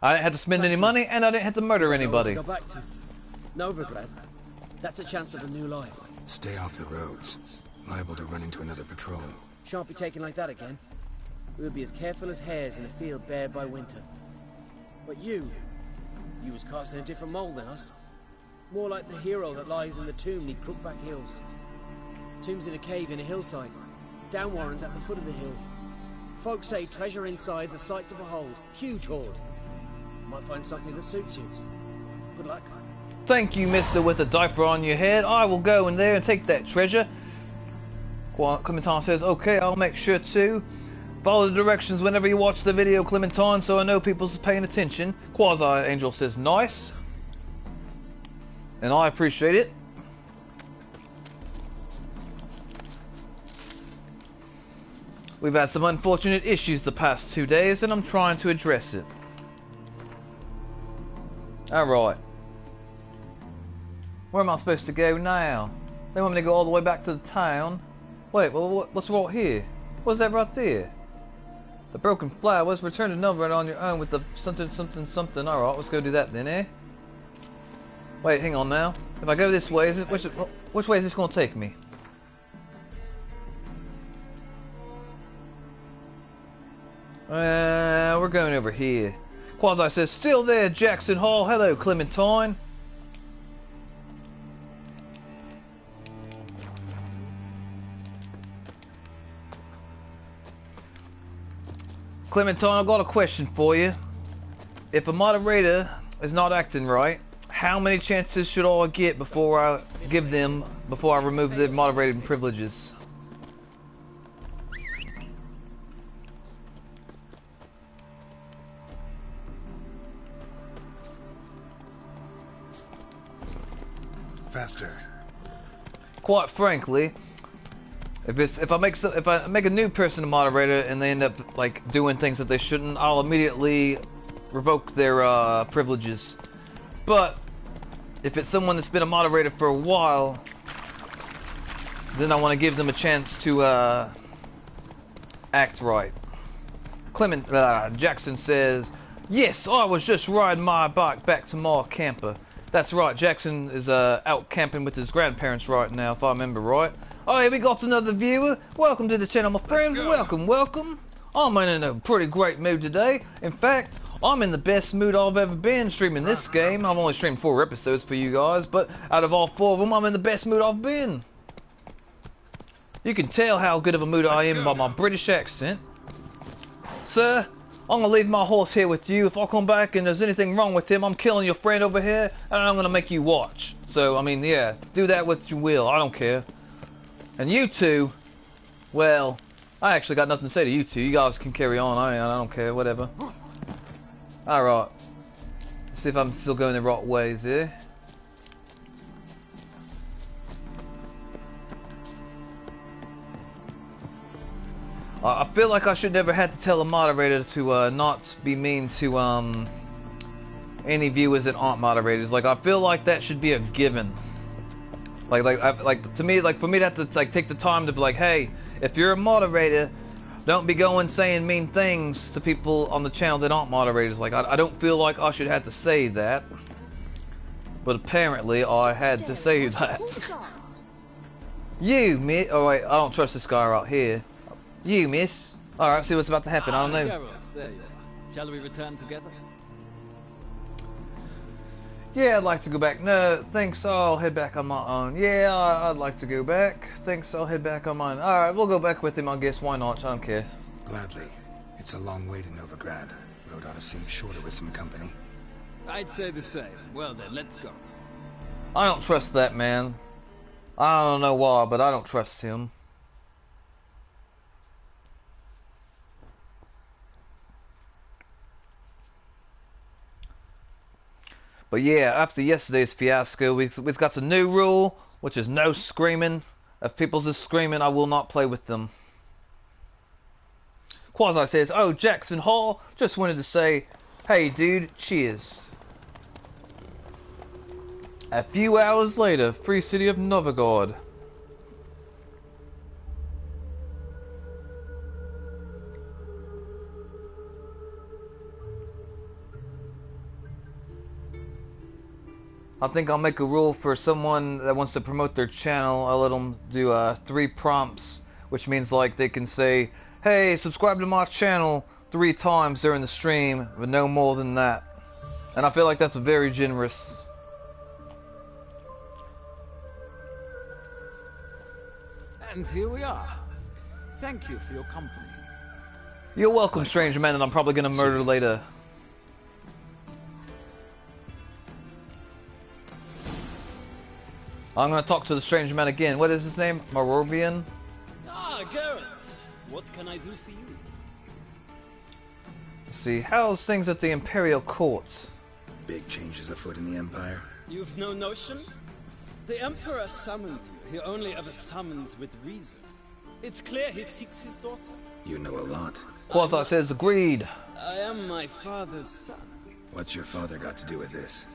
I didn't have to spend any money, and I didn't have to murder anybody. Go back to Novigrad. That's a chance of a new life. Stay off the roads. Liable to run into another patrol. Shan't be taken like that again. We'll be as careful as hares in a field bared by winter. But you was cast in a different mold than us. More like the hero that lies in the tomb neath Crookback Hills. Tomb's in a cave in a hillside. Down warrens at the foot of the hill. Folks say treasure inside's a sight to behold. Huge hoard. Might find something that suits you. Good luck. Thank you, mister with a diaper on your head. I will go in there and take that treasure. Clementine says, okay, I'll make sure to. Follow the directions whenever you watch the video, Clementine, so I know people's paying attention. Quasi Angel says, nice. And I appreciate it. We've had some unfortunate issues the past 2 days, and I'm trying to address it. Alright. Where am I supposed to go now? They want me to go all the way back to the town. Wait, well, what's right here? What's that right there? The broken flowers. Return to Novigrad on your own with the something, something, something. Alright, let's go do that then, eh? Wait, hang on now. If I go this way, which way is this going to take me? We're going over here. Quasi says, still there, Jackson Hall. Hello, Clementine. Clementine, I've got a question for you. If a moderator is not acting right, how many chances should I get before I give them, before I remove their moderating privileges? Faster. Quite frankly, if I make a new person a moderator and they end up like doing things that they shouldn't, I'll immediately revoke their privileges. But if it's someone that's been a moderator for a while, then I want to give them a chance to act right. Jackson says, yes, I was just riding my bike back to my camper. That's right, Jackson is out camping with his grandparents right now, if I remember right. Oh, yeah, we got another viewer. Welcome to the channel, my friends. Welcome, welcome. I'm in a pretty great mood today. In fact, I'm in the best mood I've ever been streaming this game. I've only streamed 4 episodes for you guys, but out of all 4 of them, I'm in the best mood I've been. You can tell how good of a mood I am by my British accent. Sir, I'm gonna leave my horse here with you. If I come back and there's anything wrong with him, I'm killing your friend over here, and I'm gonna make you watch. So, I mean, yeah, do that what you will. I don't care. And you two, well, I actually got nothing to say to you two. You guys can carry on. I don't care. Whatever. Alright. Let's see if I'm still going the right ways here. I feel like I should never have to tell a moderator to not be mean to any viewers that aren't moderators. Like, I feel like that should be a given. Like to me, like for me to have to like take the time to be like, hey, if you're a moderator, don't be going saying mean things to people on the channel that aren't moderators. Like, I don't feel like I should have to say that, but apparently I had to say that. You, miss. Oh wait, I don't trust this guy right here. You, miss. All right, see what's about to happen. I don't know. Geralt, there you are. Shall we return together? Yeah, I'd like to go back. No, thanks, I'll head back on my own. Yeah, I'd like to go back. Thanks, I'll head back on my own. Alright, we'll go back with him, I guess. Why not? I don't care. Gladly. It's a long way to Novigrad. Road ought to seem shorter with some company. I'd say the same. Well then, let's go. I don't trust that man. I don't know why, but I don't trust him. But yeah, after yesterday's fiasco, we've got a new rule, which is no screaming. If people's is screaming, I will not play with them. Quasi says, "Oh, Jackson Hall, just wanted to say, hey dude, cheers." A few hours later, free city of Novigrad. I think I'll make a rule for someone that wants to promote their channel. I'll let them do 3 prompts, which means like they can say, "Hey, subscribe to my channel" 3 times during the stream, but no more than that. And I feel like that's very generous. And here we are. Thank you for your company. You're welcome, stranger man, and I'm probably gonna murder later. I'm gonna talk to the stranger man again. What is his name? Marovian? Ah, Geralt. What can I do for you? Let's see, how's things at the Imperial Court? Big changes afoot in the Empire. You've no notion? The Emperor summoned you. He only ever summons with reason. It's clear he seeks his daughter. You know a lot. Quasi says agreed. I am my father's son. What's your father got to do with this?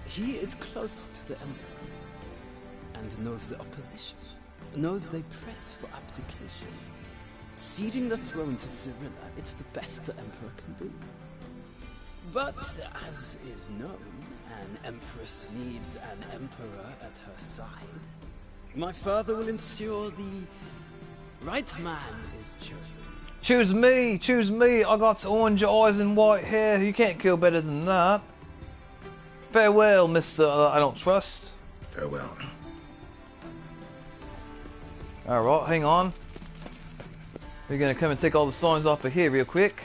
He is close to the Emperor and knows the opposition, knows they press for abdication. Ceding the throne to Cyrilla, it's the best the Emperor can do. But, as is known, an Empress needs an Emperor at her side. My father will ensure the right man is chosen. Choose me! Choose me! I got orange eyes and white hair. You can't kill better than that. Farewell, Mr. I don't trust. Farewell. Alright, hang on. We're gonna come and take all the signs off of here real quick.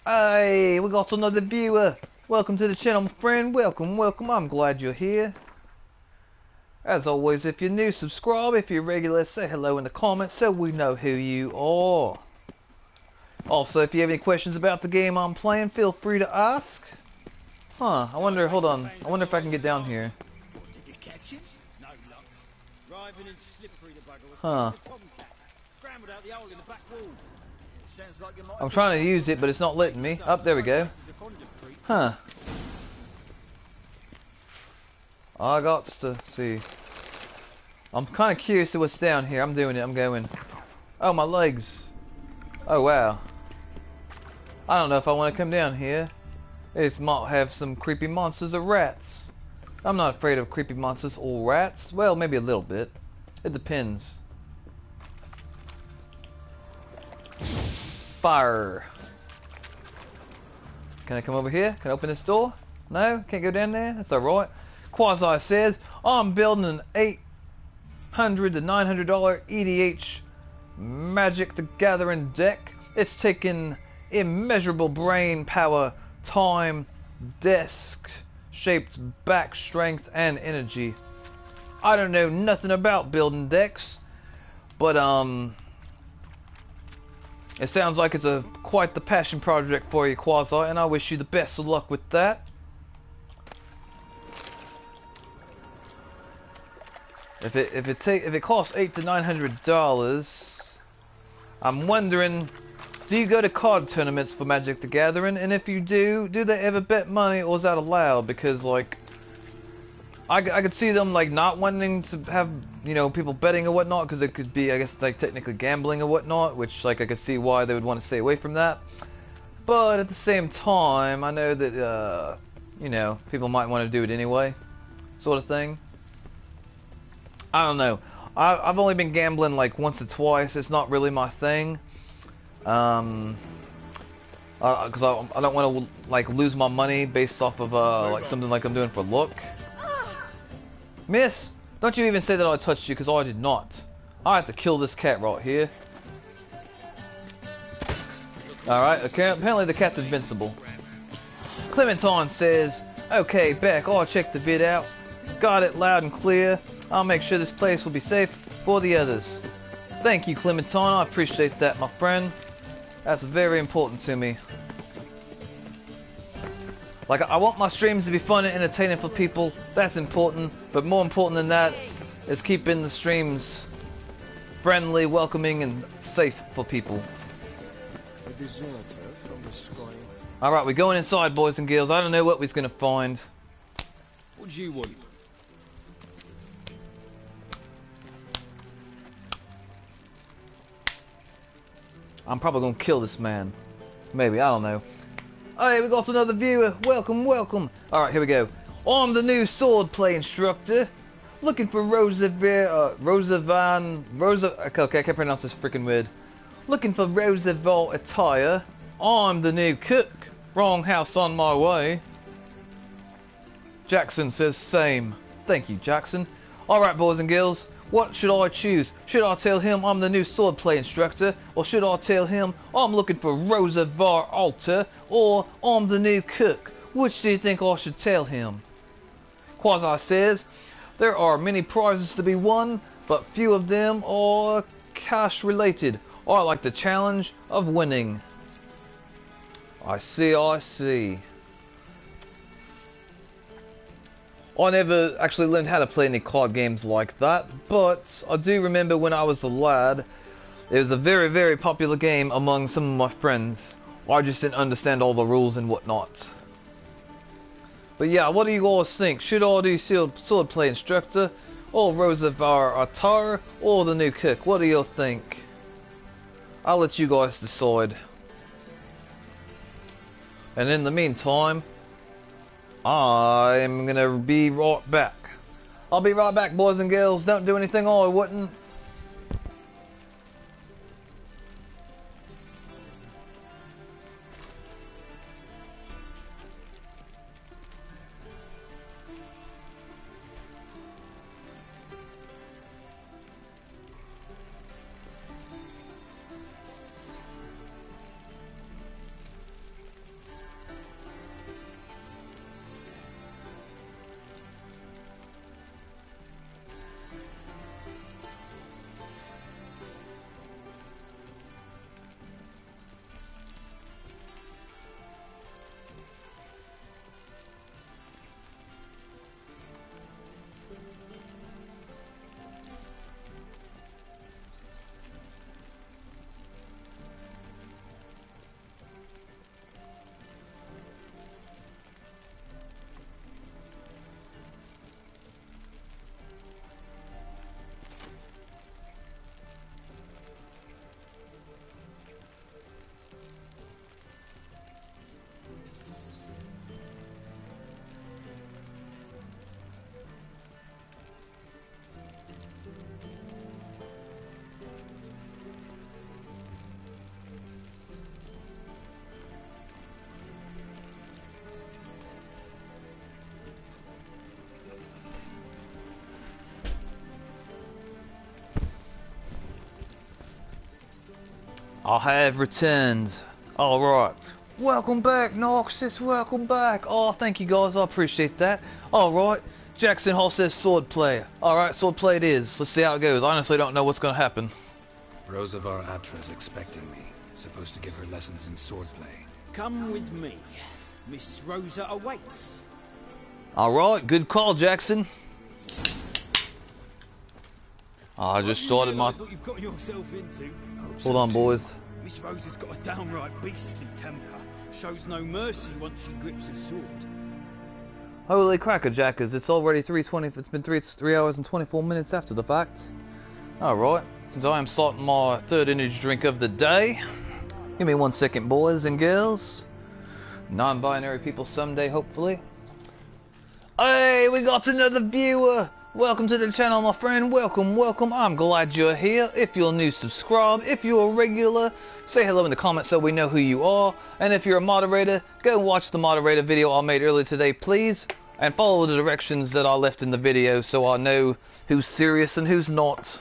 Hey, we got another viewer. Welcome to the channel, my friend. Welcome, welcome. I'm glad you're here. As always, if you're new, subscribe. If you're regular, say hello in the comments so we know who you are. Also, if you have any questions about the game I'm playing, feel free to ask. Huh, I wonder, hold on. I wonder if I can get down here. Did you catch him? No luck. Driving in slippery the bugger was Huh. a tomcat. Scrambled out the hole in the back wall. Sounds like you might I'm trying to use it, but it's not letting me. Oh, there we go. Huh. I got to see. I'm kind of curious to what's down here. I'm doing it. I'm going. Oh, my legs. Oh, wow. I don't know if I want to come down here. It might have some creepy monsters or rats. I'm not afraid of creepy monsters or rats. Well, maybe a little bit. It depends. Fire. Can I come over here? Can I open this door? No? Can't go down there? That's alright. Quasi says, I'm building an $800 to $900 EDH Magic the Gathering deck. It's taken immeasurable brain power, time, desk-shaped back strength, and energy. I don't know nothing about building decks, but it sounds like it's quite the passion project for you, Quasi, and I wish you the best of luck with that. If it costs $800 to $900, I'm wondering, do you go to card tournaments for Magic the Gathering? And if you do they ever bet money, or is that allowed? Because like, I could see them like not wanting to have, you know, people betting or whatnot, because it could be, I guess, like technically gambling or whatnot, which like I could see why they would want to stay away from that. But at the same time, I know that you know, people might want to do it anyway, sort of thing. I don't know. I've only been gambling like once or twice. It's not really my thing. Because I don't want to like lose my money based off of like something like I'm doing for look. Miss, don't you even say that I touched you, because I did not. I have to kill this cat right here. Alright, apparently the cat's invincible. Clementine says, "Okay, Beck, I'll check the vid out. Got it loud and clear. I'll make sure this place will be safe for the others." Thank you, Clementine. I appreciate that, my friend. That's very important to me. Like, I want my streams to be fun and entertaining for people. That's important. But more important than that is keeping the streams friendly, welcoming, and safe for people. A deserter from the sky. Alright, we're going inside, boys and girls. I don't know what we're going to find. What do you want? I'm probably going to kill this man. Maybe, I don't know. Hey, we got another viewer. Welcome, welcome. Alright, here we go. I'm the new swordplay instructor. Looking for Rosa okay, I can't pronounce this freaking word. Looking for Roosevelt attire. I'm the new cook. Wrong house on my way. Jackson says same. Thank you, Jackson. Alright, boys and girls. What should I choose? Should I tell him I'm the new swordplay instructor? Or should I tell him I'm looking for Rosa Var Alta? Or I'm the new cook? Which do you think I should tell him? Quasi says, there are many prizes to be won, but few of them are cash related. I like the challenge of winning. I see, I see. I never actually learned how to play any card games like that, but I do remember when I was a lad, it was a very, very popular game among some of my friends. I just didn't understand all the rules and whatnot. But yeah, what do you guys think? Should I do swordplay instructor, or Rosa Var Atar, or the new cook? What do you think? I'll let you guys decide. And in the meantime, I'm gonna be right back. I'll be right back, boys and girls. Don't do anything I wouldn't. I have returned. Alright. Welcome back, Knoxust. Welcome back. Oh, thank you guys. I appreciate that. Alright. Jackson Hall says sword player. Alright, sword play it is. Let's see how it goes. I honestly don't know what's going to happen. Rosa Var Atra's expecting me. Supposed to give her lessons in swordplay. Come with me. Miss Rosa awaits. Alright, good call, Jackson. I just started my... What you've got yourself into. Hold on, boys. Miss Rosa's got a downright beastly temper. Shows no mercy once she grips a sword. Holy crackerjackers, it's already 3:20. It's been 3 hours and 24 minutes after the fact. Alright, since I am starting my third energy drink of the day. Give me 1 second, boys and girls. Non-binary people someday, hopefully. Hey, we got another viewer! Welcome to the channel, my friend. Welcome, welcome. I'm glad you're here. If you're new, subscribe. If you're a regular, say hello in the comments so we know who you are. And if you're a moderator, go watch the moderator video I made earlier today, please. And follow the directions that I left in the video so I know who's serious and who's not.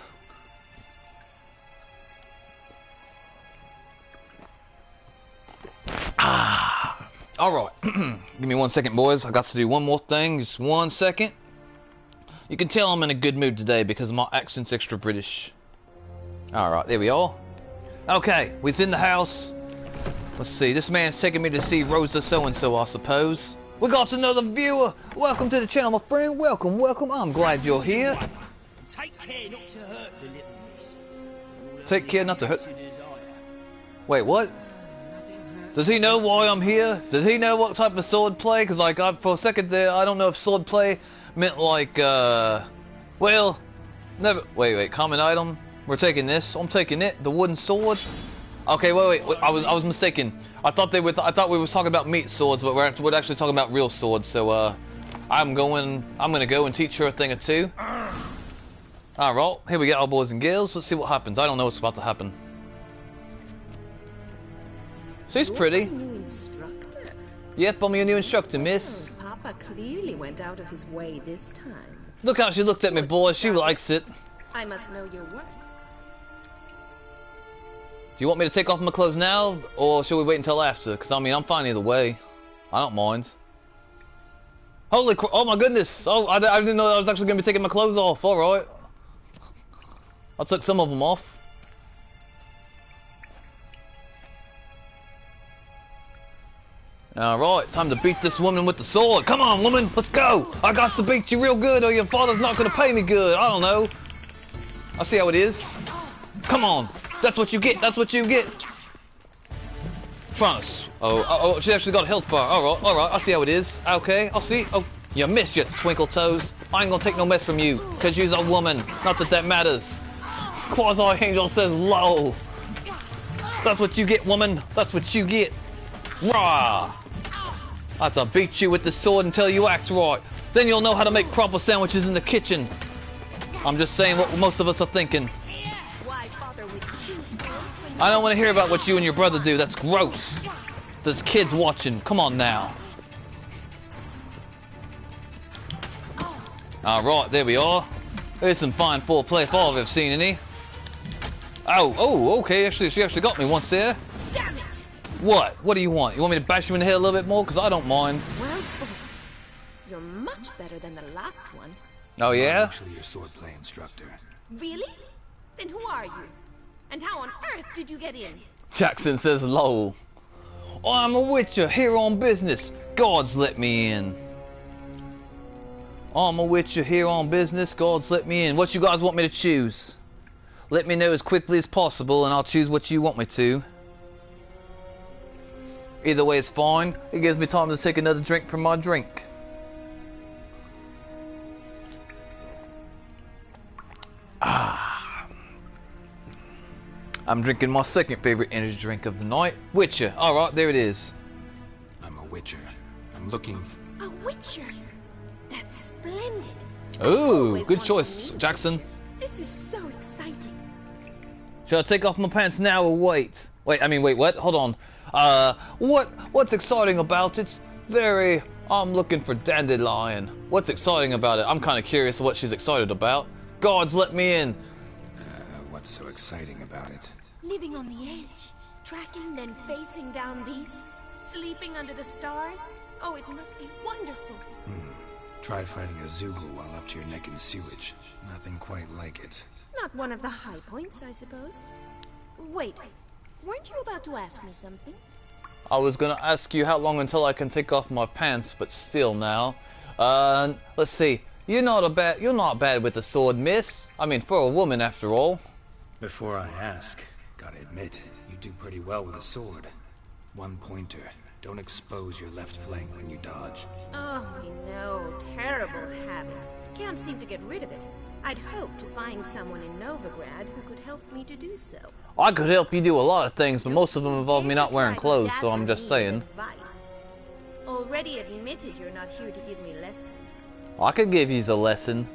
Alright, give me 1 second, boys. I got to do one more thing, just 1 second. You can tell I'm in a good mood today because my accent's extra British. Alright, there we are. Okay, we're in the house. Let's see, this man's taking me to see Rosa so-and-so, I suppose. We got another viewer! Welcome to the channel, my friend. Welcome, welcome. I'm glad you're here. Take care not to hurt the little miss. Take care not to hurt... Wait, what? Does he know why I'm here? Does he know what type of sword play? Because, like, for a second there, I don't know if sword play meant, like, well, never... Wait, common item? We're taking this. I'm taking it. The wooden sword. Okay, wait. I was mistaken. I thought we were talking about meat swords, but we're actually talking about real swords. So, I'm gonna go and teach her a thing or two. All right, here we go, boys and girls. Let's see what happens. I don't know what's about to happen. She's pretty. You're my new instructor. Yep, I'm your new instructor, miss. Oh, Papa clearly went out of his way this time. Look how she looked at me, boy. She likes it. I must know your worth. Do you want me to take off my clothes now, or should we wait until after? Because, I mean, I'm fine either way. I don't mind. Holy crap. Oh, my goodness. Oh, I didn't know I was actually going to be taking my clothes off. All right. I took some of them off. Alright, time to beat this woman with the sword. Come on, woman, let's go. I got to beat you real good or your father's not going to pay me good. I don't know. I see how it is. Come on. That's what you get. That's what you get. France. Oh, she actually got a health bar. Alright, I see how it is. Okay, I'll see. Oh, you missed, you twinkle toes. I ain't going to take no mess from you, because you're a woman. Not that that matters. Quasi-Angel says, lol. That's what you get, woman. That's what you get. Rah! I have to beat you with the sword until you act right. Then you'll know how to make proper sandwiches in the kitchen. I'm just saying what most of us are thinking. I don't want to hear about what you and your brother do. That's gross. There's kids watching. Come on now. Alright, there we are. There's some fine foreplay if I've ever seen any. Oh, okay. She actually got me once there. Damn it! What? What do you want? You want me to bash you in the head a little bit more? Because I don't mind. Well fought. You're much better than the last one. Oh, yeah? I'm actually your swordplay instructor. Really? Then who are you? And how on earth did you get in? Jackson says, lol. I'm a witcher here on business. God's let me in. I'm a witcher here on business. God's let me in. What you guys want me to choose? Let me know as quickly as possible and I'll choose what you want me to. Either way is fine. It gives me time to take another drink from my drink. I'm drinking my second favorite energy drink of the night. Witcher. Alright, there it is. I'm a witcher. I'm looking for... A witcher? That's splendid. Ooh, good choice, Jackson. This is so exciting. Should I take off my pants now or wait? Wait, what? Hold on. What's exciting about it? I'm looking for Dandelion. What's exciting about it? I'm kind of curious what she's excited about. Gods, let me in. What's so exciting about it? Living on the edge, tracking then facing down beasts, sleeping under the stars. Oh, it must be wonderful. Try fighting a Zoogle while up to your neck in sewage. Nothing quite like it. Not one of the high points, I suppose. Wait, weren't you about to ask me something? I was gonna ask you how long until I can take off my pants, but still now. Let's see. You're not bad with the sword, miss. I mean, for a woman, after all. Before I ask, gotta admit, you do pretty well with a sword. One pointer. Don't expose your left flank when you dodge. Oh, I know. Terrible habit. Can't seem to get rid of it. I'd hope to find someone in Novigrad who could help me to do so. I could help you do a lot of things, but most of them involve me not wearing clothes, so I'm just saying. Advice. Already admitted you're not here to give me lessons. I could give you a lesson.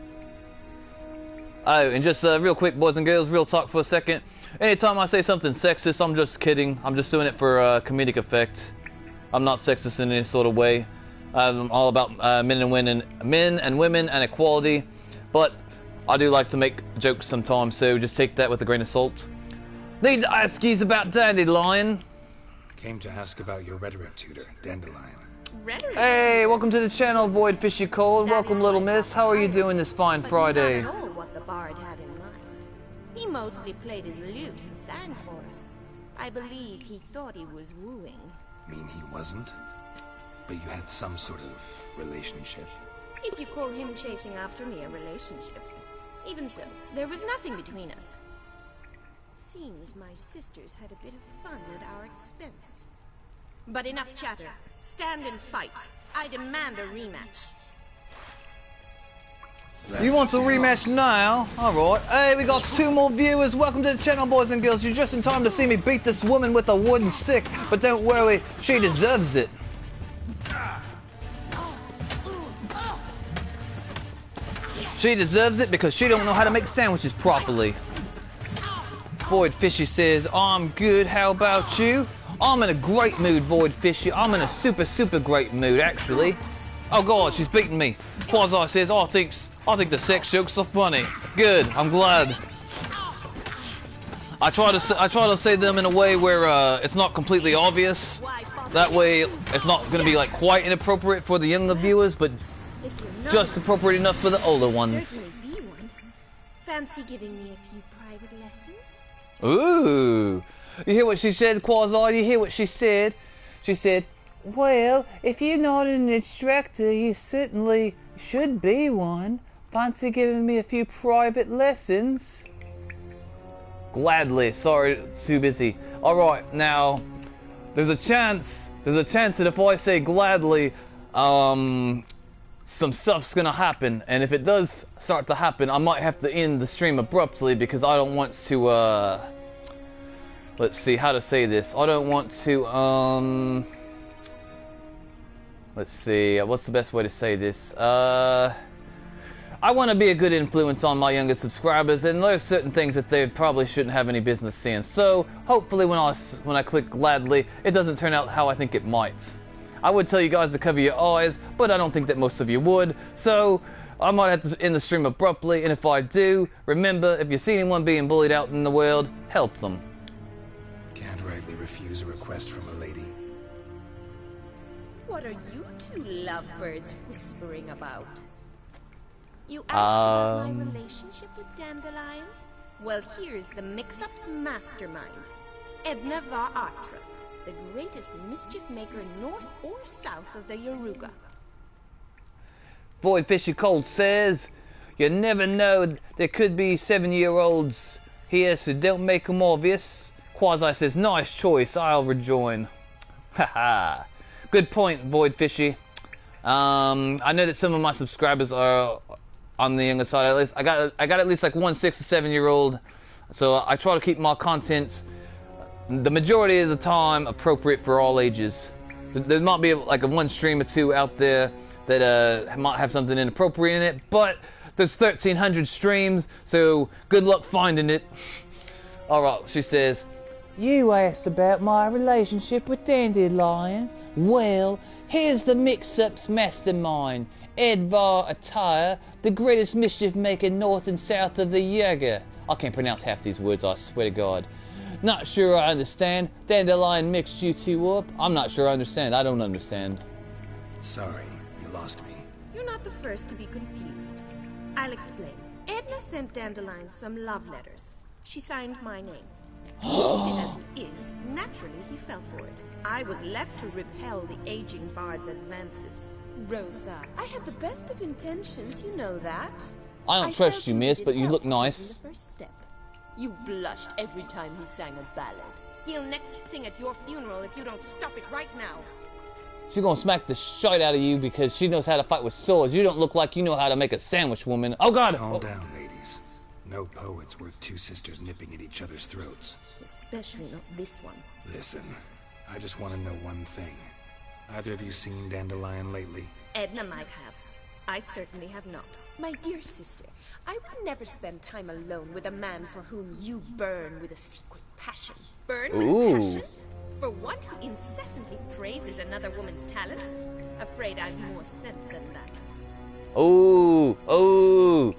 Oh, and just real quick, boys and girls, real talk for a second. Anytime I say something sexist, I'm just kidding. I'm just doing it for comedic effect. I'm not sexist in any sort of way. I'm all about men and women and equality. But I do like to make jokes sometimes, so just take that with a grain of salt. Need to ask you about Dandelion. Came to ask about your rhetoric tutor, Dandelion. Rhetoric? Hey, welcome to the channel, Void Fishy Cold. Welcome, little miss. How are you doing this fine Friday? Not at all what the bard had in mind. He mostly played his lute and sang for us. I believe he thought he was wooing. Mean he wasn't? But you had some sort of relationship? If you call him chasing after me a relationship. Even so, there was nothing between us. Seems my sisters had a bit of fun at our expense. But enough chatter. Stand and fight. I demand a rematch. You want a rematch now? Alright. Hey, we got 2 more viewers. Welcome to the channel, boys and girls. You're just in time to see me beat this woman with a wooden stick. But don't worry, she deserves it. She deserves it because she don't know how to make sandwiches properly. Void Fishy says, I'm good, how about you? I'm in a great mood, Void Fishy. I'm in a super great mood, actually. Oh god, she's beating me. Quasi says, I think the sex jokes are funny. Good, I'm glad. I try to say them in a way where it's not completely obvious. That way, it's not going to be like quite inappropriate for the younger viewers, but just appropriate enough for the older ones. Certainly be one. Fancy giving me a few private lessons? Ooh. You hear what she said, Quasi? You hear what she said? She said, well, if you're not an instructor, you certainly should be one. Fancy giving me a few private lessons? Gladly. Sorry, too busy. Alright, now, there's a chance that if I say gladly, some stuff's gonna happen, and if it does start to happen, I might have to end the stream abruptly because I don't want to, let's see how to say this. I don't want to, let's see, what's the best way to say this? I want to be a good influence on my younger subscribers, and there's certain things that they probably shouldn't have any business seeing. So, hopefully when I click gladly, it doesn't turn out how I think it might. I would tell you guys to cover your eyes, but I don't think that most of you would. So, I might have to end the stream abruptly, and if I do, remember, if you see anyone being bullied out in the world, help them. Can't rightly refuse a request from a lady. What are you two lovebirds whispering about? You asked about my relationship with Dandelion? Well, here's the mix-up's mastermind. Edna Va Atra, the greatest mischief maker north or south of the Yaruga. Void Fishy Cold says, you never know, there could be 7-year-olds here, so don't make them obvious. Quasi says, nice choice, I'll rejoin. Haha. Good point, Void Fishy. I know that some of my subscribers are on the younger side. At least I got at least like 1 6 or 7-year-old, so I try to keep my content the majority of the time appropriate for all ages. There might be like a 1 stream or 2 out there that might have something inappropriate in it, but there's 1,300 streams, so good luck finding it. Alright, she says, you asked about my relationship with Dandelion. Well, here's the mix-up's mastermind, Edvar Attire, the greatest mischief maker north and south of the Yaga. I can't pronounce half these words, I swear to God. Not sure I understand. Dandelion mixed you two up. I'm not sure I understand. I don't understand. Sorry, you lost me. You're not the first to be confused. I'll explain. Edna sent Dandelion some love letters. She signed my name. Conceited as he is, naturally he fell for it. I was left to repel the aging bard's advances. Rosa, I had the best of intentions, you know that. I don't trust you, miss, but you look nice. The first step. You blushed every time he sang a ballad. He'll next sing at your funeral if you don't stop it right now. She's gonna smack the shit out of you because she knows how to fight with swords. You don't look like you know how to make a sandwich, woman. Oh God! Calm down, ladies. No poet's worth 2 sisters nipping at each other's throats. Especially not this one. Listen, I just want to know one thing. Either of you seen Dandelion lately? Edna might have. I certainly have not. My dear sister, I would never spend time alone with a man for whom you burn with a secret passion. Burn with passion? For one who incessantly praises another woman's talents? Afraid I've more sense than that. Oh.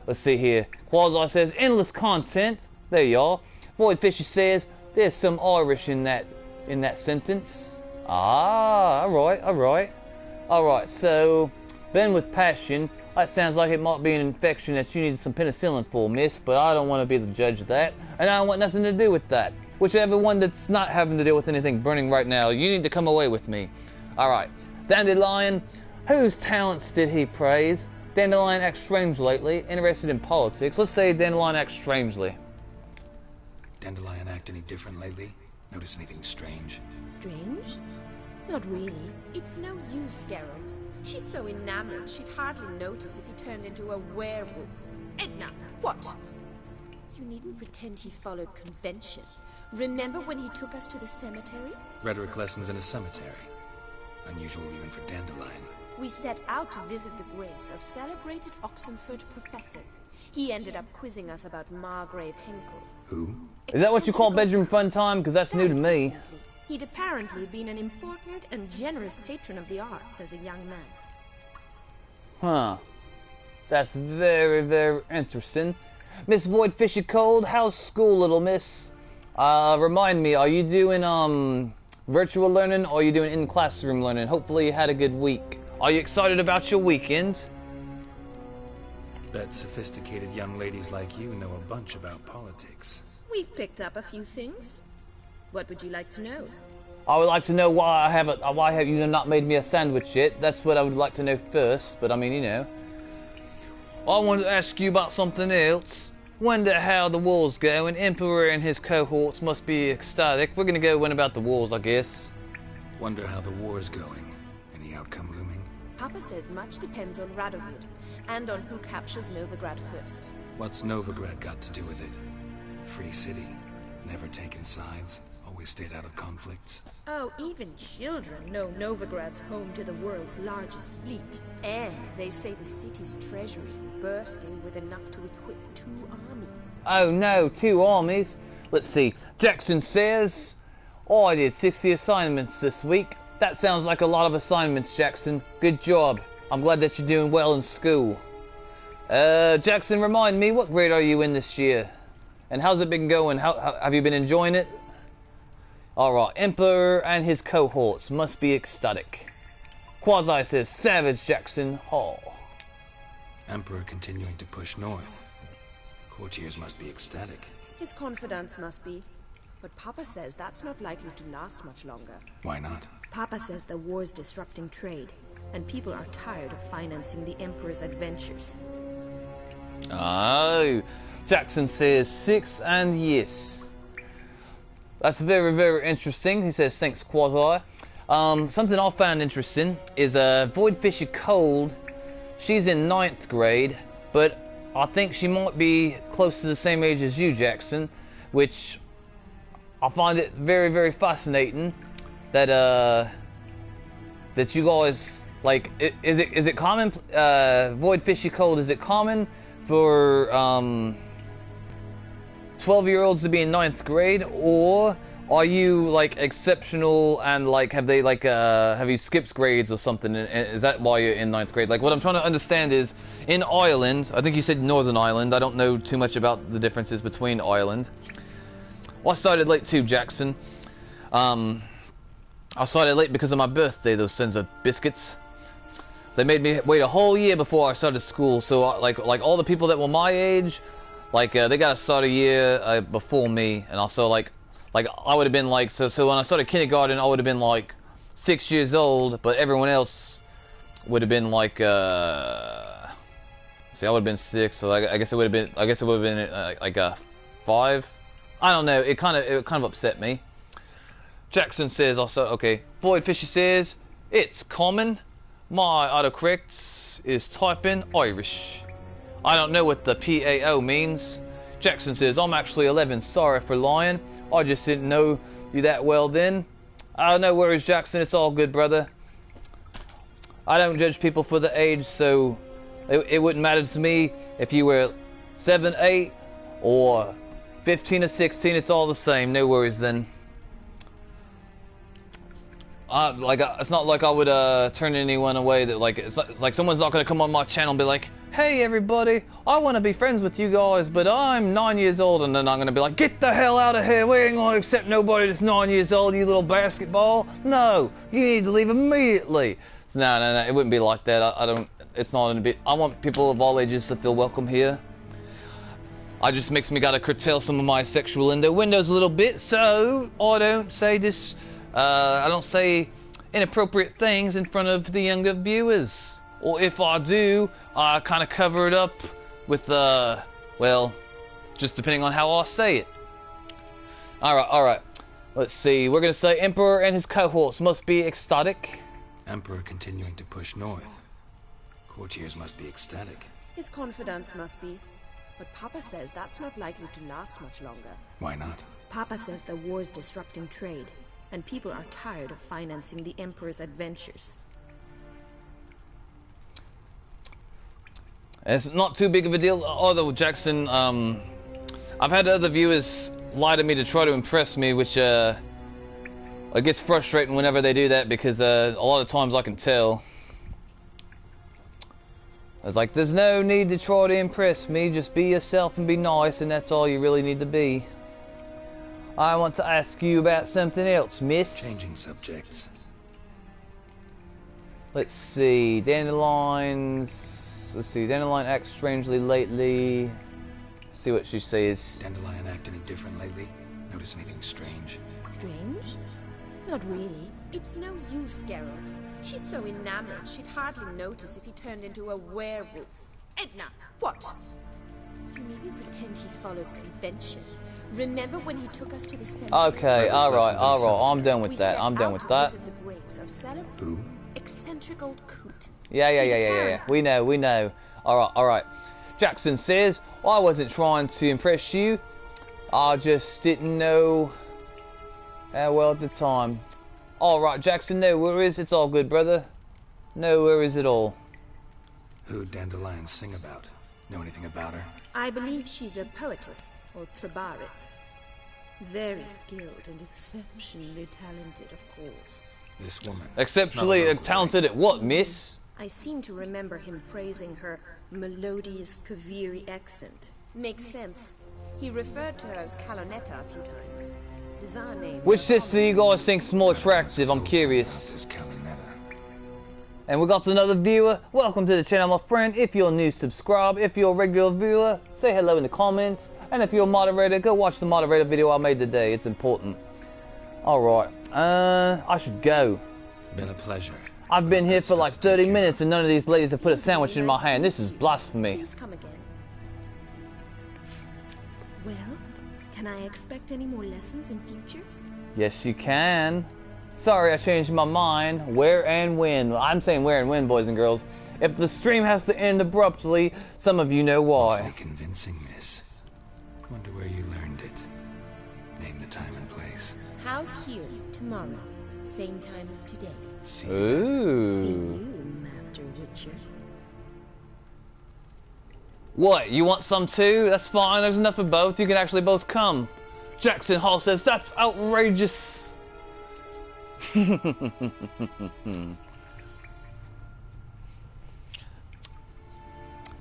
Let's see here. Quasi says, endless content. There you are. Void Fisher says, there's some Irish in that. in that sentence. Ah, alright, so, Ben with passion, that sounds like it might be an infection that you need some penicillin for, miss, but I don't want to be the judge of that, and I don't want nothing to do with that. Whichever one that's not having to deal with anything burning right now, you need to come away with me. Alright, Dandelion, whose talents did he praise? Dandelion acts strange lately, interested in politics. Let's say Dandelion acts strangely. Dandelion act any different lately? Notice anything strange? Strange? Not really. It's no use, Geralt. She's so enamored she'd hardly notice if he turned into a werewolf. Edna, what? You needn't pretend he followed convention. Remember when he took us to the cemetery? Rhetoric lessons in a cemetery. Unusual even for Dandelion. We set out to visit the graves of celebrated Oxenford professors. He ended up quizzing us about Margrave Henkel. Who? Is that what you call bedroom fun time? Because that's new to me. He'd apparently been an important and generous patron of the arts as a young man. Huh. That's very, very interesting. Miss Void Fishy Cold, how's school, little miss? Remind me, are you doing, virtual learning or are you doing in-classroom learning? Hopefully you had a good week. Are you excited about your weekend? Bet sophisticated young ladies like you know a bunch about politics. We've picked up a few things. What would you like to know? I would like to know why have you not made me a sandwich yet? That's what I would like to know first, but I mean, you know. I wanted to ask you about something else. Wonder how the war's going. Emperor and his cohorts must be ecstatic. We're gonna go one about the wars, I guess. Wonder how the war's going. Any outcome looming? Papa says much depends on Radovid, and on who captures Novigrad first. What's Novigrad got to do with it? Free city. Never taken sides. Always stayed out of conflicts. Oh, even children know Novigrad's home to the world's largest fleet. And they say the city's treasury is bursting with enough to equip 2 armies. Oh no, 2 armies? Let's see. Jackson says, I did 60 assignments this week. That sounds like a lot of assignments, Jackson. Good job. I'm glad that you're doing well in school. Jackson, remind me, what grade are you in this year? And how's it been going? How have you been enjoying it? Alright, Emperor and his cohorts must be ecstatic. Quasi says, Savage Jackson Hall. Emperor continuing to push north. Courtiers must be ecstatic. His confidants must be. But Papa says that's not likely to last much longer. Why not? Papa says the war's disrupting trade, and people are tired of financing the Emperor's adventures. Oh, Jackson says 6 and yes. That's very, very interesting. He says, thanks, Quasi. Something I found interesting is Void Fisher Cold. She's in 9th grade, but I think she might be close to the same age as you, Jackson, which I find it very, very fascinating that that you guys, like, is it common, Void Fishy Cold, is it common for 12-year-olds to be in 9th grade, or are you like exceptional and like have you skipped grades or something, and is that why you're in 9th grade? Like, what I'm trying to understand is, in Ireland, I think you said Northern Ireland, I don't know too much about the differences between Ireland. Well, I started late too, Jackson. I started late because of my birthday, those sons of biscuits. They made me wait a whole year before I started school, so like all the people that were my age, like they got to start a year before me, and also like I would have been like, so when I started kindergarten, I would have been like 6 years old, but everyone else would have been like, see, I would have been 6, so I guess it would have been, like 5. I don't know. It kind of upset me. Jackson says also, okay. Void Fisher says it's common. My autocorrect is typing Irish. I don't know what the PAO means. Jackson says I'm actually 11. Sorry for lying. I just didn't know you that well then. No worries, Jackson. It's all good, brother. I don't judge people for the age, so it wouldn't matter to me if you were 7, 8, or 15 or 16. It's all the same. No worries then. It's not like I would turn anyone away. That like it's like someone's not gonna come on my channel and be like, hey everybody, I want to be friends with you guys, but I'm 9 years old, and then I'm going to be like, get the hell out of here, we ain't going to accept nobody that's 9 years old, you little basketball. No, you need to leave immediately. No, it wouldn't be like that. I don't, it's not in a bit. I want people of all ages to feel welcome here. I just makes me gotta curtail some of my sexual innuendos a little bit, so I don't say this, I don't say inappropriate things in front of the younger viewers. Or if I do, I kind of cover it up with, well, just depending on how I say it. Alright. Let's see, we're gonna say Emperor and his cohorts must be ecstatic. Emperor continuing to push north. Courtiers must be ecstatic. His confidants must be. But Papa says that's not likely to last much longer. Why not? Papa says the war's disrupting trade, and people are tired of financing the Emperor's adventures. It's not too big of a deal, although Jackson, I've had other viewers lie to me to try to impress me, which, it gets frustrating whenever they do that, because, a lot of times I can tell. I was like, there's no need to try to impress me, just be yourself and be nice, and that's all you really need to be. I want to ask you about something else, miss. Changing subjects. Let's see, Dandelions... Let's see, Dandelion acts strangely lately. See what she says. Dandelion act any different lately? Notice anything strange? Strange? Not really. It's no use, Geralt. She's so enamored, she'd hardly notice if he turned into a werewolf. Edna, what? You needn't pretend he followed convention. Remember when he took us to the cemetery? Okay, alright, I'm done with that. I'm done with that. Who? Eccentric old coot. Yeah. We know. Alright. Jackson says, I wasn't trying to impress you. I just didn't know how well at the time. Alright, Jackson, no worries. It's all good, brother. No worries at all. Who'd Dandelion sing about? Know anything about her? I believe she's a poetess, or trebaritz. Very skilled and exceptionally talented, of course. This woman. Exceptionally talented at what, miss? I seem to remember him praising her melodious Kaviri accent. Makes sense. He referred to her as Calonetta a few times. Bizarre names. Which sister do you guys think's more attractive? I'm curious. And we got another viewer. Welcome to the channel, my friend. If you're new, subscribe. If you're a regular viewer, say hello in the comments. And if you're a moderator, go watch the moderator video I made today. It's important. Alright. I should go. Been a pleasure. I've been here for like 30 minutes and none of these ladies have put a sandwich in my hand. This is blasphemy. Please come again. Well, can I expect any more lessons in future? Yes, you can. Sorry, I changed my mind. Where and when. I'm saying where and when, boys and girls. If the stream has to end abruptly, some of you know why. Awfully convincing, miss. Wonder where you learned it. Name the time and place. House here, tomorrow. Same time as today. See Ooh. See you, Master Witcher. What, you want some too? That's fine, there's enough of both. You can actually both come. Jackson Hall says, that's outrageous.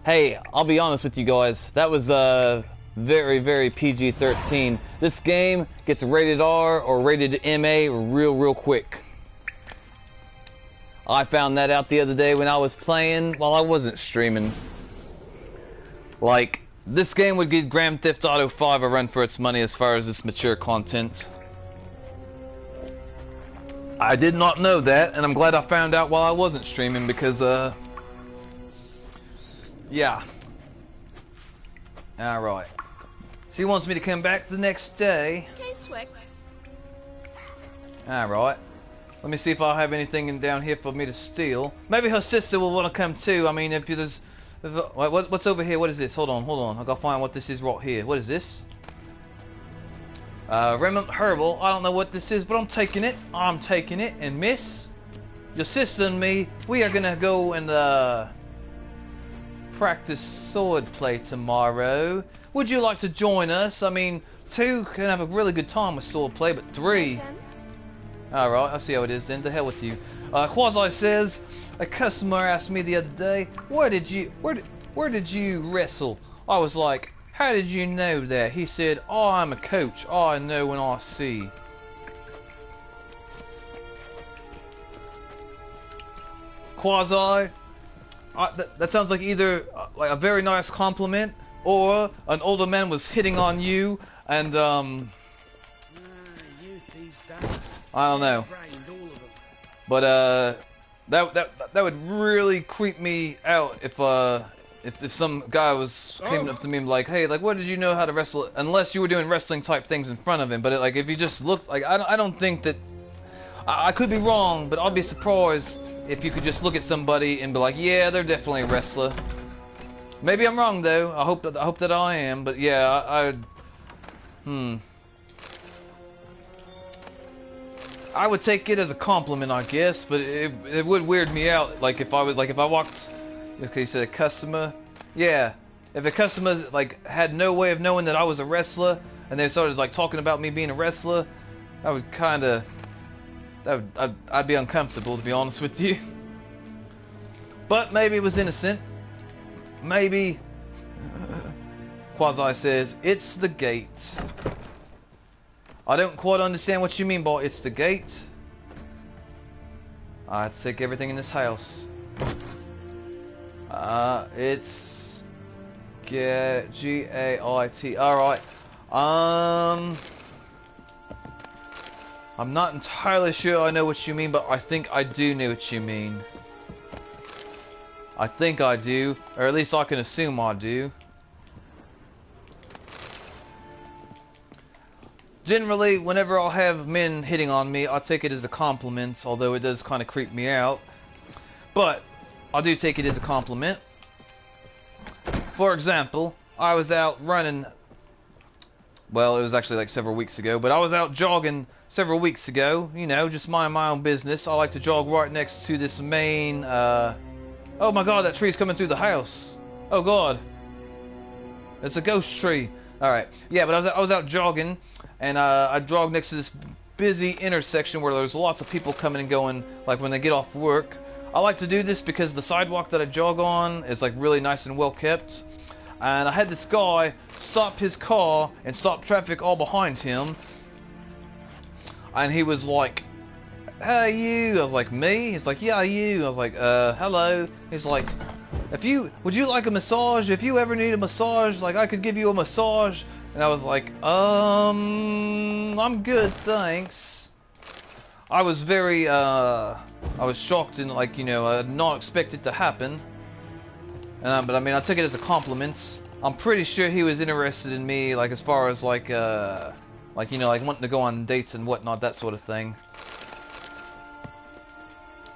Hey, I'll be honest with you guys. That was very, very PG-13. This game gets rated R or rated MA real quick. I found that out the other day when I was playing while I wasn't streaming. Like, this game would give Grand Theft Auto 5 a run for its money as far as its mature content. I did not know that, and I'm glad I found out while I wasn't streaming because, yeah. Alright. She wants me to come back the next day. Okay, Swix. Alright. Let me see if I have anything down here for me to steal. Maybe her sister will want to come too. I mean, if there's... what's over here? What is this? Hold on. I gotta find what this is right here. What is this? Remnant Herbal. I don't know what this is, but I'm taking it. And miss, your sister and me, we are gonna go and practice sword play tomorrow. Would you like to join us? I mean, 2 can have a really good time with sword play, but 3... Alright, I see how it is then. To hell with you. Quasi says, a customer asked me the other day, where did where did you wrestle? I was like, how did you know that? He said, oh, I'm a coach. Oh, I know when I see. Quasi, that sounds like either like a very nice compliment, or an older man was hitting on you, and I don't know. But that would really creep me out if some guy was came up to me and like, hey, like, what did you know how to wrestle? Unless you were doing wrestling type things in front of him. But like, if you just looked like, I don't think that. I could be wrong, but I'd be surprised if you could just look at somebody and be like, yeah, they're definitely a wrestler. Maybe I'm wrong though. I hope that I am. But yeah, I would take it as a compliment, I guess, but it would weird me out. Like if I walked, okay, you said a customer, yeah. If a customer like had no way of knowing that I was a wrestler, and they started like talking about me being a wrestler, I would I'd be uncomfortable, to be honest with you. But maybe it was innocent. Maybe. Quasi says it's the gate. I don't quite understand what you mean by it's the gate. I have to take everything in this house. It's G-A-I-T. Alright. I'm not entirely sure I know what you mean, but I think I do know what you mean. I think I do, or at least I can assume I do. Generally, whenever I'll have men hitting on me, I take it as a compliment, although it does kind of creep me out. But I do take it as a compliment. For example, I was out running. Well, it was actually like several weeks ago, but I was out jogging several weeks ago. You know, just minding my own business. I like to jog right next to this main. Oh my God, that tree's coming through the house. Oh God, it's a ghost tree. All right, yeah, but I was out jogging, and I jogged next to this busy intersection where there's lots of people coming and going, like when they get off work. I like to do this because the sidewalk that I jog on is like really nice and well kept. And I had this guy stop his car and stop traffic all behind him. And he was like, hey, you. I was like, me? He's like, yeah, you. I was like, hello. He's like, would you like a massage? If you ever need a massage, like I could give you a massage. And I was like, I'm good, thanks. I was very, I was shocked and like, you know, not expect it to happen. But I mean, I took it as a compliment. I'm pretty sure he was interested in me, like as far as like you know, like wanting to go on dates and whatnot, that sort of thing.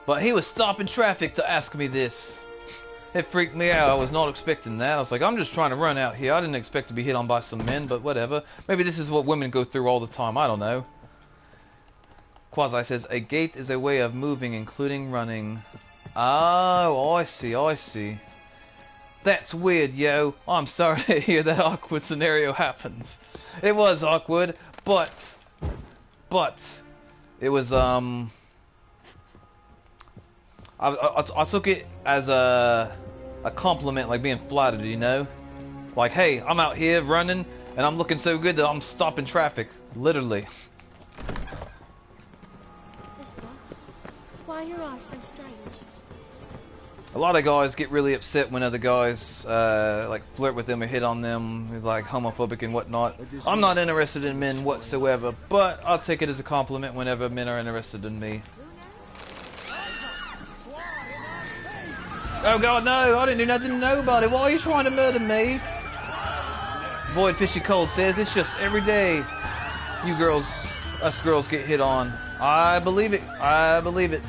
But he was stopping traffic to ask me this. It freaked me out. I was not expecting that. I was like, I'm just trying to run out here. I didn't expect to be hit on by some men, but whatever. Maybe this is what women go through all the time. I don't know. Quasi says, a gait is a way of moving, including running. Oh, I see, I see. That's weird, yo. I'm sorry to hear that awkward scenario happens. It was awkward, but it was, I took it as a compliment, like being flattered, you know? Like, hey, I'm out here running, and I'm looking so good that I'm stopping traffic, literally. Mister, why are your eyes so strange? A lot of guys get really upset when other guys like flirt with them or hit on them, like homophobic and whatnot. I'm not interested in men whatsoever, but I'll take it as a compliment whenever men are interested in me. Oh God, no! I didn't do nothing to nobody. Why are you trying to murder me? Void Fishy Cold says it's just every day. You girls, us girls get hit on. I believe it. I believe it.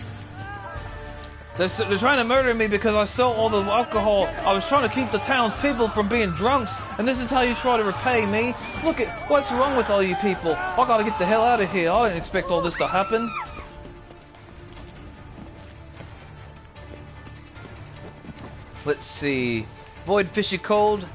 They're trying to murder me because I sold all the alcohol. I was trying to keep the townspeople from being drunks, and this is how you try to repay me? Look at what's wrong with all you people. I gotta get the hell out of here. I didn't expect all this to happen. Let's see. Void Fishy Cold,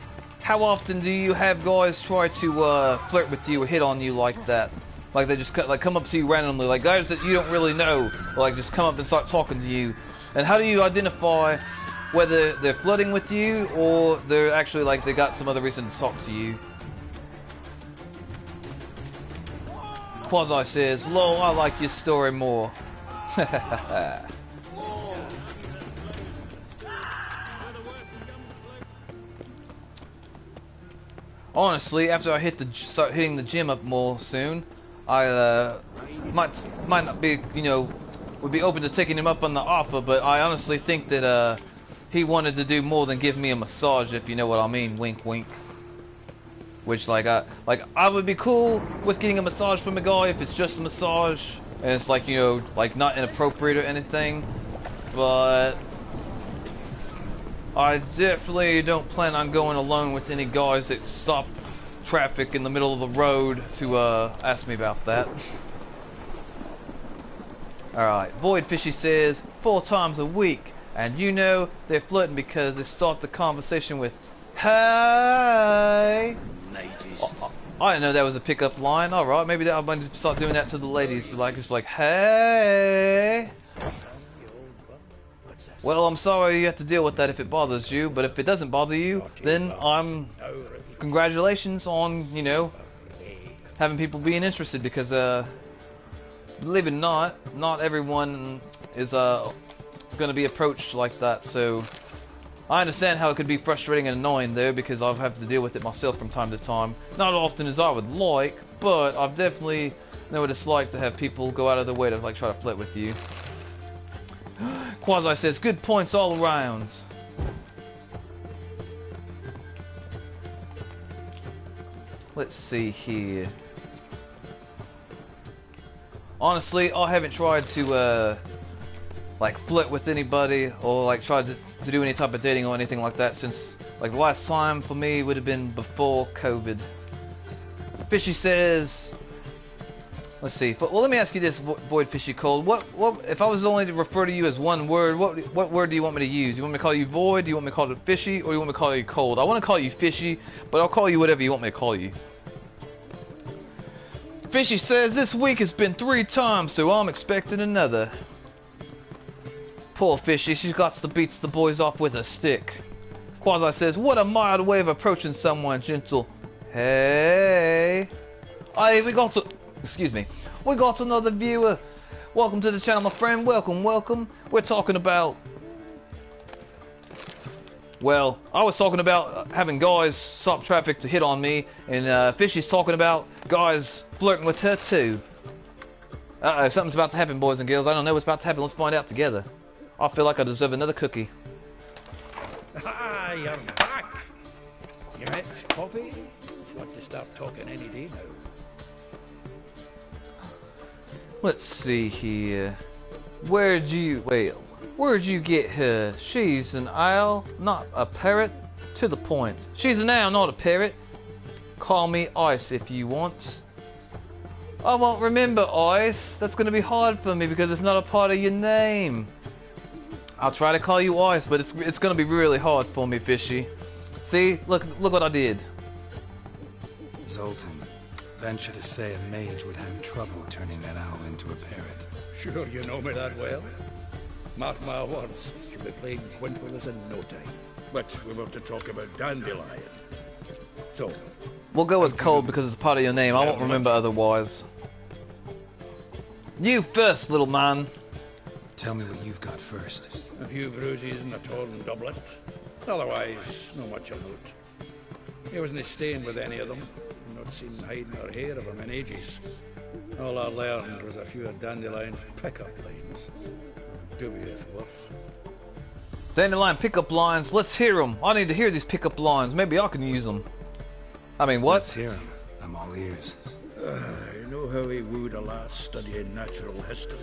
how often do you have guys try to flirt with you or hit on you like that? Like they just come up to you randomly, like guys that you don't really know, or like just come up and start talking to you. And how do you identify whether they're flirting with you or they're actually like they got some other reason to talk to you. Quasi says, "Lol, I like your story more." Honestly, after I start hitting the gym up more soon, I might not be, you know, would be open to taking him up on the offer, but I honestly think that he wanted to do more than give me a massage, if you know what I mean. Wink, wink. Which I would be cool with getting a massage from a guy if it's just a massage and it's like, you know, like not inappropriate or anything, but I definitely don't plan on going alone with any guys that stop traffic in the middle of the road to ask me about that. Alright, Void Fishy says 4 times a week, and you know they're flirting because they start the conversation with "Hey." Ladies. I didn't know that was a pickup line. Alright, maybe I'm going to start doing that to the ladies, but like just like "Hey." Well, I'm sorry you have to deal with that if it bothers you, but if it doesn't bother you, then congratulations on, you know, having people being interested, because believe it or not, not everyone is going to be approached like that, so I understand how it could be frustrating and annoying though, because I've had to deal with it myself from time to time. Not often as I would like, but I've definitely know what it's like to have people go out of their way to like try to flirt with you. Quasi says, "Good points all around." Let's see here. Honestly, I haven't tried to like flirt with anybody or like tried to do any type of dating or anything like that since like the last time for me would have been before COVID. Fishy says, let's see. Well, let me ask you this, Void Fishy Cold. What if I was only to refer to you as one word? What word do you want me to use? You want me to call you Void? Do you want me to call it Fishy? Or you want me to call you Cold? I want to call you Fishy, but I'll call you whatever you want me to call you. Fishy says this week has been 3 times, so I'm expecting another. Poor Fishy, she's got to beat the boys off with a stick. Quasi says, "What a mild way of approaching someone, gentle." Hey, we got another viewer. Welcome to the channel, my friend. Welcome. We're talking about, well, I was talking about having guys stop traffic to hit on me, and Fishy's talking about guys flirting with her too. Uh-oh, something's about to happen, boys and girls. I don't know what's about to happen. Let's find out together. I feel like I deserve another cookie. Ah, you're back. You met Poppy? She's got to start talking any day now. Let's see here. Where'd you get her? She's an owl, not a parrot. To the point. She's an owl, not a parrot. Call me Ice if you want. I won't remember, Ice. That's going to be hard for me because it's not a part of your name. I'll try to call you Ice, but it's going to be really hard for me, Fishy. See? Look what I did. Zoltan, venture to say a mage would have trouble turning that owl into a parrot. Sure you know me that well? Mark my words, she'll be playing quint with us in no time. But we were to talk about Dandelion. So, we'll go with Cold because it's part of your name. I won't remember otherwise. You first, little man. Tell me what you've got first. A few bruises and a torn doublet. Otherwise, no much of note. He wasn't staying with any of them. Not seen hiding or hair of him in ages. All I learned was a few of Dandelion's pickup lines. Of dubious worth. Dandelion pickup lines, let's hear them. I need to hear these pickup lines. Maybe I can use them. I mean, what? Let's hear them. I'm all ears. You know how he wooed a lass studying natural history?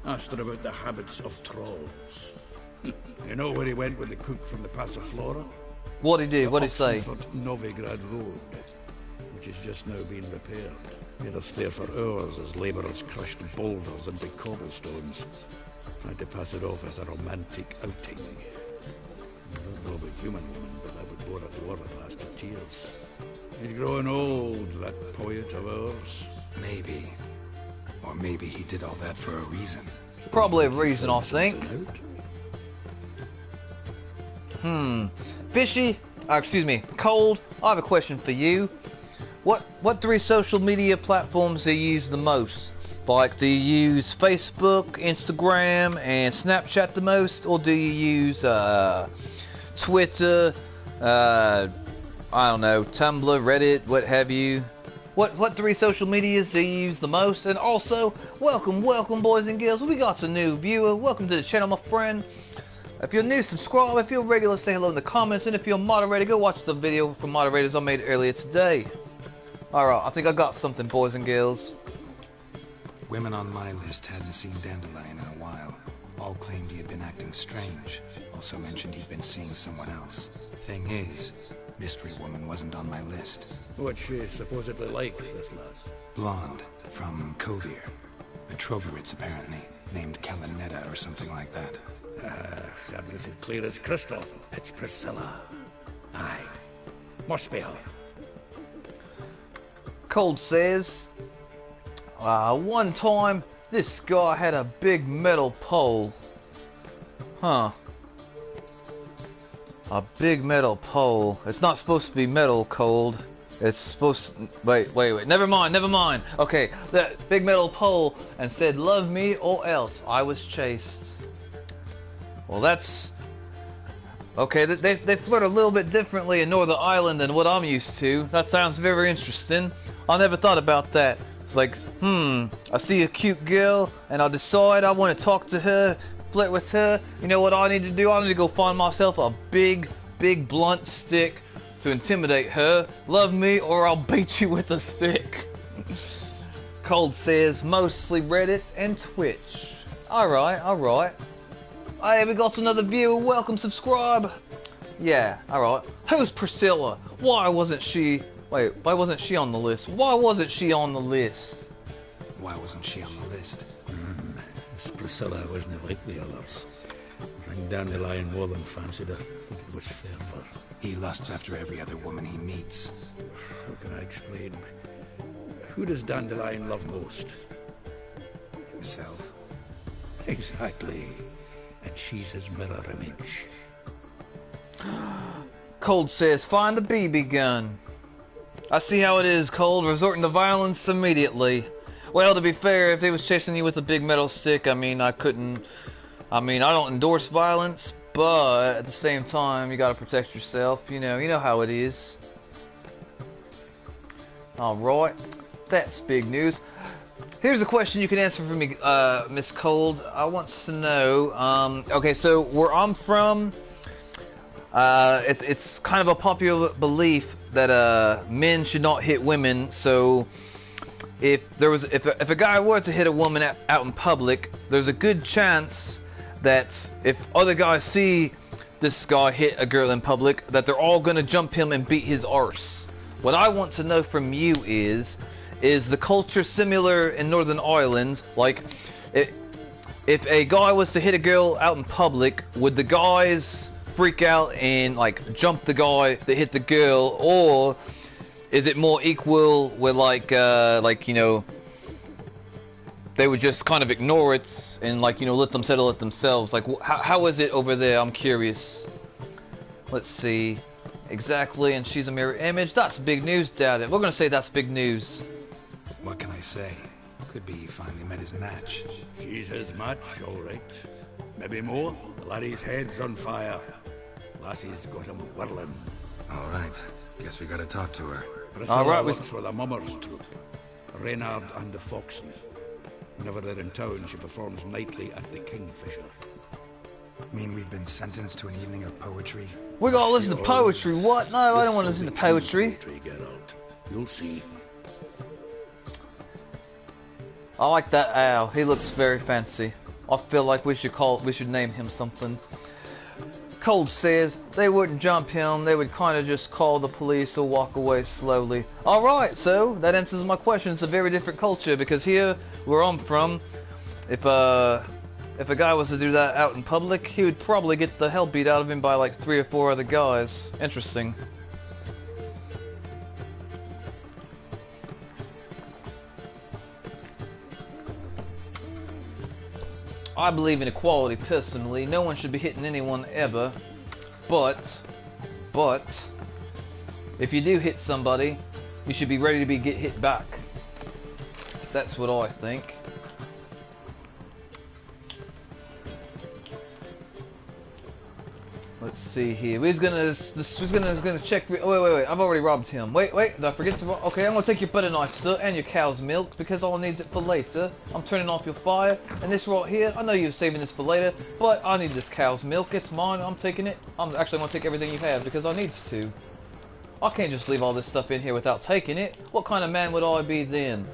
Asked her about the habits of trolls. You know where he went with the cook from the Passiflora? What'd he do? What'd he say? Novigrad Road, which has just now been repaired. He had us there for hours as labourers crushed boulders into cobblestones. Tried to pass it off as a romantic outing. I don't know about human women, but I would bore a dwarven lass to tears. He's growing old, that poet of ours. Maybe. Or maybe he did all that for a reason. Probably a reason, I think. Fishy, excuse me, Cold, I have a question for you. What 3 social media platforms do you use the most? Like, do you use Facebook, Instagram, and Snapchat the most? Or do you use Twitter, I don't know, Tumblr, Reddit, what have you? What 3 social medias do you use the most? And also, welcome boys and girls. We got a new viewer. Welcome to the channel, my friend. If you're new, subscribe. If you're regular, say hello in the comments. And if you're a moderator, go watch the video from moderators I made earlier today. Alright, I think I got something, boys and girls. Women on my list hadn't seen Dandelion in a while. All claimed he had been acting strange. Also mentioned he'd been seeing someone else. Thing is, Mystery Woman wasn't on my list. What's she supposedly like, this lass? Blonde, from Kovir. A Troveritz, apparently, named Kalinetta or something like that. That makes it clear as crystal. It's Priscilla. Aye. Must be her. Cold says, one time, this guy had a big metal pole. Huh. A big metal pole. It's not supposed to be metal, Cold. It's supposed to... Wait. Never mind. Okay, that big metal pole and said, love me or else I was chased. Well, that's... Okay, they flirt a little bit differently in Northern Ireland than what I'm used to. That sounds very interesting. I never thought about that. It's like, I see a cute girl, and I decide I want to talk to her, flirt with her. You know what I need to do? I need to go find myself a big blunt stick to intimidate her. Love me, or I'll beat you with a stick. Cold says, mostly Reddit and Twitch. Alright. Hey, we got another viewer. Welcome, subscribe. Yeah, alright. Who's Priscilla? Why wasn't she on the list? Why wasn't she on the list? Why wasn't she on the list? This Priscilla wasn't like the others. I think Dandelion more than fancied her. I think it was fair for her. He lusts after every other woman he meets. How can I explain? Who does Dandelion love most? Himself. Exactly. And she's his mirror image. Cold says, find a BB gun. I see how it is, Cold, resorting to violence immediately. Well, to be fair, if he was chasing you with a big metal stick, I don't endorse violence, but at the same time, you gotta protect yourself. You know how it is. Alright, that's big news. Here's a question you can answer for me, Miss Cold. I want to know, okay, so where I'm from, it's kind of a popular belief that men should not hit women. So if a guy were to hit a woman out in public, there's a good chance that if other guys see this guy hit a girl in public, that they're all gonna jump him and beat his arse. What I want to know from you is the culture similar in Northern Ireland? Like, if a guy was to hit a girl out in public, would the guys freak out and like jump the guy that hit the girl, or is it more equal where they would just kind of ignore it and let them settle it themselves? Like, how is it over there? I'm curious. Let's see. Exactly, and she's a mirror image. That's big news, doubt it. We're gonna say that's big news. What can I say? Could be he finally met his match. She's his match, all right. Maybe more. Laddie's head's on fire. Lassie's got him whirling. All right. Guess we gotta talk to her. Priscilla works for the Mummers troupe. Reynard and the Foxen. Whenever they're in town, she performs nightly at the Kingfisher. Mean we've been sentenced to an evening of poetry? We gotta listen to poetry. What? No, I don't want to listen to poetry. You'll see. I like that owl. He looks very fancy. I feel like we should name him something. Cold says they wouldn't jump him. They would kind of just call the police or walk away slowly. All right, so that answers my question. It's a very different culture, because here where I'm from, if a guy was to do that out in public, he would probably get the hell beat out of him by like 3 or 4 other guys. Interesting. I believe in equality personally. No one should be hitting anyone ever. But, if you do hit somebody, you should be ready to get hit back. That's what I think. Let's see here. We're gonna check. Wait. I've already robbed him. Wait. Did I forget to rob? Okay, I'm gonna take your butter knife, sir, and your cow's milk because I'll need it for later. I'm turning off your fire, and this right here. I know you're saving this for later, but I need this cow's milk. It's mine. I'm taking it. I'm actually gonna take everything you have because I need to. I can't just leave all this stuff in here without taking it. What kind of man would I be then?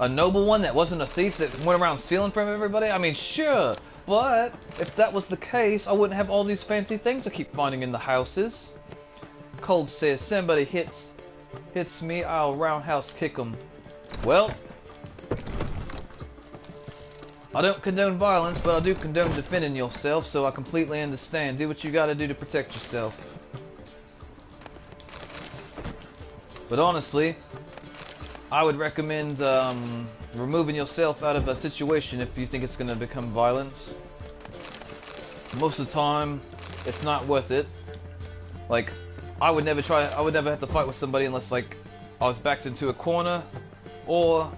A noble one that wasn't a thief that went around stealing from everybody? I mean, sure. But if that was the case, I wouldn't have all these fancy things I keep finding in the houses. Cold says, somebody hits me, I'll roundhouse kick them. Well, I don't condone violence, but I do condone defending yourself, so I completely understand. Do what you gotta do to protect yourself. But honestly, I would recommend removing yourself out of a situation if you think it's going to become violence. Most of the time, it's not worth it. Like, I would never have to fight with somebody unless, like, I was backed into a corner, or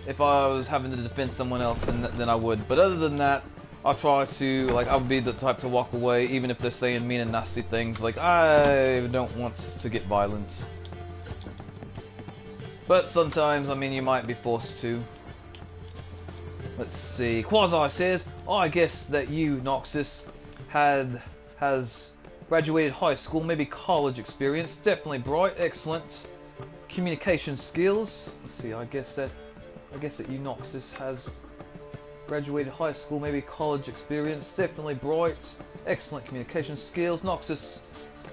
if I was having to defend someone else, then I would. But other than that, I try to, like, I would be the type to walk away, even if they're saying mean and nasty things. Like, I don't want to get violent. But sometimes, I mean, you might be forced to. Let's see. Quasi says, I guess that you, Knoxust, has graduated high school, maybe college experience. Definitely bright, excellent communication skills. Let's see. I guess that you, Knoxust, has graduated high school, maybe college experience. Definitely bright, excellent communication skills. Knoxust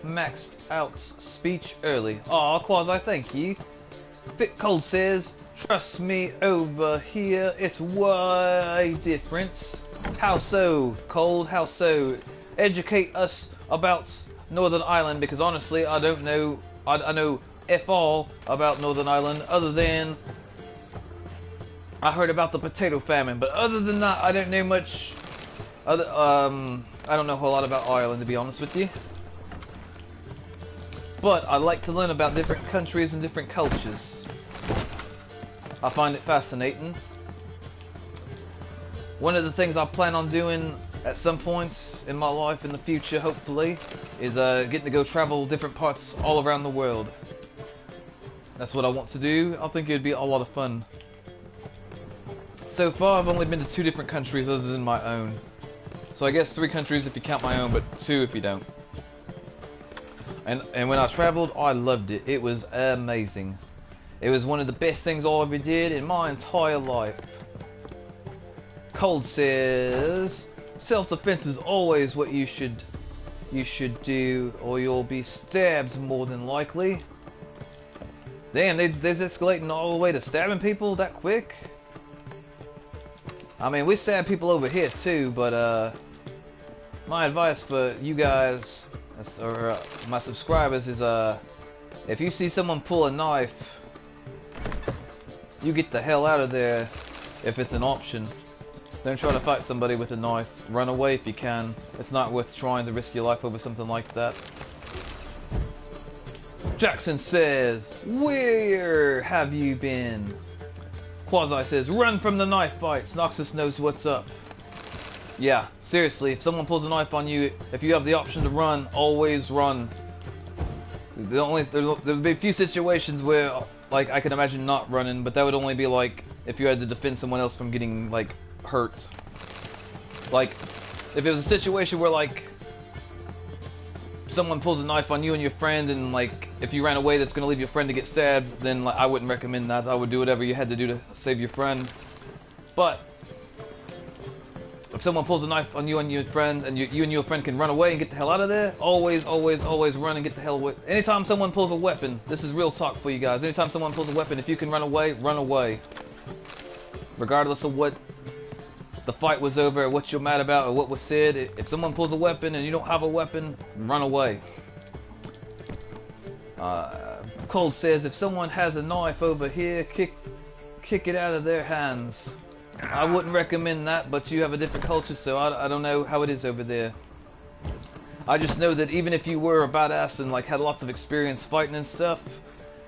maxed out speech early. Aw, Quasi, thank you. Fit Cold says, trust me over here, it's way different. How so, Cold? How so? Educate us about Northern Ireland, because honestly, I don't know. I know F all about Northern Ireland, other than I heard about the potato famine. But other than that, I don't know much. I don't know a whole lot about Ireland, to be honest with you. But I like to learn about different countries and different cultures. I find it fascinating. One of the things I plan on doing at some point in my life in the future, hopefully, is getting to go travel different parts all around the world. That's what I want to do. I think it would be a lot of fun. So far, I've only been to 2 different countries other than my own. So I guess 3 countries if you count my own, but 2 if you don't. And when I traveled, I loved it. It was amazing. It was one of the best things I ever did in my entire life. Cold says, self-defense is always what you should do, or you'll be stabbed more than likely. Damn, they're escalating all the way to stabbing people that quick? I mean, we stab people over here too, but my advice for you guys, or my subscribers, is if you see someone pull a knife, you get the hell out of there if it's an option. Don't try to fight somebody with a knife. Run away if you can. It's not worth trying to risk your life over something like that. Jackson says, where have you been? Quasi says, run from the knife fights. Knoxust knows what's up. Yeah, seriously, if someone pulls a knife on you, if you have the option to run, always run. There'll be a few situations where, like, I can imagine not running, but that would only be like if you had to defend someone else from getting, like, hurt. Like, if it was a situation where, like, someone pulls a knife on you and your friend, and, like, if you ran away, that's gonna leave your friend to get stabbed, then, like, I wouldn't recommend that. I would do whatever you had to do to save your friend. But if someone pulls a knife on you and your friend, and you and your friend can run away and get the hell out of there, always run and get the hell away. Anytime someone pulls a weapon, this is real talk for you guys. Anytime someone pulls a weapon, if you can run away, run away. Regardless of what the fight was over, or what you're mad about, or what was said, if someone pulls a weapon and you don't have a weapon, run away. Cold says, if someone has a knife over here, kick it out of their hands. I wouldn't recommend that, but you have a different culture, so I don't know how it is over there. I just know that even if you were a badass and like had lots of experience fighting and stuff,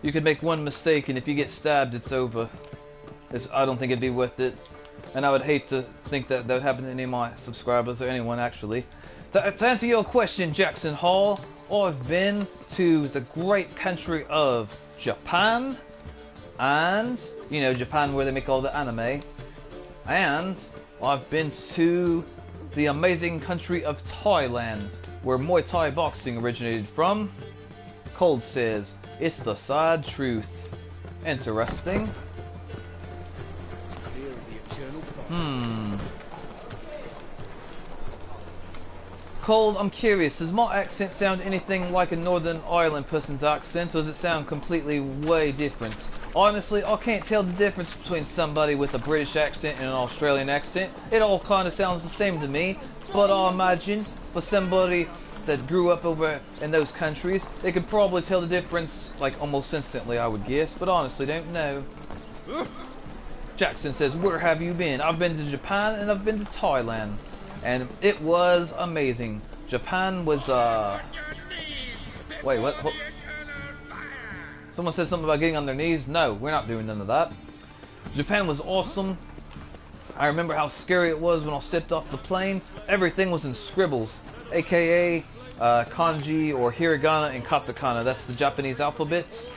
you could make one mistake and if you get stabbed, it's over. I don't think it'd be worth it. And I would hate to think that would happen to any of my subscribers or anyone actually. To answer your question, Jackson Hall, I've been to the great country of Japan, and, you know, Japan where they make all the anime, and I've been to the amazing country of Thailand, where Muay Thai boxing originated from. Cold says, it's the sad truth. Interesting. It's clear as the eternal fire. Cold, I'm curious, does my accent sound anything like a Northern Ireland person's accent, or does it sound completely way different? Honestly, I can't tell the difference between somebody with a British accent and an Australian accent. It all kind of sounds the same to me, but I imagine for somebody that grew up over in those countries, they could probably tell the difference, like, almost instantly, I would guess, but honestly don't know. Jackson says, where have you been? I've been to Japan and I've been to Thailand. And it was amazing. Japan was, Wait, what? Someone said something about getting on their knees? No, we're not doing none of that. Japan was awesome. I remember how scary it was when I stepped off the plane. Everything was in scribbles, aka kanji or hiragana and katakana. That's the Japanese alphabets.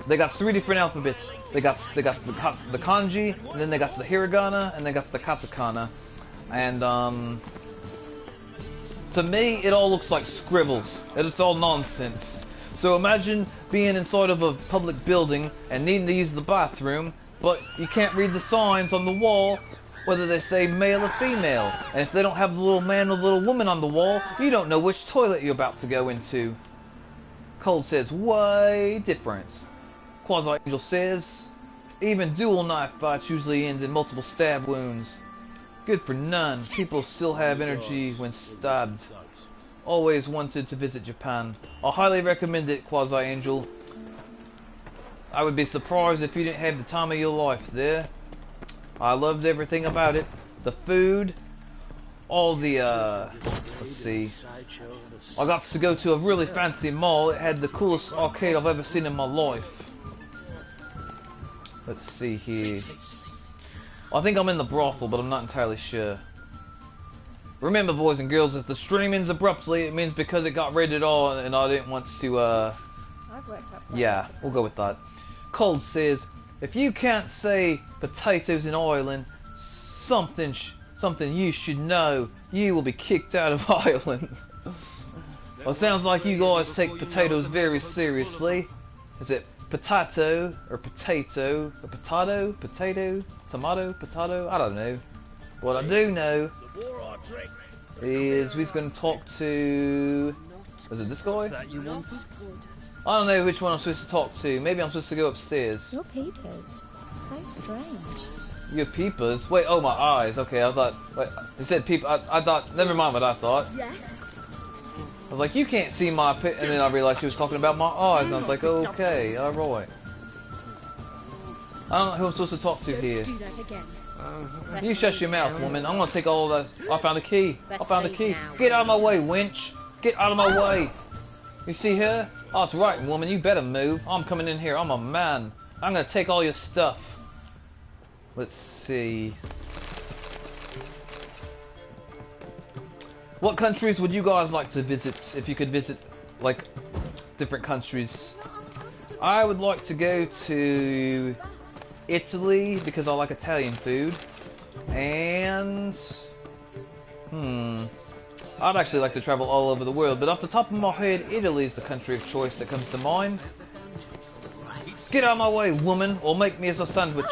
They got 3 different alphabets. They got the kanji, and then they got the hiragana, and they got the katakana. And to me, it all looks like scribbles. It's all nonsense. So imagine being inside of a public building and needing to use the bathroom, but you can't read the signs on the wall, whether they say male or female. And if they don't have the little man or the little woman on the wall, you don't know which toilet you're about to go into. Cold says, way different. Quasi Angel says, even dual knife fights usually end in multiple stab wounds. Good for none. People still have energy when stabbed. Always wanted to visit Japan. I highly recommend it, Quasi Angel. I would be surprised if you didn't have the time of your life there. I loved everything about it. The food, all the, let's see. I got to go to a really fancy mall. It had the coolest arcade I've ever seen in my life. Let's see here. I think I'm in the brothel, but I'm not entirely sure. Remember, boys and girls, if the stream ends abruptly, it means because it got rated R and I didn't want to, I've worked up. yeah, we'll go with that. Cold says, if you can't say potatoes in Ireland, something you should know, you will be kicked out of Ireland. Well, it sounds like you guys take potatoes very seriously. Is it potato, or potato, or potato, potato, tomato, potato? I don't know. What I do know is we're going to talk to... Is it this guy? I don't know which one I'm supposed to talk to. Maybe I'm supposed to go upstairs. Your peepers. So strange. Your peepers? Wait, oh, my eyes. Okay, I thought... Wait, he said peep... I thought... Never mind what I thought. Yes. I was like, you can't see my pit, and then I realized she was talking about my eyes, and I was like, okay, alright. I don't know who I'm supposed to talk to here. Do that again. You shut your mouth, woman. I'm gonna take all that. I found a key. I found a key. Get out of my way, wench. Get out of my way. You see her? Oh, that's right, woman. You better move. I'm coming in here. I'm a man. I'm gonna take all your stuff. Let's see. What countries would you guys like to visit if you could visit, like, different countries? I would like to go to Italy because I like Italian food. And... I'd actually like to travel all over the world, but off the top of my head, Italy is the country of choice that comes to mind. Get out of my way, woman, or make me as a sandwich.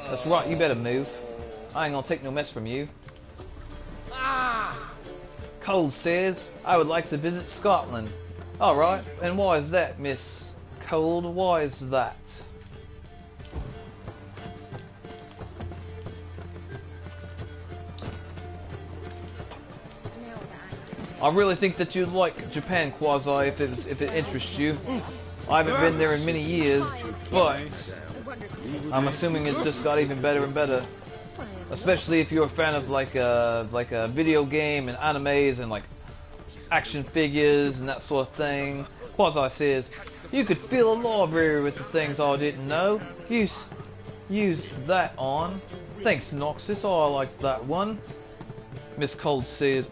That's right, you better move. I ain't gonna take no mess from you. Cold says, I would like to visit Scotland. Alright, and why is that, Miss Cold? Why is that? I really think that you'd like Japan, Quasi, if it interests you. I haven't been there in many years, but I'm assuming it just got even better and better. Especially if you're a fan of like a video game and animes and like action figures and that sort of thing. Quasi says, you could fill a library with the things I didn't know. Use that on. Thanks, Knoxust. Oh, I like that one. Miss Cold says,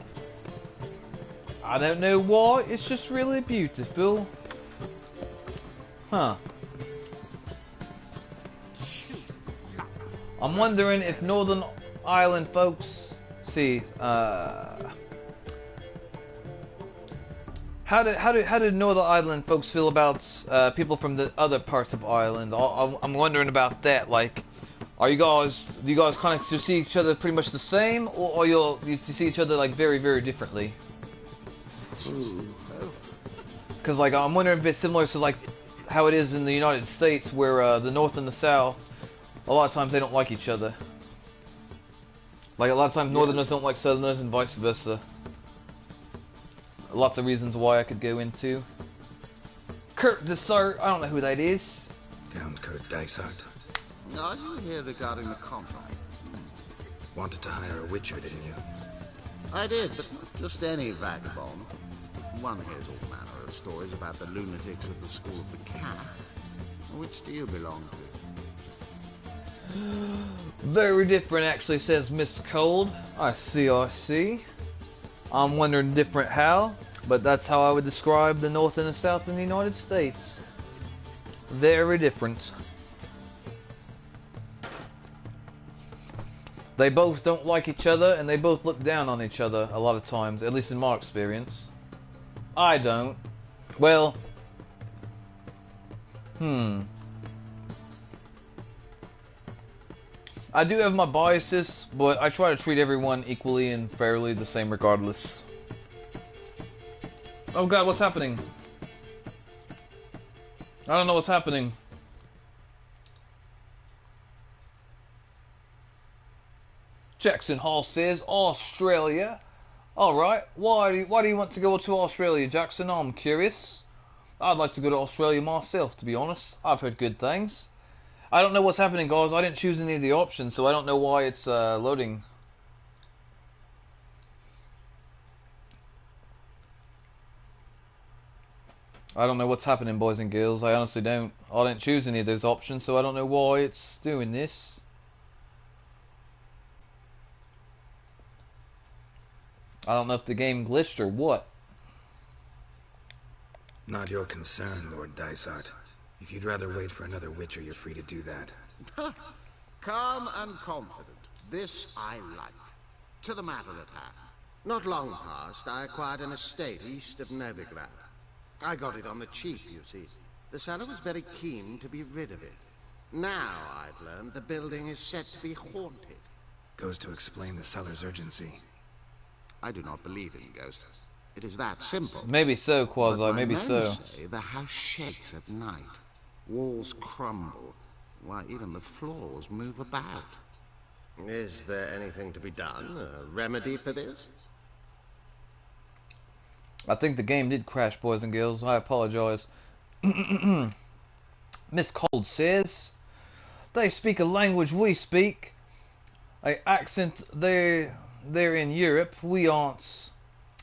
I don't know why, it's just really beautiful. Huh. I'm wondering if Northern Ireland folks see how did Northern Ireland folks feel about people from the other parts of Ireland? I'm wondering about that. Like, do you guys kind of see each other pretty much the same, or you see each other like very, very differently? Because like I'm wondering if it's similar to like how it is in the United States, where the North and the South, a lot of times they don't like each other. Like a lot of times Northerners don't like Southerners and vice versa. Lots of reasons why I could go into. Kurt Dysart, I don't know who that is. Count Kurt Dysart. Are you here regarding the contract? Wanted to hire a witcher, didn't you? I did, but not just any vagabond. One hears all manner of stories about the lunatics of the School of the Cat. Which do you belong to? Very different, actually, says Miss Cold. I see. I'm wondering different how, but that's how I would describe the North and the South in the United States. Very different. They both don't like each other, and they both look down on each other a lot of times, at least in my experience. I don't. Well, I do have my biases, but I try to treat everyone equally and fairly the same regardless. Oh god, what's happening? I don't know what's happening. Jackson Hall says, Australia. Alright, why do you want to go to Australia, Jackson? I'm curious. I'd like to go to Australia myself, to be honest. I've heard good things. I don't know what's happening, guys. I didn't choose any of the options, so I don't know why it's loading. I don't know what's happening, boys and girls. I honestly don't. I didn't choose any of those options, so I don't know why it's doing this. I don't know if the game glitched or what. Not your concern, Lord Dysart. If you'd rather wait for another Witcher, you're free to do that. Calm and confident. This I like. To the matter at hand. Not long past, I acquired an estate east of Novigrad. I got it on the cheap, you see. The seller was very keen to be rid of it. Now, I've learned the building is said to be haunted. Goes to explain the seller's urgency. I do not believe in ghosts. It is that simple. Maybe so, Quasi, maybe so. Say the house shakes at night. Walls crumble. Why, even the floors move about. Is there anything to be done? A remedy for this? I think the game did crash, boys and girls. I apologize. Miss Cold says, they speak a language we speak. A accent they're in Europe. We aren't.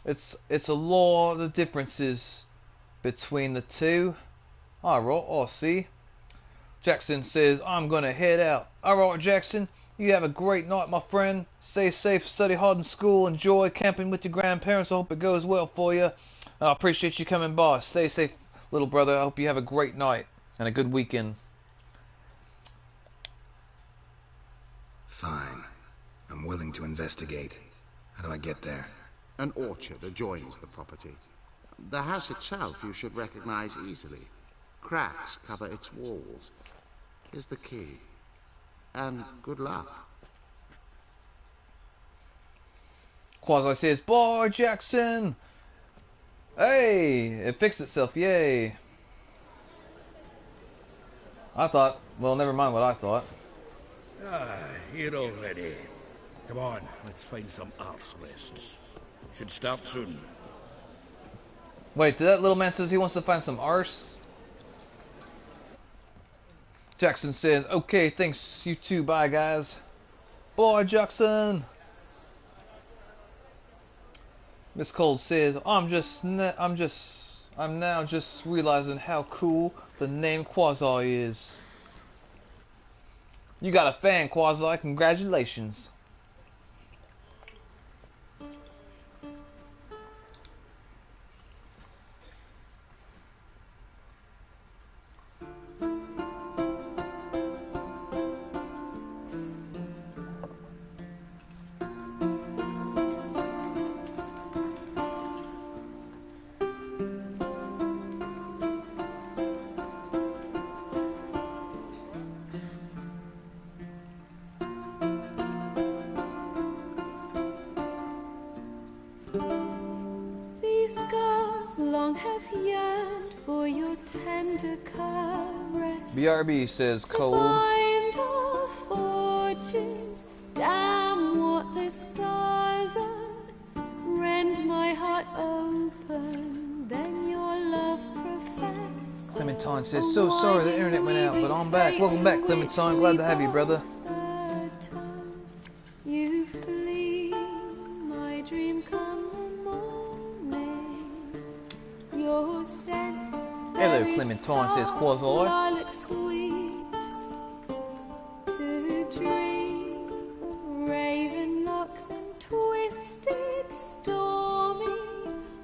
It's a lot of differences between the two. Alright, I see. Jackson says, I'm gonna head out. Alright, Jackson, you have a great night, my friend. Stay safe, study hard in school, enjoy camping with your grandparents. I hope it goes well for you. I appreciate you coming by. Stay safe, little brother. I hope you have a great night and a good weekend. Fine. I'm willing to investigate. How do I get there? An orchard adjoins the property. The house itself you should recognize easily. Cracks cover its walls. Here's the key. And good luck. Quasi says, bye, Jackson! Hey! It fixed itself, yay! I thought, well, never mind what I thought. Ah, here already. Come on, let's find some arse rests. Should start soon. Wait, that little man says he wants to find some arse? Jackson says, okay, thanks, you too, bye guys. Bye, Jackson! Miss Cold says, I'm now just realizing how cool the name Quasi is. You got a fan, Quasi. Congratulations. These scars long have yearned for your tender caress. BRB says to cold. bind our fortunes. Damn what the stars are. Rend my heart open, then your love professed. Clementine says, so sorry the internet went out, but I'm back. Welcome back, Clementine. Glad to have you, brother. You flee, my dream come the morning. Your scent. Hello, Clementine says Quasi. Lilac sweet to dream of raven locks and twisted stormy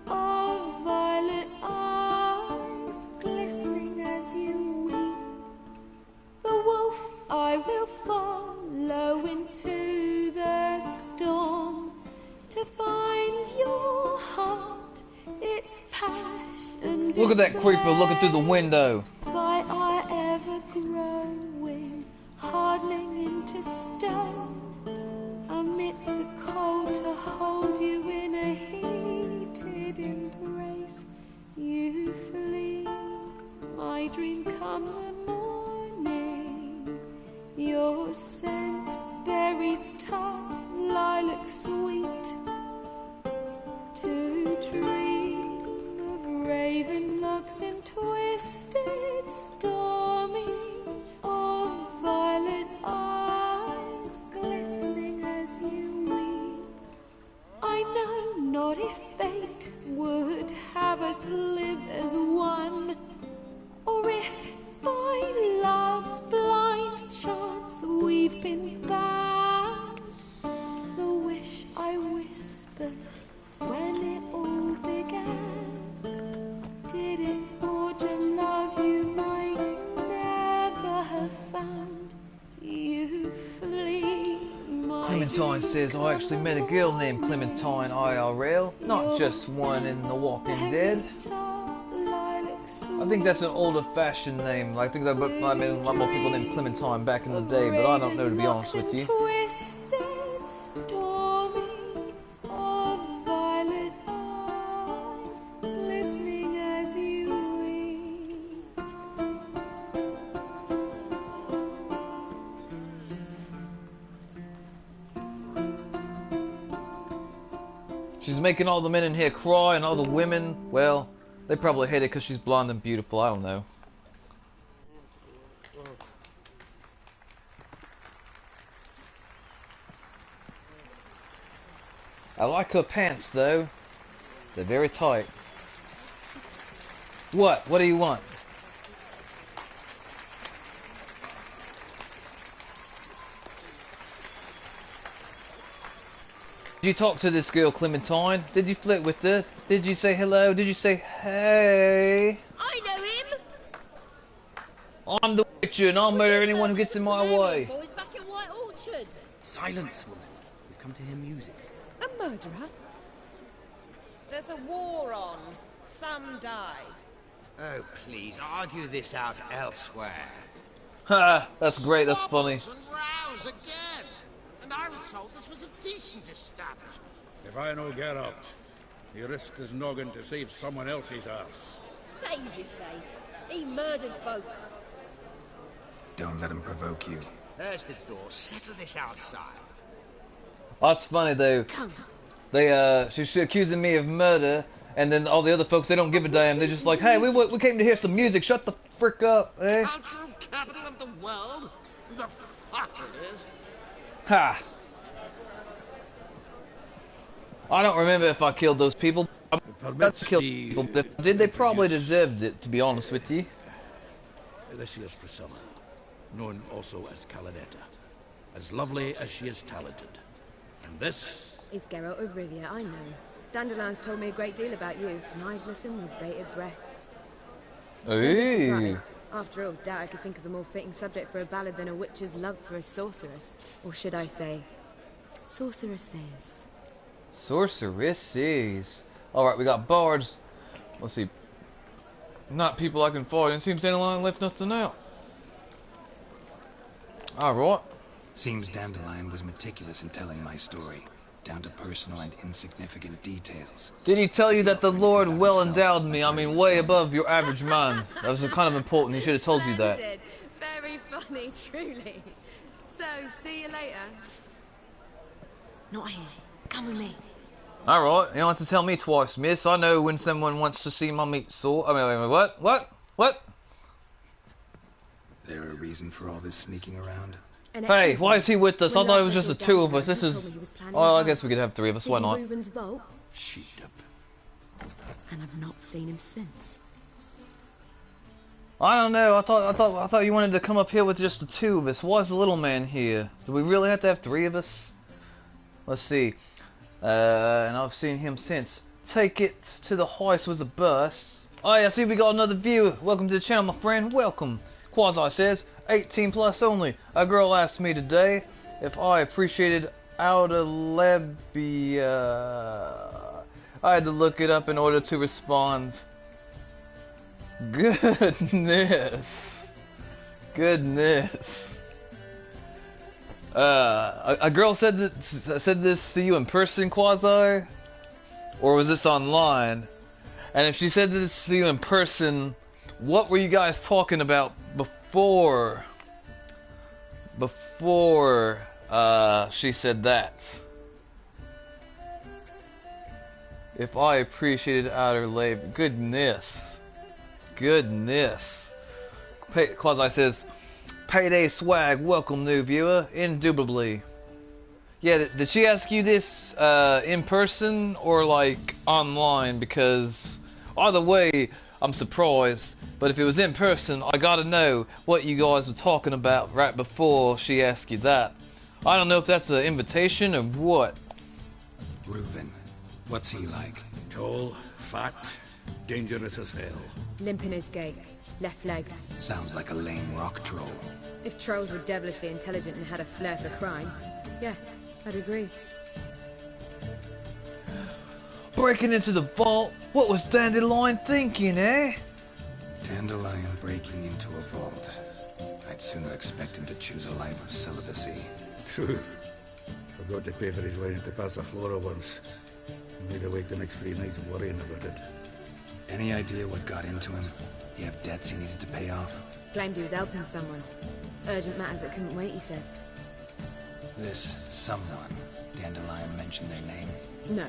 of violet eyes glistening as you weep. The wolf I will follow into the storm to find your heart, its passion. Look at that creeper looking through the window. By our ever growing, hardening into stone, amidst the cold to hold you in a heated embrace. You flee, my dream come the morning. Your scent, berries tart, lilac sweet, to dream of raven locks and twisted stormy of violet eyes glistening as you weep. I know not if fate would have us live as one, or if by love's blind chance we've been bound. The wish I whispered when it all began, did it forge a love you might never have found? You flee, my Clementine says, I actually met a girl named Clementine IRL, not just one in The Walking Dead. I think that's an older-fashioned name. I think there might have been a lot more people named Clementine back in the day, but I don't know, to be honest with you. twisted stormy of violet eyes glistening as you weep. She's making all the men in here cry, and all the women, well, they probably hate it because she's blonde and beautiful. I don't know. I like her pants, though. They're very tight. What? What do you want? Did you talk to this girl, Clementine? Did you flirt with her? Did you say hello? Did you say, hey? I know him! I'm the Witcher, and I'll murder anyone who gets in my way. Boys back in White Orchard. Silence, woman. We've come to hear music. A murderer? There's a war on. Some die. Oh, please, argue this out elsewhere. Ha! That's great, that's funny. And rows again. And I was told this was a decent establishment. If I know Geralt, he risked his noggin to save someone else's ass. Save, you say? He murdered folk. Don't let him provoke you. There's the door. Settle this outside. That's funny though. She's accusing me of murder, and then all the other folks, they don't give a damn. They're just like, hey, we came to hear some music. Shut the frick up, eh? Cultural capital of the world? The fuck it is. Ha! I don't remember if I killed those people. I killed people. Did they probably deserved it, to be honest with you? This here's Priscilla, known also as Calinetta. As lovely as she is talented. And this... is Geralt of Rivia, I know. Dandelion's told me a great deal about you, and I've listened with bated breath. Don't be surprised. After all, doubt I could think of a more fitting subject for a ballad than a witch's love for a sorceress. Or should I say, sorceresses. Sorceresses. Alright, we got bards. Let's see. Not people I can fight. It seems Dandelion left nothing out. Alright. Seems Dandelion was meticulous in telling my story, down to personal and insignificant details. Did he tell you that the Lord well endowed me? I mean, way above your average man. That was kind of important. He should have told you that. Very funny, truly. So, see you later. Not here. Come with me. Alright, you don't have to tell me twice, miss. I know when someone wants to see my meat sword. I mean, what? What? There a reason for all this sneaking around? Hey, why is he with us? I thought it was just the two of us. This is... Oh, I guess we could have three of us. Why not? And I've not seen him since. I don't know. I thought you wanted to come up here with just the two of us. Why is the little man here? Do we really have to have three of us? Let's see. And I've seen him since. Take it to the heist with a bus. Oh yeah, I see we got another viewer. Welcome to the channel, my friend. Welcome. Quasi says, 18 plus only. A girl asked me today if I appreciated Audelebia. I had to look it up in order to respond. Goodness. A girl said this to you in person, Quasi? Or was this online? And if she said this to you in person, what were you guys talking about before she said that? If I appreciated outer labor. Goodness. Quasi says, payday swag, welcome new viewer, indubitably. Yeah, did she ask you this in person or like online? Because either way, I'm surprised. But if it was in person, I gotta know what you guys were talking about right before she asked you that. I don't know if that's an invitation or what. Reuven, what's he like? Tall, fat, dangerous as hell. Limp in his gait. Left leg. Sounds like a lame rock troll. If trolls were devilishly intelligent and had a flair for crime, yeah, I'd agree. Breaking into the vault? What was Dandelion thinking, eh? Dandelion breaking into a vault. I'd sooner expect him to choose a life of celibacy. True. Forgot to pay for his way into Casa Flora once. Made her wait the next 3 nights worrying about it. Any idea what got into him? You have debts he needed to pay off? Claimed he was helping someone. Urgent matter that couldn't wait, he said. This someone, Dandelion mentioned their name? No.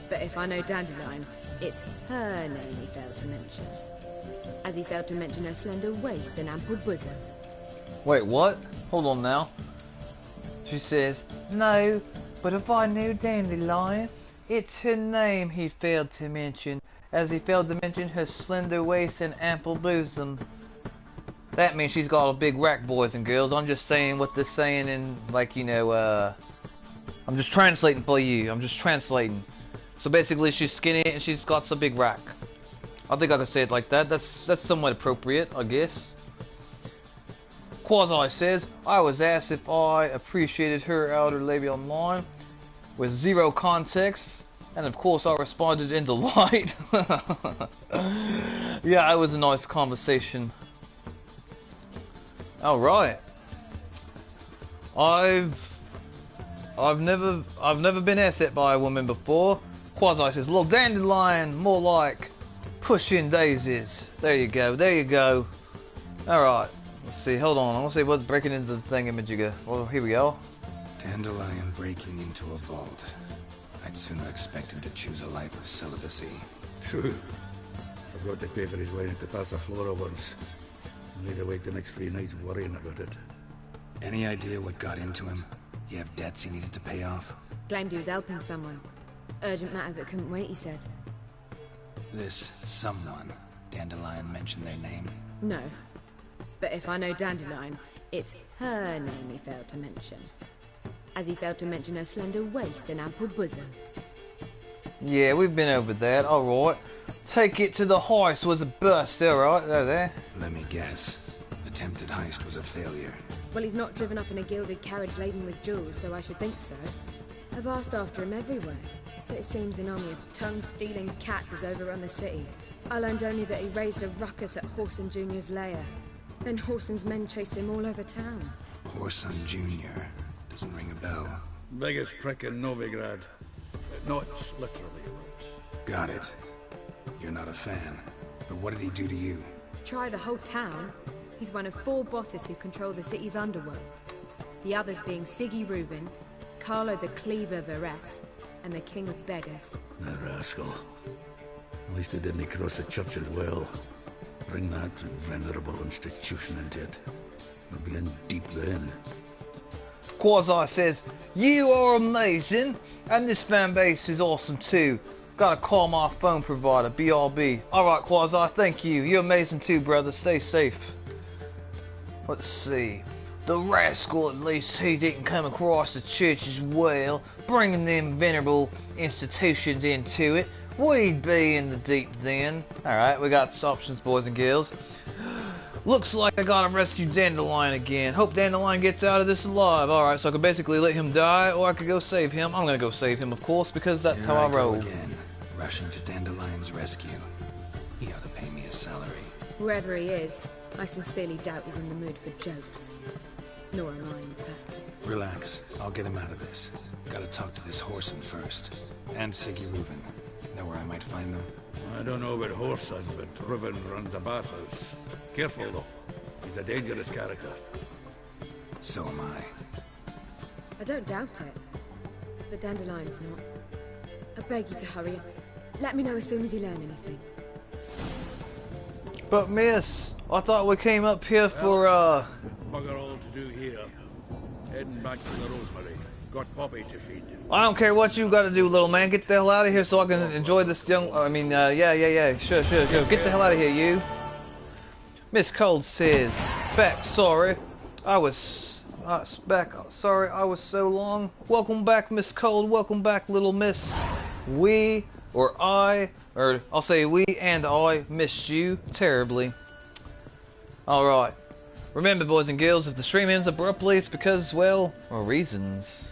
But if I know Dandelion, it's her name he failed to mention. As he failed to mention her slender waist and ample bosom. Wait, what? Hold on now. She says, no, but if I knew Dandelion, it's her name he failed to mention, as he failed to mention her slender waist and ample bosom. That means she's got a big rack, boys and girls. I'm just saying what they're saying in, like, you know, I'm just translating for you. I'm just translating. So basically, she's skinny and she's got some big rack. I think I could say it like that. That's somewhat appropriate, I guess. Quasi says, I was asked if I appreciated her outer labia online with zero context. And of course I responded in delight. Yeah, it was a nice conversation. Alright. I've never been asked that by a woman before. Quasi says, little Dandelion, more like pushing daisies. There you go, there you go. Alright, let's see, hold on, I want to see what's breaking into the thingamajigger. Well, here we go. Dandelion breaking into a vault. I'd sooner expect him to choose a life of celibacy. True. Forgot to pay for his way into Casa Flora once. Made her wait the next 3 nights worrying about it. Any idea what got into him? You have debts he needed to pay off? Claimed he was helping someone. Urgent matter that couldn't wait, he said. This someone, Dandelion mentioned their name? No. But if I know Dandelion, it's her name he failed to mention. As he failed to mention her slender waist and ample bosom. Yeah, we've been over that, alright. Take it to the heist was a bust, alright, there. Let me guess. Attempted heist was a failure. Well, he's not driven up in a gilded carriage laden with jewels, so I should think so. I've asked after him everywhere, but it seems an army of tongue-stealing cats has overrun the city. I learned only that he raised a ruckus at Whoreson Jr.'s lair. Then Whoreson's men chased him all over town. Whoreson Jr. Doesn't ring a bell. Biggest prick in Novigrad. Not literally, but... Got it. You're not a fan. But what did he do to you? Try the whole town. He's one of 4 bosses who control the city's underworld. The others being Siggy Reuven, Carlo the Cleaver Varese, and the King of Beggars. The rascal. At least he didn't cross the church as well. Bring that venerable institution into it. We'll be in deep then. Quasi says, you are amazing, and this fan base is awesome too. Gotta call my phone provider, BRB. Alright Quasi, thank you. You're amazing too, brother. Stay safe. Let's see. The rascal, at least he didn't come across the church as well, bringing them venerable institutions into it. We'd be in the deep then. Alright, we got options, boys and girls. Looks like I gotta rescue Dandelion again. Hope Dandelion gets out of this alive. Alright, so I could basically let him die, or I could go save him. I'm gonna go save him, of course, because that's how I roll. Again, rushing to Dandelion's rescue. He ought to pay me a salary. Wherever he is, I sincerely doubt he's in the mood for jokes. Nor am I, in fact. Relax, I'll get him out of this. Gotta talk to this Whoreson first. And Siggy Reuven. Know where I might find them? I don't know about Whoreson, but Reuven runs a bathhouse. Careful though. He's a dangerous character. So am I. I don't doubt it. But Dandelion's not. I beg you to hurry. Let me know as soon as you learn anything. But miss, I thought we came up here for Bugger all to do here. Heading back to the Rosemary. Got Poppy to feed. I don't care what you gotta do, little man. Get the hell out of here so I can enjoy this young... yeah. Sure. Get the hell out of here, you. Miss Cold says, back, sorry. I was so long. Welcome back, Miss Cold. Welcome back, little miss. I'll say we and I missed you terribly. Alright. Remember, boys and girls, if the stream ends abruptly, it's because, well, reasons.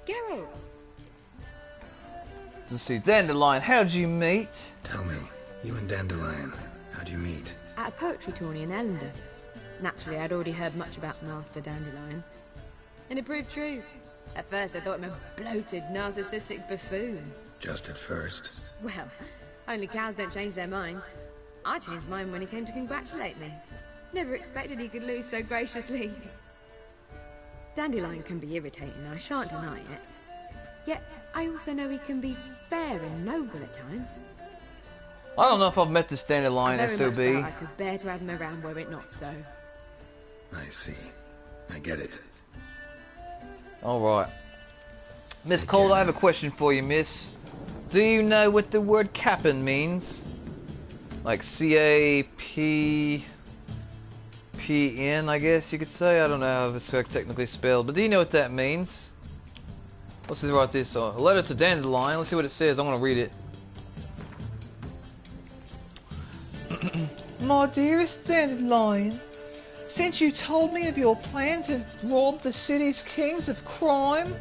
Geralt! Let's see, Dandelion, how'd you meet? Tell me, you and Dandelion, how'd you meet? At a poetry tourney in Ellender. Naturally, I'd already heard much about Master Dandelion. And it proved true. At first, I thought him a bloated, narcissistic buffoon. Just at first. Well, only cows don't change their minds. I changed mine when he came to congratulate me. Never expected he could lose so graciously. Dandelion can be irritating, I shan't deny it. Yet, I also know he can be fair and noble at times. I don't know if I've met this Dandelion I very much SOB. doubt I could bear to have him around were it not so. I see. I get it. Alright. Miss Cold, I have a question for you, miss. Do you know what the word Cap'n means? Like C-A-P... P-N, I guess you could say. I don't know how it's technically spelled, but do you know what that means? Let's see, write this on. A letter to Dandelion. Let's see what it says. I'm going to read it. My dearest Dandelion, since you told me of your plan to rob the city's kings of crime,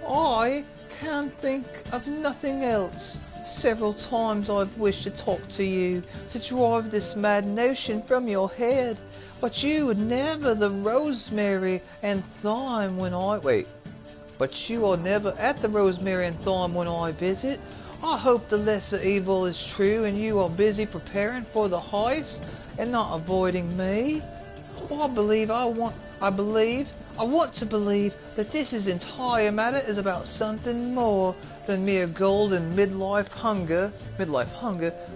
I can think of nothing else. Several times I've wished to talk to you, to drive this mad notion from your head, but you would never the rosemary and thyme when I... Wait. But you are never at the rosemary and thyme when I visit. I hope the lesser evil is true and you are busy preparing for the heist and not avoiding me. I want to believe that this entire matter is about something more than mere gold and midlife hunger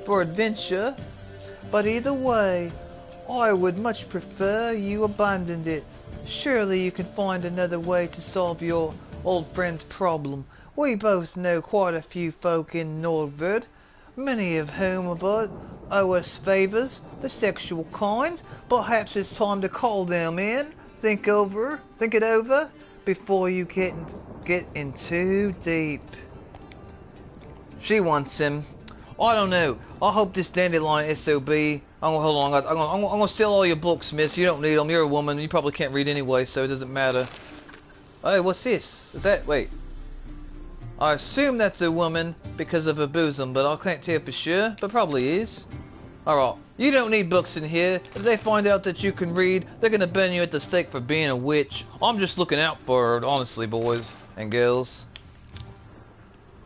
for adventure. But either way, I would much prefer you abandoned it. Surely you can find another way to solve your old friend's problem We both know quite a few folk in Nordvud, many of whom but owe us favours, the sexual kind. Perhaps it's time to call them in. Think it over before you get in too deep. She wants him. I don't know. I hope this dandelion SOB. Hold on. I'm gonna steal all your books, miss. You don't need them. You're a woman. You probably can't read anyway, so it doesn't matter. Hey, what's this? Is that... Wait. I assume that's a woman because of her bosom, but I can't tell for sure. But probably is. Alright. You don't need books in here. If they find out that you can read, they're gonna burn you at the stake for being a witch. I'm just looking out for her, honestly, boys and girls.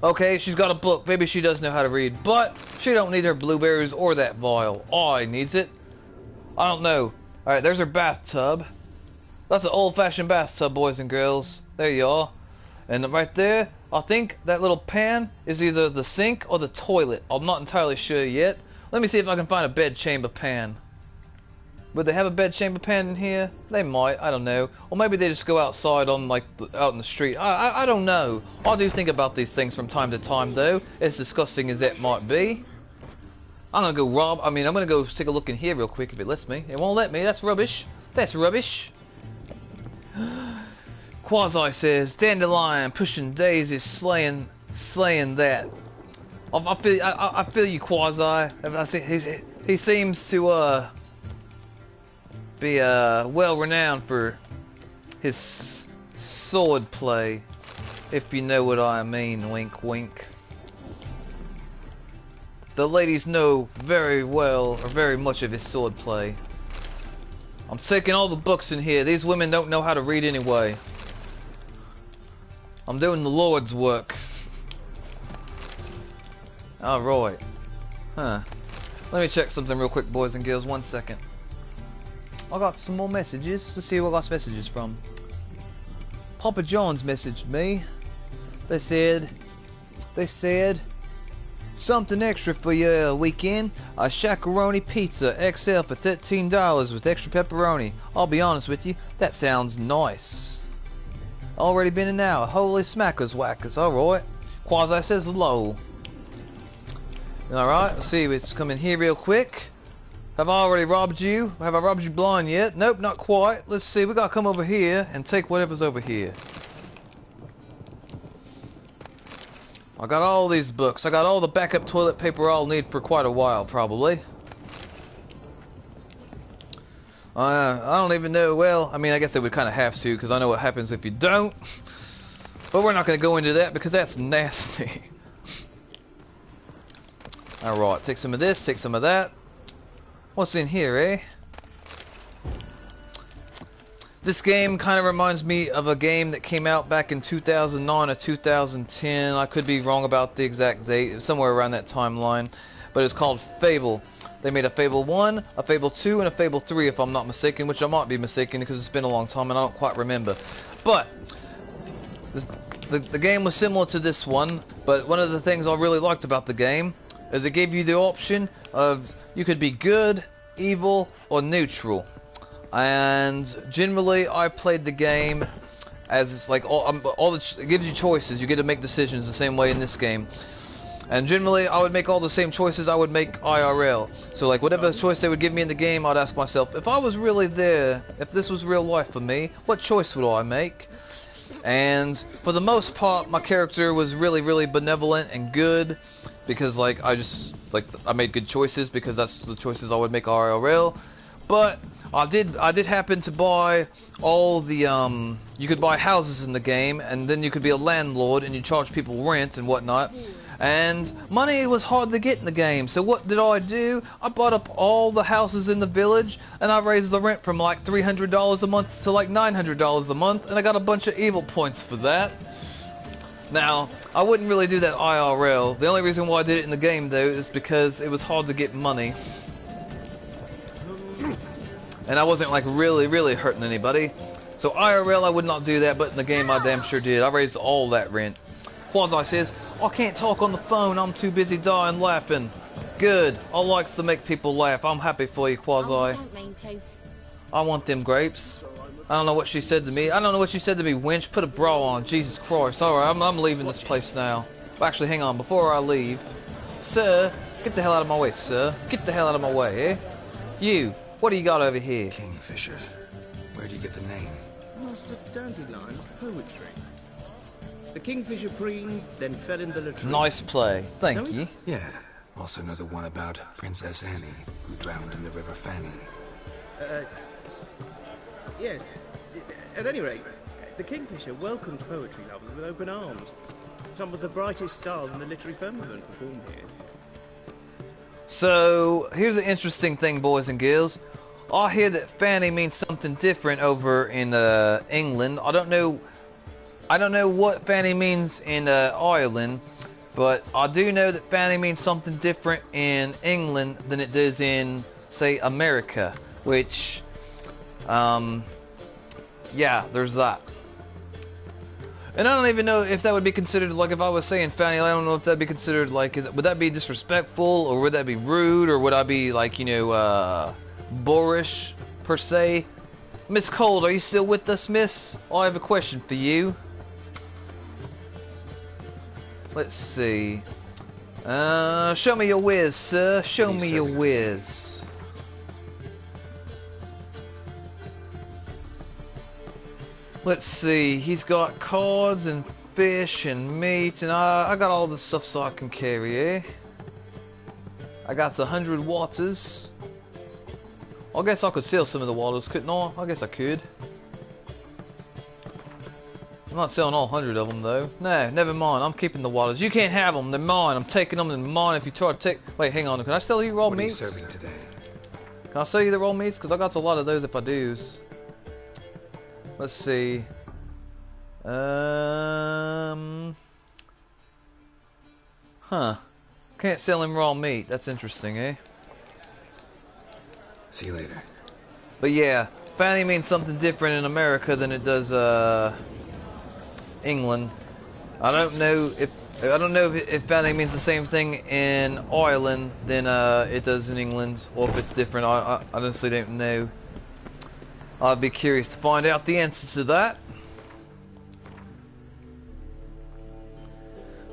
Okay, she's got a book. Maybe she does know how to read, but she don't need her blueberries or that vial. I needs it. I don't know. Alright, there's her bathtub. That's an old-fashioned bathtub, boys and girls. There you are. And right there, I think that little pan is either the sink or the toilet. I'm not entirely sure yet. Let me see if I can find a bed chamber pan. Would they have a bed chamber pan in here? They might, I don't know. Or maybe they just go outside on, like, out in the street. I don't know. I do think about these things from time to time, though. As disgusting as that might be. I'm gonna go I'm gonna go take a look in here real quick if it lets me. It won't let me, that's rubbish. That's rubbish. Quasi says, Dandelion pushing Daisy slaying that. I feel you, Quasi. I think he seems to, be well renowned for his sword play, if you know what I mean. Wink wink. The ladies know very well or very much of his sword play. I'm taking all the books in here. These women don't know how to read anyway. I'm doing the Lord's work. Alright. Huh. Let me check something real quick, boys and girls. 1 second. I got some more messages. Let's see who I got messages from. Papa John's messaged me. They said something extra for your weekend. A shakaroni pizza XL for $13 with extra pepperoni. I'll be honest with you, that sounds nice. Already been an hour. Holy smackers whackers. Alright. Quasi says hello. Alright, let's see. Let's come in here real quick. Have I already robbed you? Have I robbed you blind yet? Nope, not quite. Let's see, we gotta come over here and take whatever's over here. I got all these books. I got all the backup toilet paper I'll need for quite a while, probably. I don't even know, well, I mean, I guess they would kind of have to, because I know what happens if you don't. But we're not going to go into that, because that's nasty. Alright, take some of this, take some of that. What's in here, eh? This game kind of reminds me of a game that came out back in 2009 or 2010. I could be wrong about the exact date, somewhere around that timeline. But it's called Fable. They made a Fable 1, a Fable 2, and a Fable 3 if I'm not mistaken, which I might be mistaken because it's been a long time and I don't quite remember. But the game was similar to this one, but one of the things I really liked about the game is it gave you the option of you could be good, evil, or neutral. And generally, I played the game as it's like it gives you choices. You get to make decisions the same way in this game. And generally, I would make all the same choices I would make IRL. So like whatever choice they would give me in the game, I'd ask myself, if I was really there, if this was real life for me, what choice would I make? And for the most part, my character was really, really benevolent and good. Because like I made good choices because that's the choices I would make IRL. But I did happen to buy all the you could buy houses in the game, and then you could be a landlord and you charge people rent and whatnot. And money was hard to get in the game, so what did I do? I bought up all the houses in the village and I raised the rent from like $300 a month to like $900 a month, and I got a bunch of evil points for that. Now, I wouldn't really do that IRL. The only reason why I did it in the game, though, is because it was hard to get money. And I wasn't, like, really, really hurting anybody. So IRL, I would not do that, but in the game, I damn sure did. I raised all that rent. Quasi says, I can't talk on the phone. I'm too busy dying laughing. Good. I likes to make people laugh. I'm happy for you, Quasi. Oh, I don't mean to. I want them grapes. I don't know what she said to me. I don't know what she said to me, wench. Put a bra on. Jesus Christ. Alright, I'm leaving this place now. Well, actually, hang on. Before I leave. Sir, get the hell out of my way, sir. Get the hell out of my way, eh? You, what do you got over here? Kingfisher. Where do you get the name? Master Dandelion's poetry. The kingfisher preened, then fell in the latrine. Nice play. Thank you. Yeah. Also know the one about Princess Annie, who drowned in the River Fanny. Yes. At any rate, the Kingfisher welcomed poetry lovers with open arms. Some of the brightest stars in the literary firmament perform here. So, here's an interesting thing, boys and girls. I hear that Fanny means something different over in England. I don't know what Fanny means in Ireland, but I do know that Fanny means something different in England than it does in, say, America, which yeah, there's that. And I don't even know if that would be considered, like, if I was saying Fanny, I don't know if that'd be considered, like, would that be disrespectful, or would that be rude, or would I be, like, you know, boorish, per se? Miss Cold, are you still with us, miss? I have a question for you. Let's see. Show me your whiz, sir. Show me your whiz. Let's see, he's got cards and fish and meat, and I got all the stuff so I can carry, eh? I got 100 waters. I guess I could sell some of the waters, couldn't I? I guess I could. I'm not selling all 100 of them, though. No, never mind, I'm keeping the waters. You can't have them, they're mine. I'm taking them, they're mine if you try to take... Wait, hang on, can I sell you raw meats? What are you serving today? Can I sell you the raw meats? Because I got a lot of those if I do. Let's see. Huh. Can't sell him raw meat. That's interesting, eh? See you later. But yeah, Fanny means something different in America than it does England. I don't know if Fanny means the same thing in Ireland than it does in England, or if it's different. I honestly don't know. I'd be curious to find out the answer to that.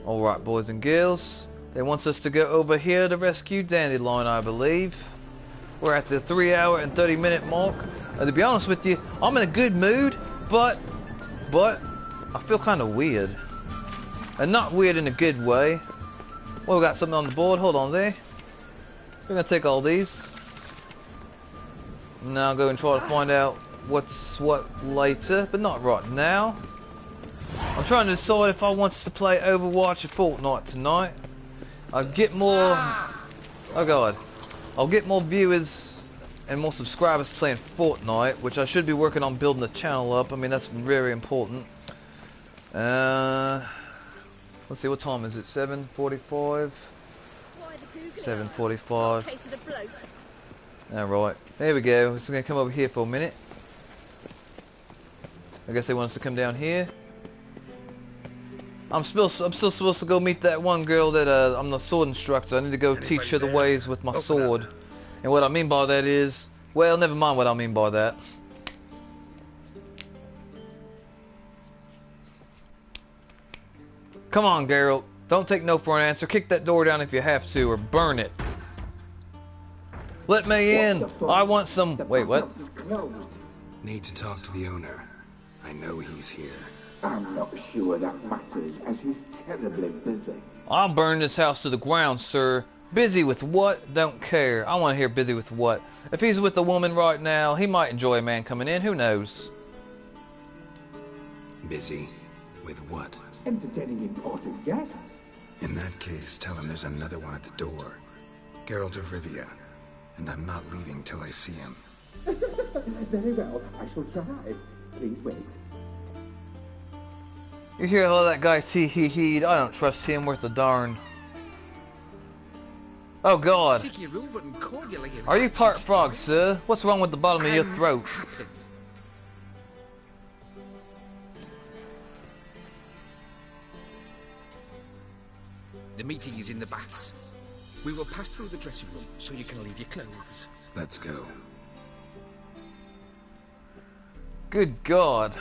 Alright, boys and girls. They want us to go over here to rescue Dandelion, I believe. We're at the 3 hour and 30-minute mark. And to be honest with you, I'm in a good mood, but I feel kind of weird. And not weird in a good way. Well, we got something on the board. Hold on there. We're going to take all these. Now go and try to find out what's what later, but not right now. I'm trying to decide if I want to play Overwatch or Fortnite tonight. I'll get more... Oh god. I'll get more viewers and more subscribers playing Fortnite, which I should be working on building the channel up. I mean, that's very important. Let's see, what time is it? 7:45? 7:45. Alright, there we go. I'm just going to come over here for a minute. I guess they want us to come down here. I'm still supposed to go meet that one girl that I'm the sword instructor. I need to go teach her the ways with my sword. And what I mean by that is, well, never mind what I mean by that. Come on, Geralt. Don't take no for an answer. Kick that door down if you have to, or burn it. Let me in. I want some... Wait, what? Need to talk to the owner. I know he's here. I'm not sure that matters, as he's terribly busy. I'll burn this house to the ground, sir. Busy with what? Don't care. I want to hear busy with what. If he's with a woman right now, he might enjoy a man coming in. Who knows? Busy? With what? Entertaining important guests. In that case, tell him there's another one at the door. Geralt of Rivia. And I'm not leaving till I see him. Very well, I shall try. Please wait. You hear how that guy tee-hee-heed? I don't trust him worth a darn. Oh god. Are you part frog, sir? What's wrong with the bottom of your throat? The meeting is in the baths. We will pass through the dressing room so you can leave your clothes. Let's go. Good God.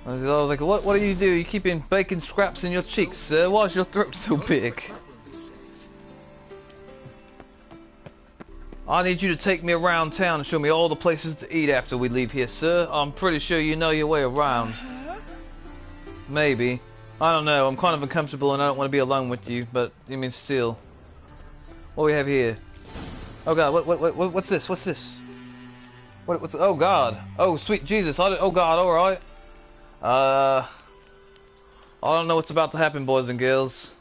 I was like, what do? You keeping bacon scraps in your cheeks, sir? Why is your throat so big? I need you to take me around town and show me all the places to eat after we leave here, sir. I'm pretty sure you know your way around. Maybe. I don't know. I'm kind of uncomfortable and I don't want to be alone with you, but I mean still. What do we have here? Oh God, what's this? What's this? What's? Oh God! Oh sweet Jesus! Oh God! All right. I don't know what's about to happen, boys and girls.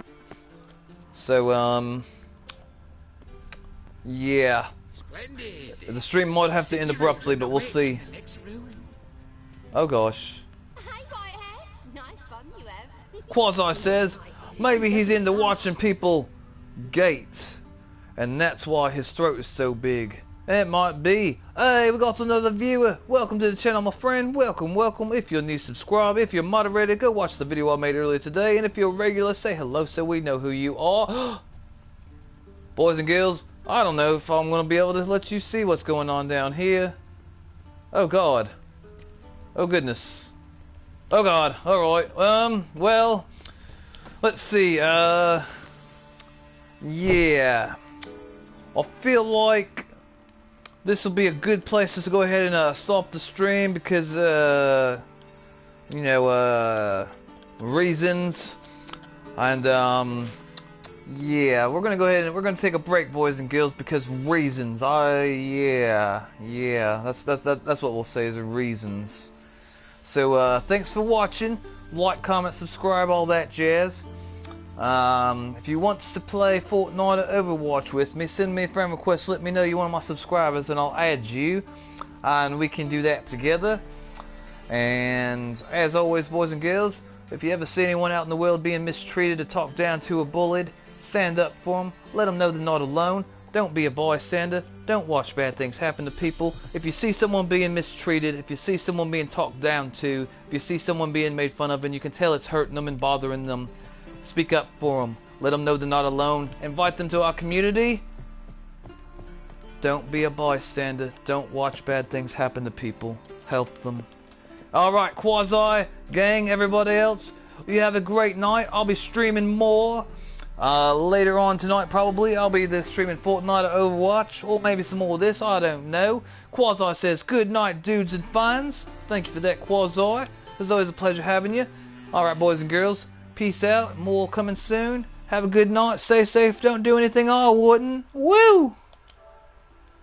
So yeah. Splendid. The stream might have to end abruptly, but we'll see. Oh gosh. Quasi says maybe he's into watching people gate, and that's why his throat is so big. It might be. Hey, we got another viewer. Welcome to the channel, my friend. Welcome, welcome. If you're new, subscribe. If you're moderator, go watch the video I made earlier today. And if you're a regular, say hello so we know who you are. Boys and girls, I don't know if I'm going to be able to let you see what's going on down here. Oh, God. Oh, goodness. Oh, God. Alright. Well, let's see. Yeah. I feel like this will be a good place to go ahead and stop the stream because, you know, reasons. And, yeah, we're gonna go ahead and we're gonna take a break, boys and girls, because reasons. Yeah, that's what we'll say is reasons. So, thanks for watching. Like, comment, subscribe, all that jazz. If you want to play Fortnite or Overwatch with me, send me a friend request, let me know you're one of my subscribers and I'll add you and we can do that together. And as always, boys and girls, if you ever see anyone out in the world being mistreated or talked down to or bullied, stand up for them, let them know they're not alone. Don't be a bystander, don't watch bad things happen to people. If you see someone being mistreated, if you see someone being talked down to, if you see someone being made fun of and you can tell it's hurting them and bothering them, speak up for them. Let them know they're not alone. Invite them to our community. Don't be a bystander. Don't watch bad things happen to people. Help them. Alright, Quasi, gang, everybody else, you have a great night. I'll be streaming more. Later on tonight, probably. I'll be either streaming Fortnite or Overwatch, or maybe some more of this. I don't know. Quasi says, good night, dudes and fans. Thank you for that, Quasi. It's always a pleasure having you. Alright, boys and girls. Peace out. More coming soon. Have a good night. Stay safe. Don't do anything I wouldn't. Woo!